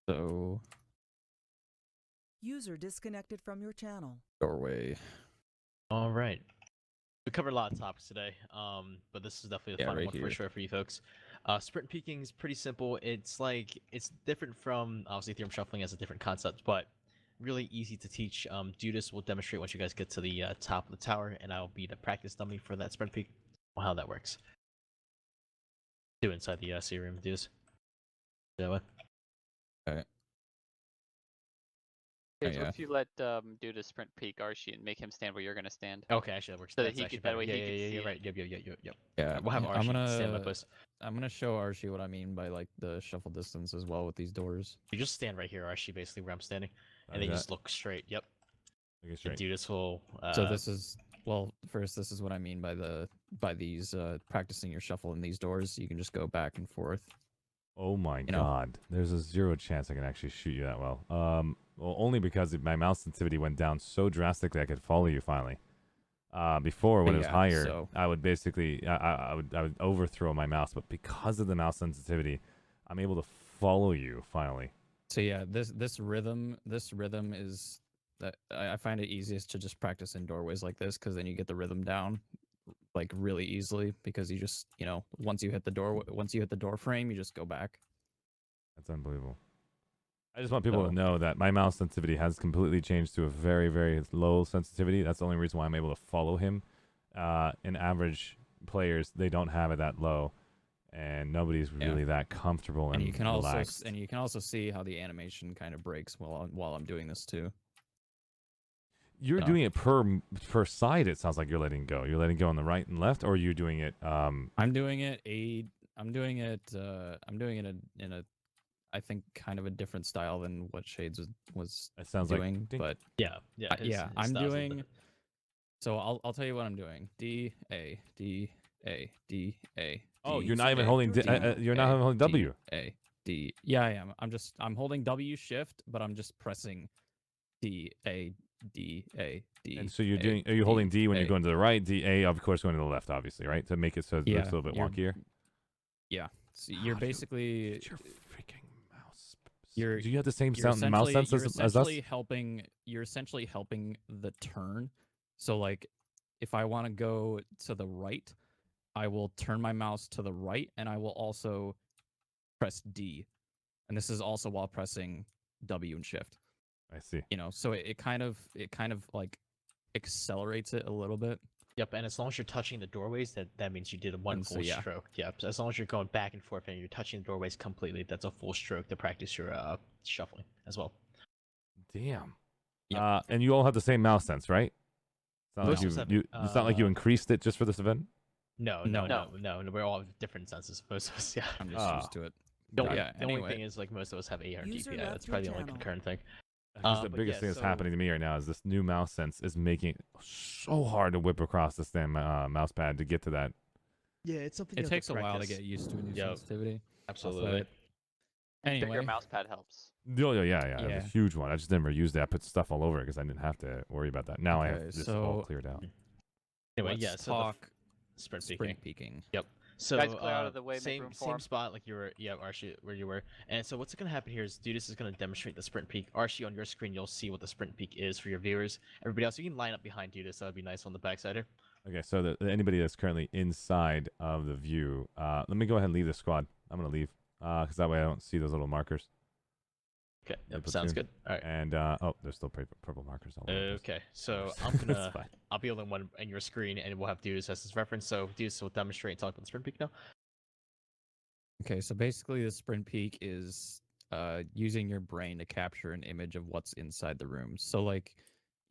[SPEAKER 3] So
[SPEAKER 6] User disconnected from your channel.
[SPEAKER 3] doorway.
[SPEAKER 2] All right. We covered a lot of topics today, but this is definitely a fun one for sure for you folks. Sprint peeking is pretty simple. It's different from obviously theorem shuffling as a different concept, but really easy to teach. Dudis will demonstrate once you guys get to the top of the tower, and I'll be the practice dummy for that sprint peek. On how that works. Do inside the C room, Dudis. That way.
[SPEAKER 3] Okay.
[SPEAKER 7] What
[SPEAKER 3] yeah.
[SPEAKER 7] if you let do the sprint peek Arshee and make him stand where you're gonna stand?
[SPEAKER 2] Okay, actually that works.
[SPEAKER 7] So
[SPEAKER 2] That's
[SPEAKER 7] that he
[SPEAKER 2] actually
[SPEAKER 7] could, that
[SPEAKER 2] better.
[SPEAKER 7] way
[SPEAKER 2] Yeah,
[SPEAKER 7] he can see
[SPEAKER 2] you're
[SPEAKER 7] it.
[SPEAKER 2] right. Yep.
[SPEAKER 3] Yeah,
[SPEAKER 2] We'll have Arshee stand by place.
[SPEAKER 3] I'm gonna show Arshee what I mean by like the shuffle distance as well with these doors.
[SPEAKER 2] You just stand right here, Arshee, basically where I'm standing, and then you just look straight. Yep.
[SPEAKER 1] Look straight.
[SPEAKER 2] Dudis will.
[SPEAKER 3] So this is first. This is what I mean by these practicing your shuffle in these doors. You can just go back and forth.
[SPEAKER 1] Oh my god, there's a 0 chance I can actually shoot you that well. Well, only because my mouse sensitivity went down so drastically I could follow you finally. Before when it was higher, I would basically I would overthrow my mouse, but because of the mouse sensitivity, I'm able to follow you finally.
[SPEAKER 3] So yeah, this rhythm is that I find it easiest to just practice in doorways like this because then you get the rhythm down like really easily because you just once you hit the door frame you just go back.
[SPEAKER 1] That's unbelievable. I just want people to know that my mouse sensitivity has completely changed to a very, very low sensitivity. That's the only reason why I'm able to follow him. In average players, they don't have it that low, and nobody's really that comfortable and
[SPEAKER 3] you can
[SPEAKER 1] relaxed.
[SPEAKER 3] also see how the animation kind of breaks while I'm doing this too.
[SPEAKER 1] You're doing it per side. It sounds like you're letting go. You're letting go on the right and left, or are you doing it?
[SPEAKER 3] I'm doing it in a I think kind of a different style than what Shades was
[SPEAKER 1] it sounds
[SPEAKER 3] doing,
[SPEAKER 1] like
[SPEAKER 3] but
[SPEAKER 2] his
[SPEAKER 3] I'm
[SPEAKER 2] style's
[SPEAKER 3] doing. So I'll tell you what I'm doing. D A D A D A.
[SPEAKER 1] Oh, you're not even holding. You're not even holding W.
[SPEAKER 3] A D. Yeah, I am. I'm holding W shift, but I'm just pressing D A D A D.
[SPEAKER 1] And so you're doing. Are you holding D when you're going to the right? D A, of course, going to the left, obviously, right? To make it so it looks a little bit wonkier.
[SPEAKER 3] Yeah. So you're basically.
[SPEAKER 1] It's your freaking mouse.
[SPEAKER 3] Do
[SPEAKER 1] you have the same mouse sense as us?
[SPEAKER 3] You're essentially helping the turn. So like, if I want to go to the right, I will turn my mouse to the right, and I will also press D, and this is also while pressing W and Shift.
[SPEAKER 1] I see.
[SPEAKER 3] So it kind of like accelerates it a little bit.
[SPEAKER 2] Yep, and as long as you're touching the doorways, that means you did a full stroke. Yep, so as long as you're going back and forth and you're touching the doorways completely, that's a full stroke to practice your shuffling as well.
[SPEAKER 1] Damn.
[SPEAKER 3] Yep.
[SPEAKER 1] And you all have the same mouse sense, right? It's not like you increased it just for this event.
[SPEAKER 2] No. We're all different senses. Most of us, yeah.
[SPEAKER 3] I'm just used to it.
[SPEAKER 2] The only thing is, like, most of us have 800 DPI. That's probably the only concurrent thing.
[SPEAKER 1] Because the biggest thing that's happening to me right now is this new mouse sense is making it so hard to whip across this damn mouse pad to get to that.
[SPEAKER 2] Yeah, it's something.
[SPEAKER 3] It takes a while to get used to a new sensitivity.
[SPEAKER 2] Absolutely.
[SPEAKER 3] Anyway,
[SPEAKER 7] bigger mouse pad helps.
[SPEAKER 1] Yeah. It's a huge one. I just never used that. I put stuff all over it because I didn't have to worry about that. Now I have this all cleared out.
[SPEAKER 2] Anyway,
[SPEAKER 3] let's
[SPEAKER 2] so
[SPEAKER 3] talk
[SPEAKER 2] sprint
[SPEAKER 3] peeking.
[SPEAKER 2] Yep. So
[SPEAKER 7] guys, clear out of the way, make
[SPEAKER 2] same
[SPEAKER 7] room for him.
[SPEAKER 2] spot like you were, Arshee, where you were. And so what's going to happen here is Dudis is going to demonstrate the sprint peek. Arshee, on your screen, you'll see what the sprint peek is for your viewers. Everybody else, you can line up behind Dudis. That would be nice on the backside here.
[SPEAKER 1] Okay, so anybody that's currently inside of the view, let me go ahead and leave the squad. I'm going to leave because that way I don't see those little markers.
[SPEAKER 2] Okay, sounds good. All right.
[SPEAKER 1] And there's still purple markers all over.
[SPEAKER 2] Okay, so I'm gonna I'll be holding one in your screen, and we'll have Dudis as his reference. So Dudis will demonstrate and talk about the sprint peek now.
[SPEAKER 3] Okay, so basically the sprint peek is using your brain to capture an image of what's inside the room. So like,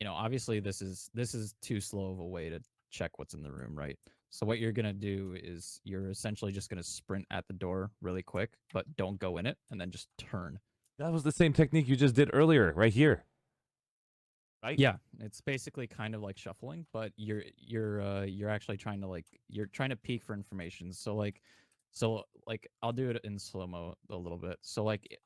[SPEAKER 3] obviously this is too slow of a way to check what's in the room, right? So what you're gonna do is you're essentially just gonna sprint at the door really quick, but don't go in it, and then just turn.
[SPEAKER 1] That was the same technique you just did earlier, right here. Right?
[SPEAKER 3] Yeah, it's basically kind of like shuffling, but you're actually trying to peek for information. So like I'll do it in slow-mo a little bit. So like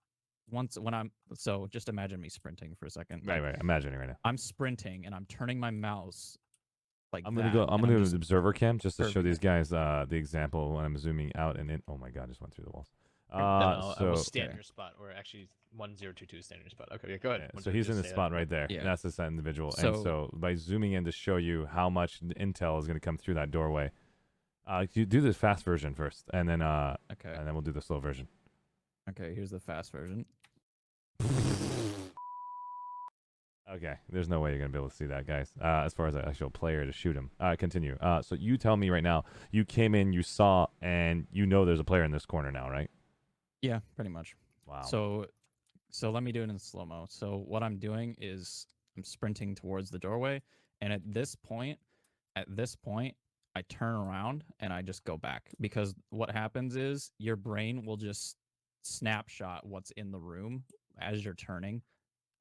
[SPEAKER 3] just imagine me sprinting for a second.
[SPEAKER 1] Right. Imagining right now.
[SPEAKER 3] I'm sprinting and I'm turning my mouse like
[SPEAKER 1] I'm gonna go to the observer cam just to show these guys the example when I'm zooming out and in. Oh my god, I just went through the walls.
[SPEAKER 2] I
[SPEAKER 1] So
[SPEAKER 2] will stand in your spot, or actually 1022 stand in your spot. Okay, yeah, go ahead.
[SPEAKER 1] so he's in the spot right there.
[SPEAKER 3] Yeah.
[SPEAKER 1] That's this individual.
[SPEAKER 3] So-
[SPEAKER 1] And so by zooming in to show you how much intel is going to come through that doorway, you do the fast version first, and then
[SPEAKER 3] Okay.
[SPEAKER 1] and then we'll do the slow version.
[SPEAKER 3] Okay, here's the fast version.
[SPEAKER 1] Okay, there's no way you're gonna be able to see that, guys. As far as an actual player to shoot him. Continue. So you tell me right now, you came in, you saw, and you know there's a player in this corner now, right?
[SPEAKER 3] Yeah, pretty much.
[SPEAKER 1] Wow.
[SPEAKER 3] So let me do it in slow-mo. So what I'm doing is I'm sprinting towards the doorway, and at this point, I turn around and I just go back, because what happens is your brain will just snapshot what's in the room as you're turning,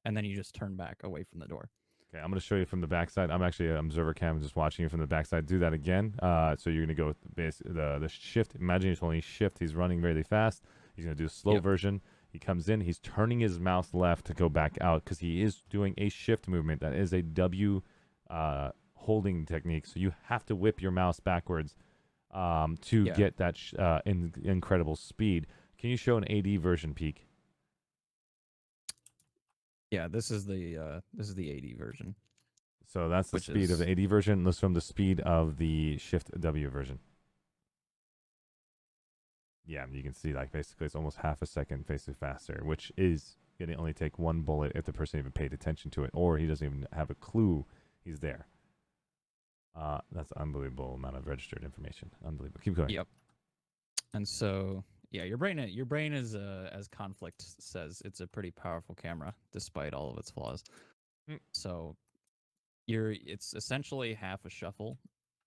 [SPEAKER 3] and then you just turn back away from the door.
[SPEAKER 1] Okay, I'm going to show you from the backside. I'm actually an observer cam, just watching you from the backside. Do that again. So you're going to go with the shift. Imagine he's holding shift. He's running really fast. He's going to do a slow version. He comes in. He's turning his mouse left to go back out, because he is doing a shift movement. That is a W holding technique. So you have to whip your mouse backwards to get that incredible speed. Can you show an AD version peak?
[SPEAKER 3] Yeah, this is the AD version.
[SPEAKER 1] So that's the speed of the AD version. Let's from the speed of the Shift W version. Yeah, you can see like basically it's almost half a second basically faster, which is going to only take one bullet if the person even paid attention to it, or he doesn't even have a clue he's there. That's an unbelievable amount of registered information. Unbelievable. Keep going.
[SPEAKER 3] Yep. And so, yeah, your brain is, as Conflict says, it's a pretty powerful camera despite all of its flaws. So it's essentially half a shuffle.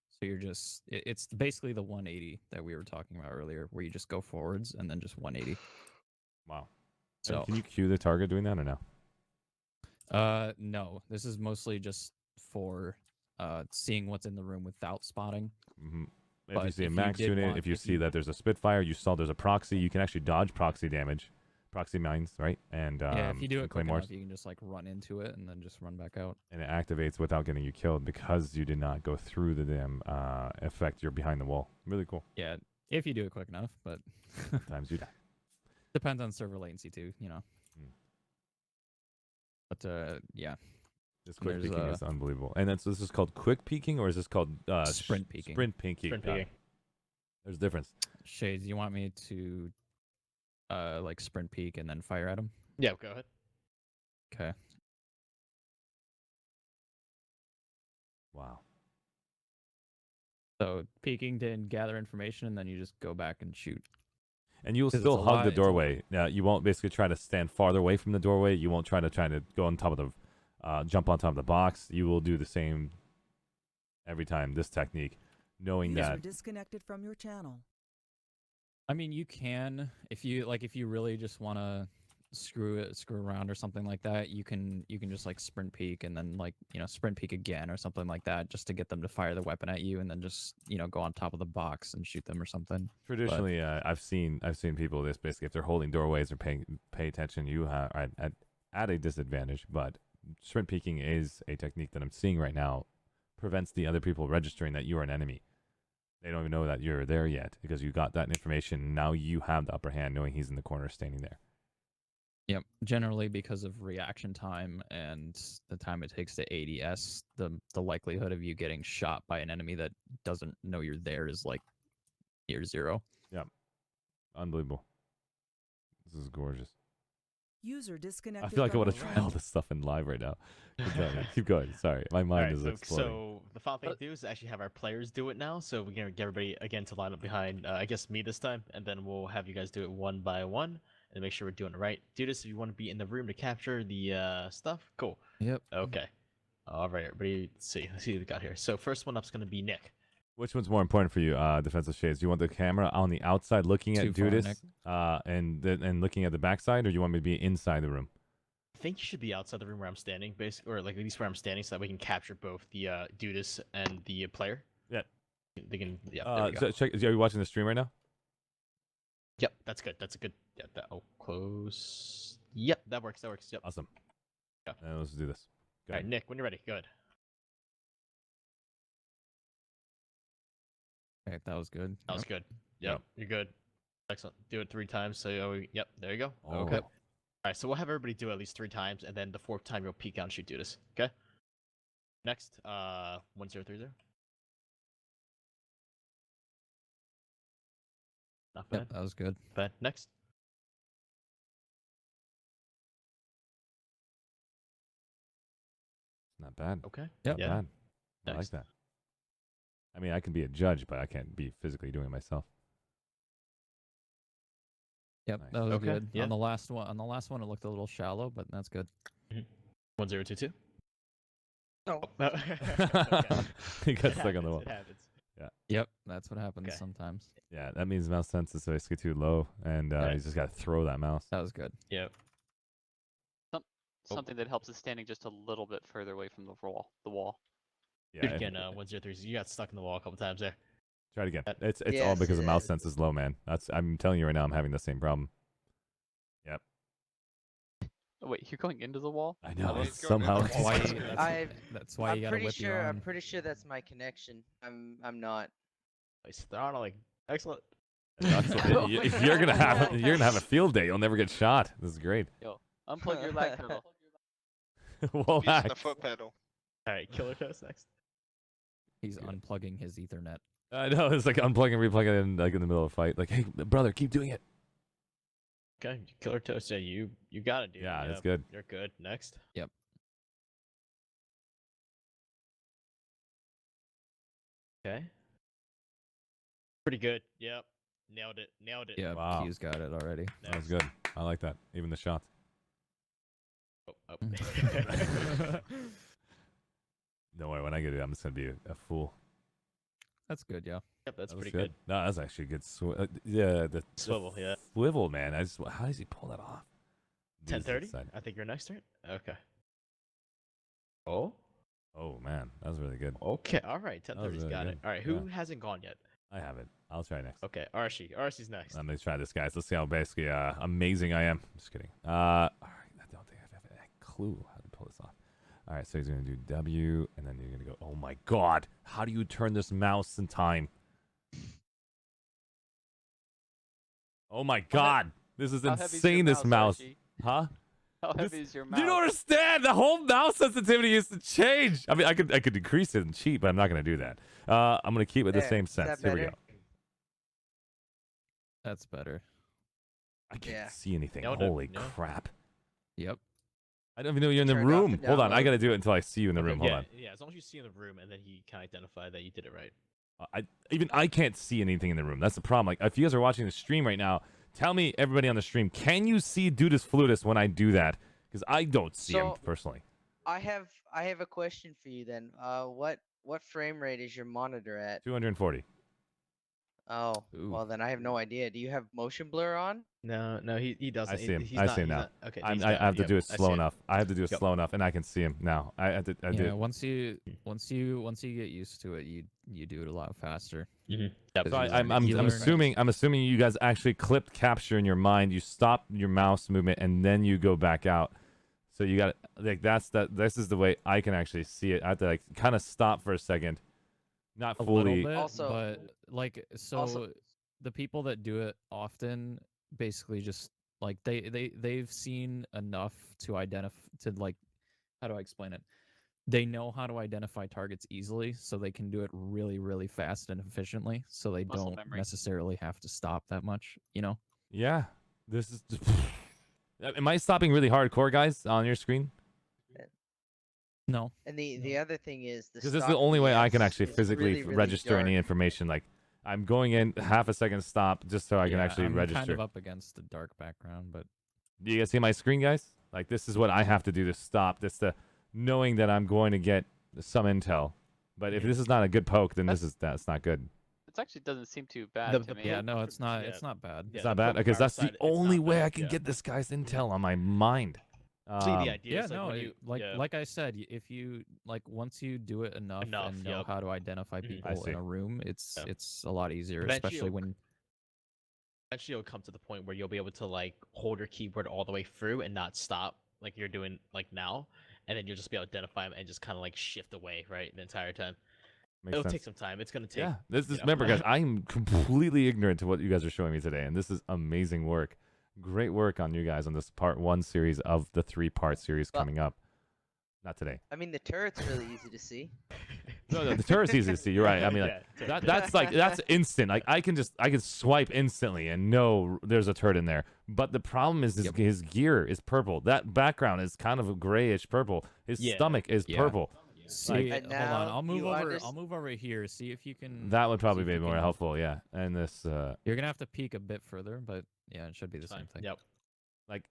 [SPEAKER 3] So you're just, it's basically the 180 that we were talking about earlier, where you just go forwards and then just 180.
[SPEAKER 1] Wow.
[SPEAKER 3] So
[SPEAKER 1] Can you cue the target doing that or no?
[SPEAKER 3] No, this is mostly just for seeing what's in the room without spotting.
[SPEAKER 1] Mm-hmm. If
[SPEAKER 3] But
[SPEAKER 1] you see a
[SPEAKER 3] if you
[SPEAKER 1] max
[SPEAKER 3] did
[SPEAKER 1] unit,
[SPEAKER 3] want-
[SPEAKER 1] if you
[SPEAKER 3] if
[SPEAKER 1] see
[SPEAKER 3] you-
[SPEAKER 1] that there's a Spitfire, you saw there's a proxy, you can actually dodge proxy damage, proxy mines, right? And
[SPEAKER 3] Yeah, if you do it quick
[SPEAKER 1] claymores.
[SPEAKER 3] enough, you can just like run into it and then just run back out.
[SPEAKER 1] And it activates without getting you killed because you did not go through the damn effect. You're behind the wall. Really cool.
[SPEAKER 3] Yeah, if you do it quick enough, but
[SPEAKER 1] Sometimes you die.
[SPEAKER 3] depends on server latency too, you know. But yeah,
[SPEAKER 1] This quick
[SPEAKER 3] there's,
[SPEAKER 1] peeking is unbelievable. And this is called quick peeking, or is this called
[SPEAKER 3] sprint peeking?
[SPEAKER 1] Sprint peeking.
[SPEAKER 2] Sprint peeking.
[SPEAKER 1] There's a difference.
[SPEAKER 3] Shades, you want me to like sprint peek and then fire at him?
[SPEAKER 2] Yeah, go ahead.
[SPEAKER 3] Okay.
[SPEAKER 1] Wow.
[SPEAKER 3] So peeking to gather information, and then you just go back and shoot.
[SPEAKER 1] And you'll
[SPEAKER 3] 'Cause
[SPEAKER 1] still
[SPEAKER 3] it's a
[SPEAKER 1] hug
[SPEAKER 3] lot-
[SPEAKER 1] the
[SPEAKER 3] it's a-
[SPEAKER 1] doorway. You won't basically try to stand farther away from the doorway. You won't try to go on top of the, jump on top of the box. You will do the same every time. This technique, knowing
[SPEAKER 6] User
[SPEAKER 1] that.
[SPEAKER 6] disconnected from your channel.
[SPEAKER 3] I mean, you can if you really just want to screw around or something like that. You can just like sprint peek and then like sprint peek again or something like that, just to get them to fire the weapon at you, and then just go on top of the box and shoot them or something.
[SPEAKER 1] Traditionally, I've seen people this basically if they're holding doorways or pay attention, you are at a disadvantage. But sprint peeking is a technique that I'm seeing right now, prevents the other people registering that you are an enemy. They don't even know that you're there yet because you got that information. Now you have the upper hand, knowing he's in the corner standing there.
[SPEAKER 3] Yep. Generally, because of reaction time and the time it takes to ADS, the likelihood of you getting shot by an enemy that doesn't know you're there is like near zero.
[SPEAKER 1] Yep. Unbelievable. This is gorgeous.
[SPEAKER 6] User
[SPEAKER 1] I
[SPEAKER 6] disconnected.
[SPEAKER 1] feel like I
[SPEAKER 6] from
[SPEAKER 1] want to
[SPEAKER 6] your
[SPEAKER 1] try
[SPEAKER 6] channel.
[SPEAKER 1] all this stuff in live right now. Keep going. Sorry, my mind is exploding.
[SPEAKER 2] So the final thing to do is actually have our players do it now. So we're gonna get everybody again to line up behind, I guess me this time, and then we'll have you guys do it one by one and make sure we're doing it right. Do this if you want to be in the room to capture the stuff. Cool.
[SPEAKER 3] Yep.
[SPEAKER 2] Okay. All right, everybody. Let's see what we got here. So first one up's gonna be Nick.
[SPEAKER 1] Which one's more important for you, Defensive Shades? Do you want the camera on the outside looking at
[SPEAKER 3] Too far,
[SPEAKER 1] Dudis,
[SPEAKER 3] Nick.
[SPEAKER 1] and looking at the backside, or do you want me to be inside the room?
[SPEAKER 2] I think you should be outside the room where I'm standing, basically, or like at least where I'm standing, so that we can capture both the Dudis and the player.
[SPEAKER 1] Yeah.
[SPEAKER 2] They can. Yeah. There we go.
[SPEAKER 1] So check. Are you watching the stream right now?
[SPEAKER 2] Yep, that's good. That's a good. Yeah, close. Yep, that works. That works. Yep.
[SPEAKER 1] Awesome.
[SPEAKER 2] Yeah.
[SPEAKER 1] Let's do this. Go
[SPEAKER 2] All right,
[SPEAKER 1] ahead.
[SPEAKER 2] Nick, when you're ready, good.
[SPEAKER 3] Okay, that was good.
[SPEAKER 2] That was good. Yep, you're good. Excellent. Do it 3 times. So yep, there you go.
[SPEAKER 1] Oh.
[SPEAKER 2] Okay. All right. So we'll have everybody do it at least 3 times, and then the 4th time you'll peek out and shoot Dudis. Okay. Next, 1030. Not bad.
[SPEAKER 3] Yep, that was good.
[SPEAKER 2] Bad. Next.
[SPEAKER 1] Not bad.
[SPEAKER 2] Okay.
[SPEAKER 1] Not
[SPEAKER 2] Yeah.
[SPEAKER 1] bad. I like
[SPEAKER 2] Next.
[SPEAKER 1] that. I mean, I can be a judge, but I can't be physically doing it myself.
[SPEAKER 3] Yep,
[SPEAKER 1] Nice.
[SPEAKER 3] that was
[SPEAKER 2] Okay,
[SPEAKER 3] good.
[SPEAKER 2] yeah.
[SPEAKER 3] On the last one, it looked a little shallow, but that's good.
[SPEAKER 2] 1022.
[SPEAKER 4] No.
[SPEAKER 2] No.
[SPEAKER 1] He got
[SPEAKER 2] It
[SPEAKER 1] stuck on the
[SPEAKER 2] happens,
[SPEAKER 1] wall.
[SPEAKER 2] It happens.
[SPEAKER 1] Yeah.
[SPEAKER 3] Yep, that's what happens
[SPEAKER 2] Okay.
[SPEAKER 3] sometimes.
[SPEAKER 1] Yeah, that means mouse sense is basically too low, and he's just got to throw that mouse.
[SPEAKER 3] That was good.
[SPEAKER 2] Yep.
[SPEAKER 7] Something that helps is standing just a little bit further away from the wall.
[SPEAKER 1] Yeah.
[SPEAKER 2] Do it again, 103. You got stuck in the wall a couple times there.
[SPEAKER 1] Try it again.
[SPEAKER 2] That-
[SPEAKER 1] It's all
[SPEAKER 13] Yes,
[SPEAKER 1] because the
[SPEAKER 13] it
[SPEAKER 1] mouse
[SPEAKER 13] is.
[SPEAKER 1] sense is low, man. I'm telling you right now, I'm having the same problem. Yep.
[SPEAKER 7] Oh, wait, you're going into the wall?
[SPEAKER 1] I know.
[SPEAKER 17] he's going
[SPEAKER 1] Somehow.
[SPEAKER 17] into the wall.
[SPEAKER 3] That's why you gotta whip your
[SPEAKER 13] I'm
[SPEAKER 3] arm.
[SPEAKER 13] pretty sure that's my connection. I'm not.
[SPEAKER 2] Nice throttling. Excellent.
[SPEAKER 1] That's what, you're gonna have a field day. You'll never get shot. This is great.
[SPEAKER 7] Yo, unplug your lag pedal.
[SPEAKER 1] Well,
[SPEAKER 11] Using the foot pedal.
[SPEAKER 2] All right, Killer Toast next.
[SPEAKER 3] He's unplugging his Ethernet.
[SPEAKER 1] I know. It's like unplug and replug it in, like in the middle of a fight. Like, hey, brother, keep doing it.
[SPEAKER 2] Okay, Killer Toast. Yeah, you got it, dude.
[SPEAKER 1] Yeah, that's good.
[SPEAKER 2] You're good. Next.
[SPEAKER 3] Yep.
[SPEAKER 2] Okay. Pretty good. Yep. Nailed it. Nailed it.
[SPEAKER 3] Yeah,
[SPEAKER 1] Wow.
[SPEAKER 3] Q's got it already.
[SPEAKER 1] That was good. I like that. Even the shots.
[SPEAKER 2] Oh.
[SPEAKER 1] Don't worry. When I get it, I'm just gonna be a fool.
[SPEAKER 3] That's good, yeah.
[SPEAKER 2] Yep, that's
[SPEAKER 1] That was
[SPEAKER 2] pretty good.
[SPEAKER 1] No, that's actually a good. Yeah, the
[SPEAKER 2] Swivel, yeah.
[SPEAKER 1] Swivel, man. How does he pull that off?
[SPEAKER 2] 10:30.
[SPEAKER 1] Side.
[SPEAKER 2] I think you're next turn. Okay. Oh.
[SPEAKER 1] Oh man, that was really good.
[SPEAKER 2] Okay. All right. 10:30's
[SPEAKER 1] really
[SPEAKER 2] got
[SPEAKER 1] good.
[SPEAKER 2] it. All right. Who
[SPEAKER 1] Yeah.
[SPEAKER 2] hasn't gone yet?
[SPEAKER 1] I have it. I'll try next.
[SPEAKER 2] Okay. Arshee. Arshee's next.
[SPEAKER 1] Let me try this, guys. Let's see how basically amazing I am. Just kidding. All right, I don't think I have a clue how to pull this off. All right, so he's gonna do W, and then you're gonna go. Oh my God! How do you turn this mouse in time? Oh my God! This is
[SPEAKER 7] How heavy's your
[SPEAKER 1] insane. This mouse,
[SPEAKER 7] Arshee?
[SPEAKER 1] huh?
[SPEAKER 7] How
[SPEAKER 1] This-
[SPEAKER 7] heavy is your mouse?
[SPEAKER 1] You don't understand. The whole mouse sensitivity is to change. I mean, I could decrease it and cheat, but I'm not gonna do that. I'm gonna keep it the
[SPEAKER 13] There,
[SPEAKER 1] same
[SPEAKER 13] is that
[SPEAKER 1] sense. Here we
[SPEAKER 13] better?
[SPEAKER 1] go.
[SPEAKER 3] That's better.
[SPEAKER 1] I can't
[SPEAKER 13] Yeah.
[SPEAKER 1] see anything.
[SPEAKER 2] Nailed it.
[SPEAKER 1] Holy
[SPEAKER 2] No.
[SPEAKER 1] crap!
[SPEAKER 3] Yep.
[SPEAKER 1] I don't even know you're in the
[SPEAKER 13] Turned off
[SPEAKER 1] room.
[SPEAKER 13] the
[SPEAKER 1] Hold on, I
[SPEAKER 13] download.
[SPEAKER 1] gotta do it until I see you in the room. Hold
[SPEAKER 2] yeah,
[SPEAKER 1] on.
[SPEAKER 2] Yeah. As long as you see in the room, and then he can identify that you did it right.
[SPEAKER 1] I can't see anything in the room. That's the problem. Like, if you guys are watching the stream right now, tell me, everybody on the stream, can you see Dudisfludis when I do that? Because I don't see him
[SPEAKER 13] So-
[SPEAKER 1] personally.
[SPEAKER 13] I have a question for you then. What frame rate is your monitor at?
[SPEAKER 1] 240.
[SPEAKER 13] Oh,
[SPEAKER 3] Ooh.
[SPEAKER 13] well then I have no idea. Do you have motion blur on?
[SPEAKER 2] No, he doesn't.
[SPEAKER 1] I see him.
[SPEAKER 2] He's
[SPEAKER 1] I
[SPEAKER 2] not-
[SPEAKER 1] see him
[SPEAKER 2] he's
[SPEAKER 1] now.
[SPEAKER 2] not- okay.
[SPEAKER 1] I
[SPEAKER 2] he's
[SPEAKER 1] have
[SPEAKER 2] down.
[SPEAKER 1] to
[SPEAKER 2] Yep,
[SPEAKER 1] do it
[SPEAKER 2] I see
[SPEAKER 1] slow
[SPEAKER 2] it.
[SPEAKER 1] enough. I have to do it
[SPEAKER 2] Yep.
[SPEAKER 1] slow enough, and I can see him now. I do
[SPEAKER 3] Yeah,
[SPEAKER 1] it.
[SPEAKER 3] once you get used to it, you do it a lot faster.
[SPEAKER 2] Mhm.
[SPEAKER 3] 'Cause
[SPEAKER 1] So
[SPEAKER 3] you
[SPEAKER 1] I'm
[SPEAKER 3] learn-
[SPEAKER 1] assuming you guys actually clipped capture in your mind. You stop your mouse movement and then you go back out. So you got like this is the way I can actually see it. I have to like kind of stop for a second, not
[SPEAKER 3] a
[SPEAKER 1] fully.
[SPEAKER 3] little bit,
[SPEAKER 13] Also-
[SPEAKER 3] but like so
[SPEAKER 13] also-
[SPEAKER 3] the people that do it often basically just like they've seen enough to identify to like how do I explain it? They know how to identify targets easily, so they can do it really, really fast and efficiently. So they
[SPEAKER 7] Muscle
[SPEAKER 3] don't
[SPEAKER 7] memory.
[SPEAKER 3] necessarily have to stop that much, you know?
[SPEAKER 1] Yeah, this is. Am I stopping really hardcore, guys, on your screen?
[SPEAKER 3] No.
[SPEAKER 13] And the other thing is
[SPEAKER 1] Because this is the only way I can actually physically
[SPEAKER 13] really, really
[SPEAKER 1] register any
[SPEAKER 13] dark.
[SPEAKER 1] information. Like, I'm going in half a second stop just so I can
[SPEAKER 3] Yeah,
[SPEAKER 1] actually
[SPEAKER 3] I'm
[SPEAKER 1] register.
[SPEAKER 3] kind of up against the dark background, but
[SPEAKER 1] Do you guys see my screen, guys? Like, this is what I have to do to stop. This knowing that I'm going to get some intel. But if this is not a good poke, then that's not good.
[SPEAKER 7] It actually doesn't seem too bad
[SPEAKER 2] The-
[SPEAKER 7] to
[SPEAKER 2] the
[SPEAKER 7] me.
[SPEAKER 3] yeah, no, it's not.
[SPEAKER 2] yeah.
[SPEAKER 3] It's not bad.
[SPEAKER 2] Yeah,
[SPEAKER 1] It's not
[SPEAKER 2] the
[SPEAKER 1] bad
[SPEAKER 2] poke
[SPEAKER 1] because
[SPEAKER 2] power
[SPEAKER 1] that's the
[SPEAKER 2] side, it's
[SPEAKER 1] only
[SPEAKER 2] not
[SPEAKER 1] way
[SPEAKER 2] bad,
[SPEAKER 1] I can
[SPEAKER 2] yeah.
[SPEAKER 1] get this guy's intel on my mind.
[SPEAKER 2] See the idea?
[SPEAKER 3] Yeah,
[SPEAKER 2] is, like,
[SPEAKER 3] no,
[SPEAKER 2] when
[SPEAKER 3] it-
[SPEAKER 2] you,
[SPEAKER 3] like
[SPEAKER 2] yeah.
[SPEAKER 3] like I said, if you like once you do it enough,
[SPEAKER 2] Enough,
[SPEAKER 3] and know
[SPEAKER 2] yep.
[SPEAKER 3] how to identify
[SPEAKER 2] Mhm.
[SPEAKER 3] people
[SPEAKER 1] I see.
[SPEAKER 3] in a room, it's
[SPEAKER 2] Yeah.
[SPEAKER 3] it's a lot easier,
[SPEAKER 2] Eventually
[SPEAKER 3] especially
[SPEAKER 2] you'll-
[SPEAKER 3] when
[SPEAKER 2] Eventually, it'll come to the point where you'll be able to like hold your keyboard all the way through and not stop like you're doing like now, and then you'll just be able to identify them and just kind of like shift away right the entire time.
[SPEAKER 1] Makes
[SPEAKER 2] It'll
[SPEAKER 1] sense.
[SPEAKER 2] take some time. It's gonna take.
[SPEAKER 1] Yeah, this is
[SPEAKER 2] you know.
[SPEAKER 1] remember, guys. I'm completely ignorant to what you guys are showing me today, and this is amazing work. Great work on you guys on this part 1 series of the 3-part series coming up. Not today.
[SPEAKER 13] I mean, the turret's really easy to see.
[SPEAKER 1] No, the turret's easy to see. You're right. I mean, like, that's instant. Like I can swipe instantly and know there's a turret in there. But the problem is his gear is purple. That background is kind of a grayish purple. His stomach is purple.
[SPEAKER 3] See,
[SPEAKER 1] Like,
[SPEAKER 3] hold on. I'll move over. I'll move over here. See if you can.
[SPEAKER 1] that would probably
[SPEAKER 3] see if
[SPEAKER 1] be
[SPEAKER 3] you
[SPEAKER 1] more
[SPEAKER 3] can-
[SPEAKER 1] helpful. Yeah, and this.
[SPEAKER 3] You're gonna have to peek a bit further, but yeah, it should be the same thing.
[SPEAKER 2] Yep.
[SPEAKER 1] Like.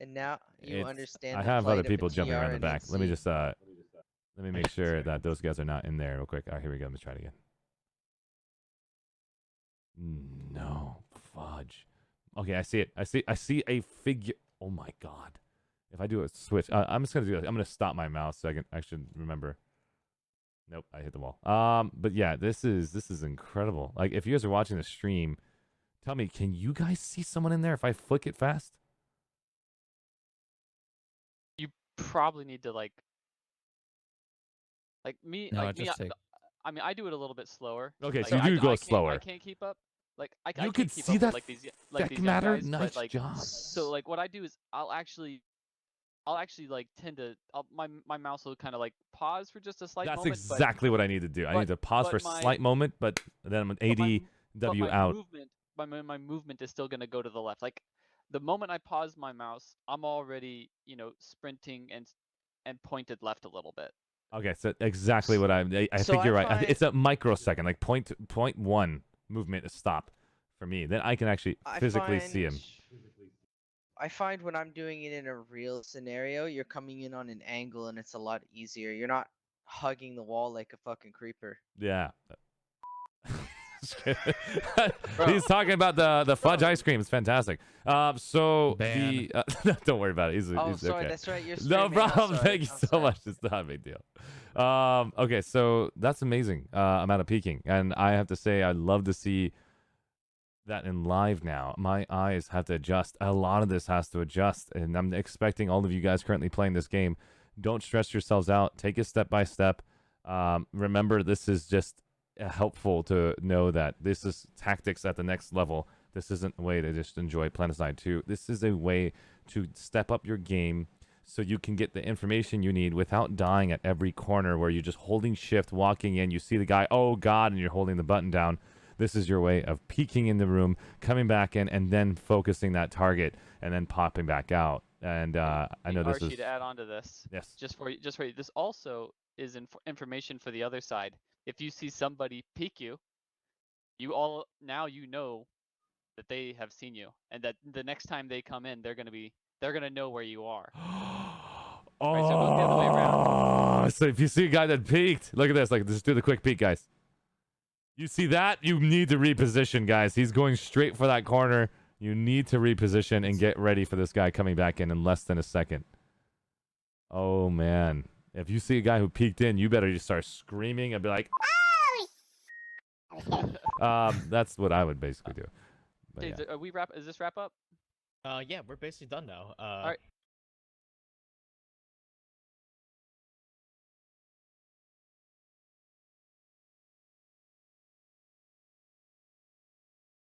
[SPEAKER 13] And now you understand.
[SPEAKER 1] I
[SPEAKER 13] the
[SPEAKER 1] have
[SPEAKER 13] plight
[SPEAKER 1] other
[SPEAKER 13] of a
[SPEAKER 1] people jumping
[SPEAKER 13] TR
[SPEAKER 1] around the
[SPEAKER 13] and
[SPEAKER 1] back. Let me
[SPEAKER 13] NC.
[SPEAKER 1] just let me make sure that those guys are not in there real quick. All right, here we go. Let me try it again. No, fudge. Okay, I see it. I see a figure. Oh my god. If I do a switch, I'm just gonna do it. I'm gonna stop my mouse so I should remember. Nope, I hit the wall. But yeah, this is incredible. Like, if you guys are watching the stream, tell me, can you guys see someone in there if I flick it fast?
[SPEAKER 7] You probably need to like me.
[SPEAKER 3] No,
[SPEAKER 7] like me,
[SPEAKER 3] just take.
[SPEAKER 7] I mean, I do it a little bit slower.
[SPEAKER 1] Okay,
[SPEAKER 7] Like,
[SPEAKER 1] so you do go
[SPEAKER 7] I
[SPEAKER 1] slower.
[SPEAKER 7] can't keep up. Like I
[SPEAKER 1] You
[SPEAKER 7] can't
[SPEAKER 1] could
[SPEAKER 7] keep
[SPEAKER 1] see
[SPEAKER 7] up
[SPEAKER 1] that
[SPEAKER 7] with, like these young
[SPEAKER 1] matter?
[SPEAKER 7] guys,
[SPEAKER 1] Nice
[SPEAKER 7] but like
[SPEAKER 1] job.
[SPEAKER 7] so like what I do is I'll actually like tend to my mouse will kind of like pause for just a slight
[SPEAKER 1] That's
[SPEAKER 7] moment.
[SPEAKER 1] exactly what I need to do. I need to pause for a slight moment, but then I'm an ADW out.
[SPEAKER 7] My movement is still gonna go to the left. Like the moment I pause my mouse, I'm already sprinting and pointed left a little bit.
[SPEAKER 1] Okay, so exactly what I
[SPEAKER 7] So
[SPEAKER 1] think you're
[SPEAKER 7] I
[SPEAKER 1] right.
[SPEAKER 7] find-
[SPEAKER 1] It's a microsecond, like point 1 movement to stop for me. Then I can actually physically see him.
[SPEAKER 13] I find when I'm doing it in a real scenario, you're coming in on an angle and it's a lot easier. You're not hugging the wall like a fucking creeper.
[SPEAKER 1] Yeah. He's talking about the fudge ice cream. It's fantastic. So
[SPEAKER 3] Ban.
[SPEAKER 1] don't worry about it. He's
[SPEAKER 13] sorry,
[SPEAKER 1] okay.
[SPEAKER 13] that's right, you're
[SPEAKER 1] no
[SPEAKER 13] streaming. I'm
[SPEAKER 1] problem.
[SPEAKER 13] sorry,
[SPEAKER 1] Thank you
[SPEAKER 13] I'm
[SPEAKER 1] so
[SPEAKER 13] sorry.
[SPEAKER 1] much. It's not a big deal. Okay, so that's amazing. Amount of peeking, and I have to say, I love to see that in live now. My eyes have to adjust. A lot of this has to adjust, and I'm expecting all of you guys currently playing this game. Don't stress yourselves out. Take it step by step. Remember, this is just helpful to know that this is tactics at the next level. This isn't a way to just enjoy Planetside 2. This is a way to step up your game so you can get the information you need without dying at every corner where you're just holding shift, walking in, you see the guy, oh god, and you're holding the button down. This is your way of peeking in the room, coming back in, and then focusing that target, and then popping back out. And I know this
[SPEAKER 7] Arshee,
[SPEAKER 1] is...
[SPEAKER 7] to add on to this.
[SPEAKER 1] Yes.
[SPEAKER 7] Just for you. This also is information for the other side. If you see somebody peek you, now you know that they have seen you, and that the next time they come in, they're gonna know where you are.
[SPEAKER 1] Oh,
[SPEAKER 7] Right, so it goes the other way around.
[SPEAKER 1] So if you see a guy that peeked, look at this. Like, just do the quick peek, guys. You see that? You need to reposition, guys. He's going straight for that corner. You need to reposition and get ready for this guy coming back in less than a second. Oh, man. If you see a guy who peeked in, you better just start screaming and be like, that's what I would basically do. But
[SPEAKER 7] Okay,
[SPEAKER 1] yeah.
[SPEAKER 7] Is this wrap up?
[SPEAKER 2] Yeah, we're basically done now.
[SPEAKER 7] All right.